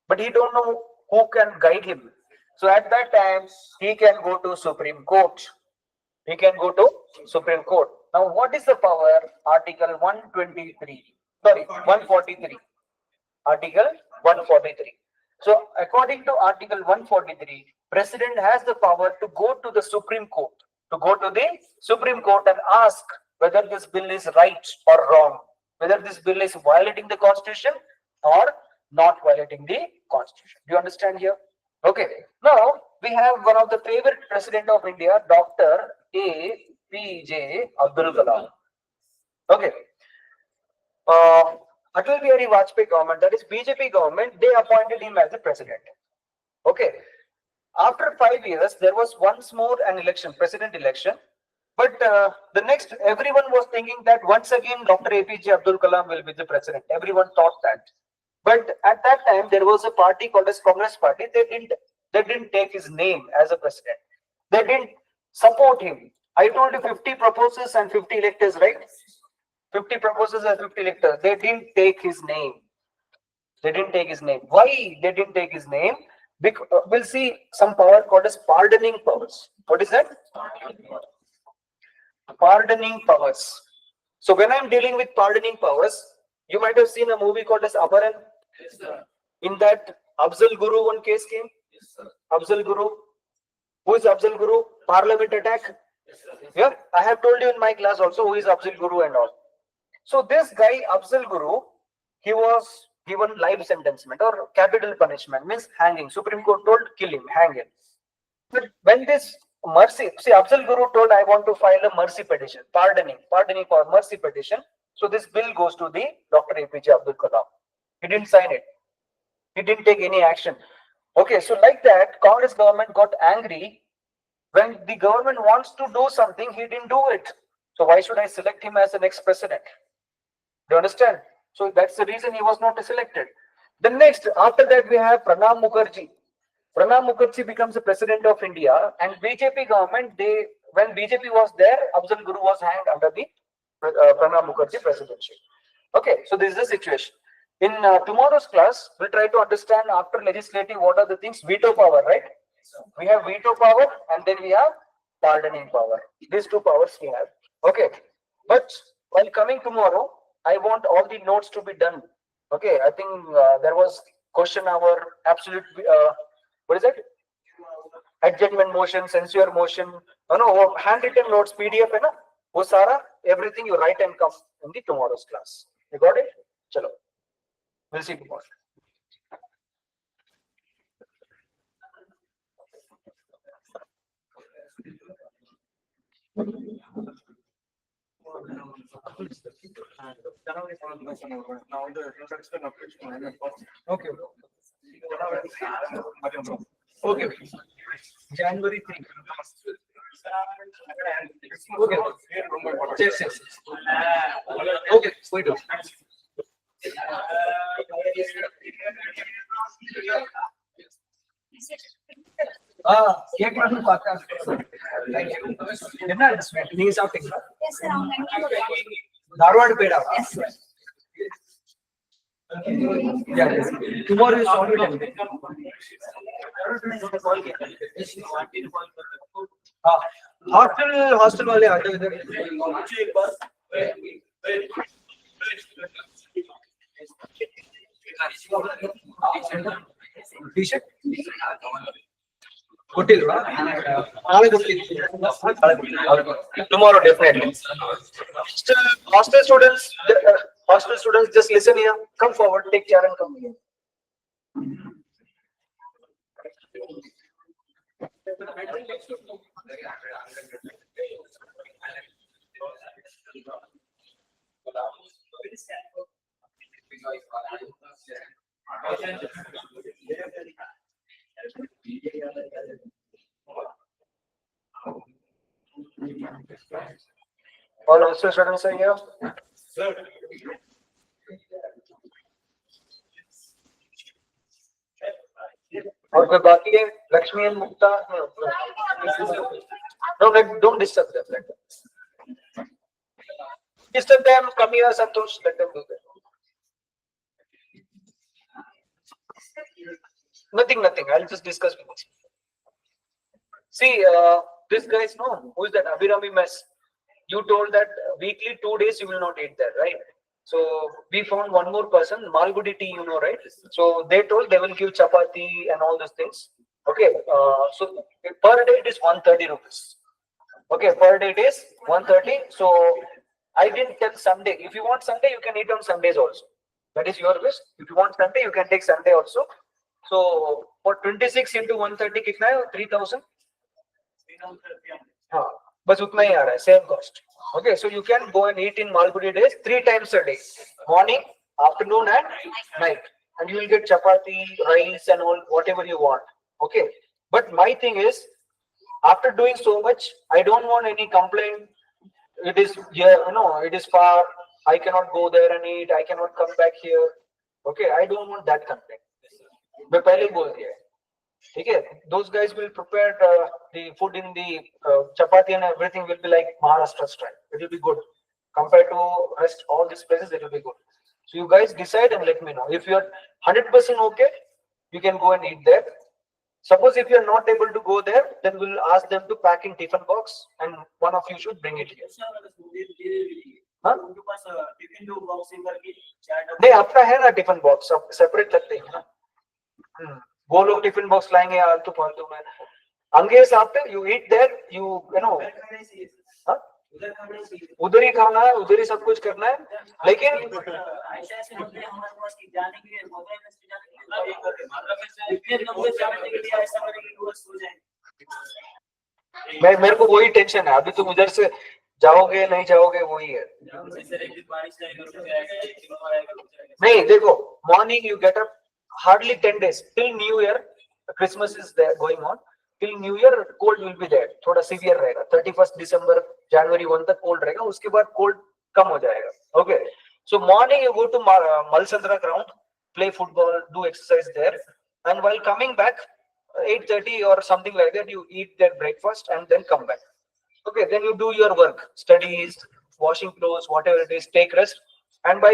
but he don't know who can guide him. So at that time, he can go to Supreme Court. He can go to Supreme Court. Now, what is the power? Article 123. Sorry, 143. Article 143. So, according to Article 143, President has the power to go to the Supreme Court. To go to the Supreme Court and ask whether this bill is right or wrong. Whether this bill is violating the Constitution or not violating the Constitution. Do you understand here? Okay. Now, we have one of the favorite President of India, Dr. APJ Abdul Kalam. Okay. Atal Bihari Vajpayee government, that is BJP government, they appointed him as the president. Okay. After 5 years, there was once more an election, president election. But the next, everyone was thinking that once again Dr. APJ Abdul Kalam will be the president. Everyone thought that. But at that time, there was a party called as Congress Party. They didn't take his name as a president. They didn't support him. I told you 50 proposals and 50 electors, right? 50 proposals and 50 electors. They didn't take his name. They didn't take his name. Why they didn't take his name? Because we'll see some power called as pardoning powers. What is that? Pardoning powers. So when I'm dealing with pardoning powers, you might have seen a movie called as Aparan. Yes, sir. In that, Afzal Guru one case came. Yes, sir. Afzal Guru. Who is Afzal Guru? Parliament attack. Yes, sir. Yeah, I have told you in my class also who is Afzal Guru and all. So this guy, Afzal Guru, he was given life sentence or capital punishment, means hanging. Supreme Court told kill him, hang him. But when this mercy, see, Afzal Guru told I want to file a mercy petition, pardoning for mercy petition. So this bill goes to the Dr. APJ Abdul Kalam. He didn't sign it. He didn't take any action. Okay, so like that, Congress government got angry. When the government wants to do something, he didn't do it. So why should I select him as the next president? Do you understand? So that's the reason he was not selected. The next, after that, we have Pranab Mukherjee. Pranab Mukherjee becomes the president of India, and BJP government, when BJP was there, Afzal Guru was hanged under the Pranab Mukherjee presidency. Okay, so this is the situation. In tomorrow's class, we'll try to understand after legislative what are the things. Veto power, right? We have veto power and then we have pardoning power. These two powers we have. Okay, but while coming tomorrow, I want all the notes to be done. Okay, I think there was question hour, absolute, what is it? Adjournment motion, censure motion, no, handwritten notes, PDF, hai na? Wo sara, everything you write and come in the tomorrow's class. You got it? Chalo. We'll see tomorrow. Okay. Okay. January 3. Okay. Yes, yes. Okay, wait. Cake மட்டும் பார்த்தா Thank you. என்ன நீங்க சாப்பிட்டீங்களா? Yes, sir. Dharwad peda? Yeah, yes. Tomorrow is only hostel वाले आ जाओ इधर. T-shirt ಕೊಟ್ಟಿಲ್ವಾ? ನಾಳೆ ಕೊಡ್ತೀನಿ. Tomorrow definitely. Hostel students just listen here. Come forward, take chair and come here. All hostel students are here. और कोई बाकी है? Lakshmi and Mukta? No, don't disturb them. Let them. Disturb them. Come here, Santosh. Let them do that. Nothing. I'll just discuss with you. See, this guy is known. Who is that? Abhirami mess. You told that weekly 2 days you will not eat there, right? So we found one more person, Malgudi tea, you know, right? So they told they will give chapati and all those things. Okay, so per day it is 130 rupees. Okay, per day it is 130. So I didn't tell Sunday. If you want Sunday, you can eat on Sundays also. That is your wish. If you want Sunday, you can take Sunday also. So for 26 into 130, कितना है? 3000. हाँ, बस उतना ही आ रहा है, same cost. Okay, so you can go and eat in Malgudi days 3 times a day, morning, afternoon, and night, and you will get chapati, rice, and all whatever you want. Okay, but my thing is, after doing so much, I don't want any complaint. It is, yeah, it is far. I cannot go there and eat. I cannot come back here. Okay, I don't want that complaint. मैं पहले ही बोल दिया है. ठीक है, those guys will prepare the food in the chapati and everything will be like Maharashtra style. It will be good compared to rest all these places. It will be good. So you guys decide and let me know. If you are 100% okay, you can go and eat there. Suppose if you are not able to go there, then we'll ask them to pack in tiffin box and one of you should bring it here. हाँ? नहीं, अपना है ना tiffin box, सब separate रखते हैं ना. वो लोग टिफिन बॉक्स लाएंगे आलतू फालतू में. अंगेज after you eat there, you know, हाँ? उधर ही खाना है, उधर ही सब कुछ करना है. लेकिन मेरे को वही टेंशन है. अभी तुम उधर से जाओगे नहीं जाओगे वही है. नहीं देखो, morning you get up, hardly 10 days till New Year. Christmas is there going on. Till New Year cold will be there. थोड़ा severe रहेगा. 31st December, January 1 तक cold रहेगा. उसके बाद cold कम हो जाएगा. Okay. So morning you go to Malsandra ground, play football, do exercise there, and while coming back 8:30 or something like that, you eat their breakfast and then come back. Okay. Then you do your work, studies, washing clothes, whatever it is. Take rest, and by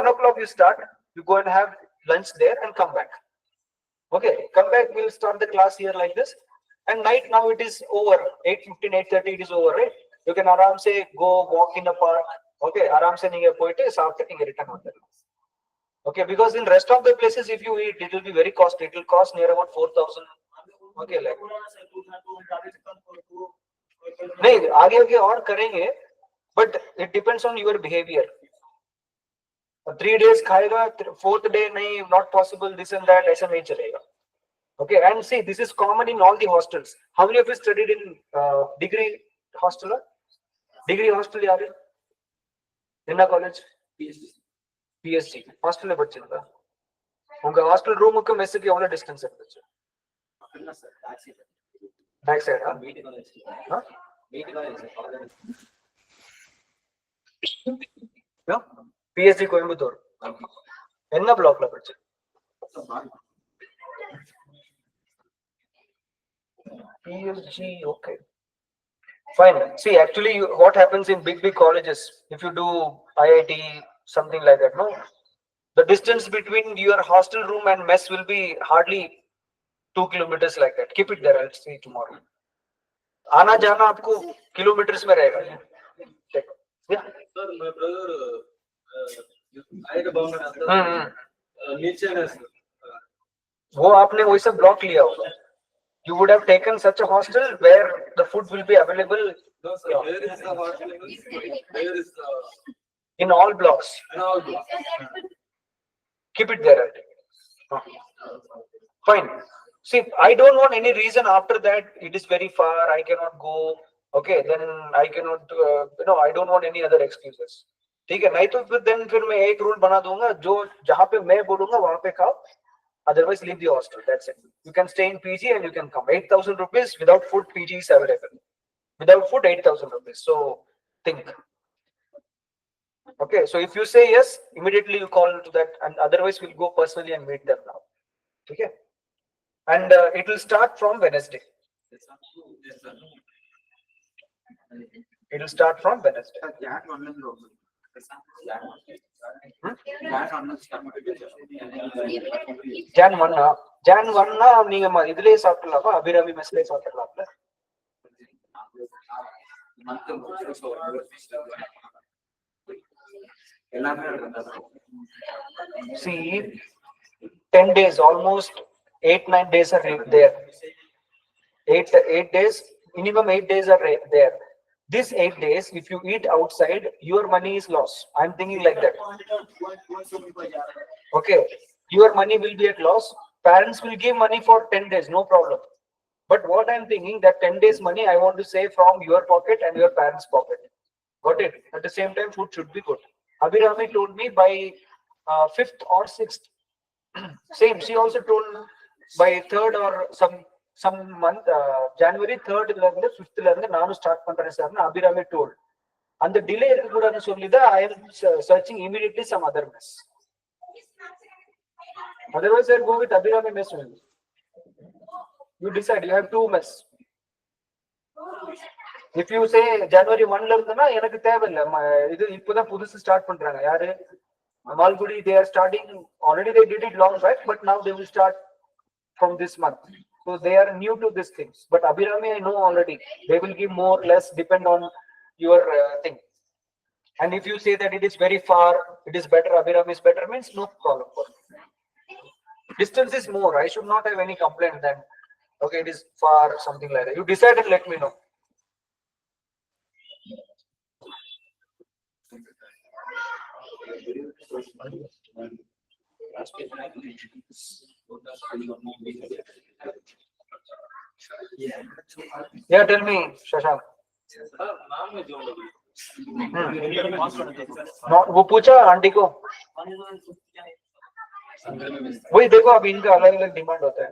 1 o'clock you start. You go and have lunch there and come back. Okay, come back, we'll start the class here like this. And night now it is over. 8:15, 8:30 it is over, right? You can aram se go walk in the park. Okay, aram se ninge poite after ninge return on. Okay, because in rest of the places if you eat, it will be very costly. It will cost near about 4,000. Okay, like नहीं आगे आगे और करेंगे, but it depends on your behavior. 3 days खाएगा, 4th day नहीं, not possible, this and that, ऐसा नहीं चलेगा. Okay, and see, this is common in all the hostels. How many of you studied in degree hostel? Degree hostel यार, इन्ना college, PSG hostel में बच्चे ना, उनका hostel room के में से क्या वाला distance है बच्चे? Back side, हाँ? हाँ? PSG कोयम्बतूर என்ன blockல படிச்ச? PSG, okay, fine. See, actually what happens in big colleges, if you do IIT, something like that, no, the distance between your hostel room and mess will be hardly 2 kilometers like that. Keep it there, I'll see tomorrow. आना जाना आपको kilometres में रहेगा. Yeah. Sir, my brother आएगा bound नीचे है sir. वो आपने वैसे ब्लॉक लिया होगा. You would have taken such a hostel where the food will be available. No sir, where is the hostel? Where is the In all blocks. in all blocks? Keep it there. Fine. See, I don't want any reason after that. It is very far. I cannot go. Okay, then I cannot. I don't want any other excuses. ठीक है, नहीं तो फिर मैं एक rule बना दूंगा, जो जहाँ पे मैं बोलूंगा वहां पे खाओ. Otherwise, leave the hostel. That's it. You can stay in PG and you can come. 8,000 rupees without food. PG is available. Without food, 8,000 rupees. So think. Okay. So if you say yes, immediately you call to that, and otherwise we'll go personally and meet them now. Okay. And it will start from Wednesday. It will start from Wednesday. Jan 1 நீங்க இதுலயே சாப்பிடலாமா? Abirami மெஸ்லயே சாப்பிடலாம்ல? See, 10 days, almost 8-9 days are there. 8 days, minimum 8 days are there. These 8 days, if you eat outside, your money is lost. I'm thinking like that. Okay, your money will be at loss. Parents will give money for 10 days, no problem. But what I'm thinking, that 10 days money I want to save from your pocket and your parents' pocket. Got it? At the same time, food should be good. Abhirami told me by 5th or 6th. Same, she also told by 3rd or some month, January 3rd ல இருந்து 5th ல இருந்து நானும் start பண்றேன் சார்னு Abhirami told. அந்த delay இருக்கக்கூடாதுன்னு சொல்லிதான் I am searching immediately some other mess. Otherwise, I'll go with Abhirami mess only. You decide. You have 2 mess. If you say January 1 ல இருந்துனா எனக்கு தேவையில்லை. இது இப்போதான் புதுசு ஸ்டார்ட் பண்றாங்க. யாரு Malgudi, they are starting already. They did it long back, but now they will start from this month. So they are new to these things. But Abhirami, I know already. They will give more, less, depend on your thing. And if you say that it is very far, it is better, Abhirami is better, means no problem. Distance is more. I should not have any complaint then. Okay, it is far, something like that. You decide and let me know. Yeah, tell me, Shashank. वो पूछा aunty को. वही देखो अब इनका अलग अलग demand होता है.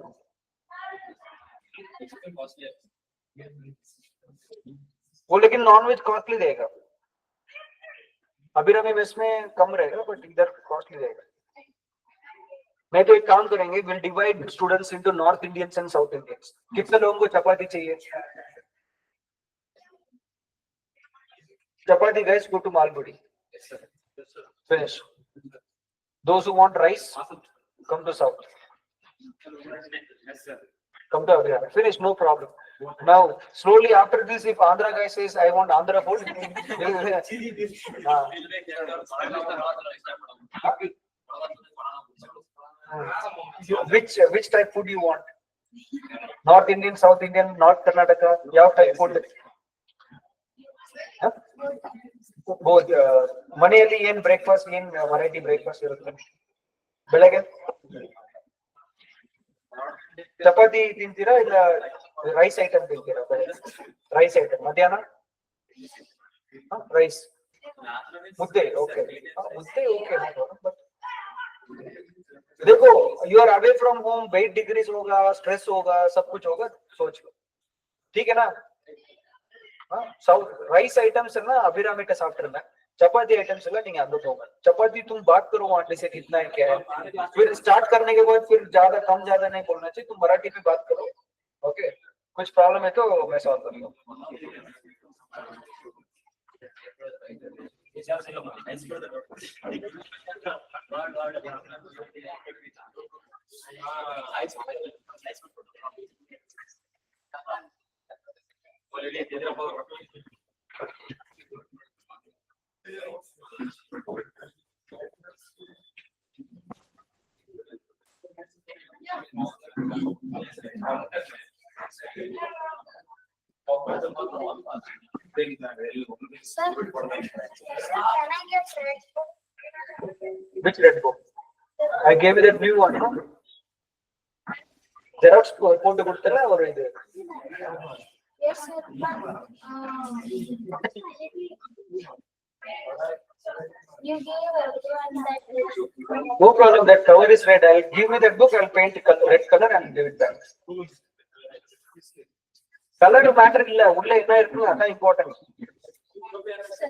वो लेकिन नॉनवेज कॉस्टली देगा. अभिरामी मेस में कम रहेगा बट इधर कॉस्टली रहेगा. मैं तो एक काम करेंगे, will divide students into north Indians and south Indians. कितने लोगों को चपाती चाहिए? Chapati guys, go to Malgudi. Finish. Those who want rice, come to south. Come to Haryana. Finish, no problem. Now, slowly after this, if Andhra guy says, I want Andhra food, which type food you want? North Indian, South Indian, North Karnataka, ಯಾವ type food? ಮನೆಯಲ್ಲಿ ಏನ್ breakfast, ಏನ್ variety breakfast ಇರುತ್ತೆ? ಬೆಳಗ್ಗೆ ಚಪಾತಿ ತಿಂತೀರಾ ಇಲ್ಲ rice item ತಿಂತೀರಾ? Rice item. ಮಧ್ಯಾಹ್ನ ರೈಸ್, ಮುದ್ದೆ. ಓಕೆ, मुद्दे ओके. देखो, you are away from home, weight decrease होगा, स्ट्रेस होगा, सब कुछ होगा, सोच लो. ठीक है ना? राइस आइटम्स है ना अभिरामी का साफ्टवेयर में. चपाती आइटम्स है नहीं आदत होगा. चपाती तुम बात करो आंटी से कितना है क्या है, फिर स्टार्ट करने के बाद फिर ज्यादा कम ज्यादा नहीं बोलना चाहिए. तुम मराठी में बात करो. ओके, कुछ प्रॉब्लम है तो मैं सॉल्व करूंगा. Sir, can I get red book? Which red book? I gave you that blue one, no? Xerox போட்டு கொடுத்தல ஒரு இது. Yes, sir. You gave everyone that red book. No problem, that cover is red. I'll give me that book, I'll paint red color and give it back. Color matter illa, ulla enna irukku adha important. Sir,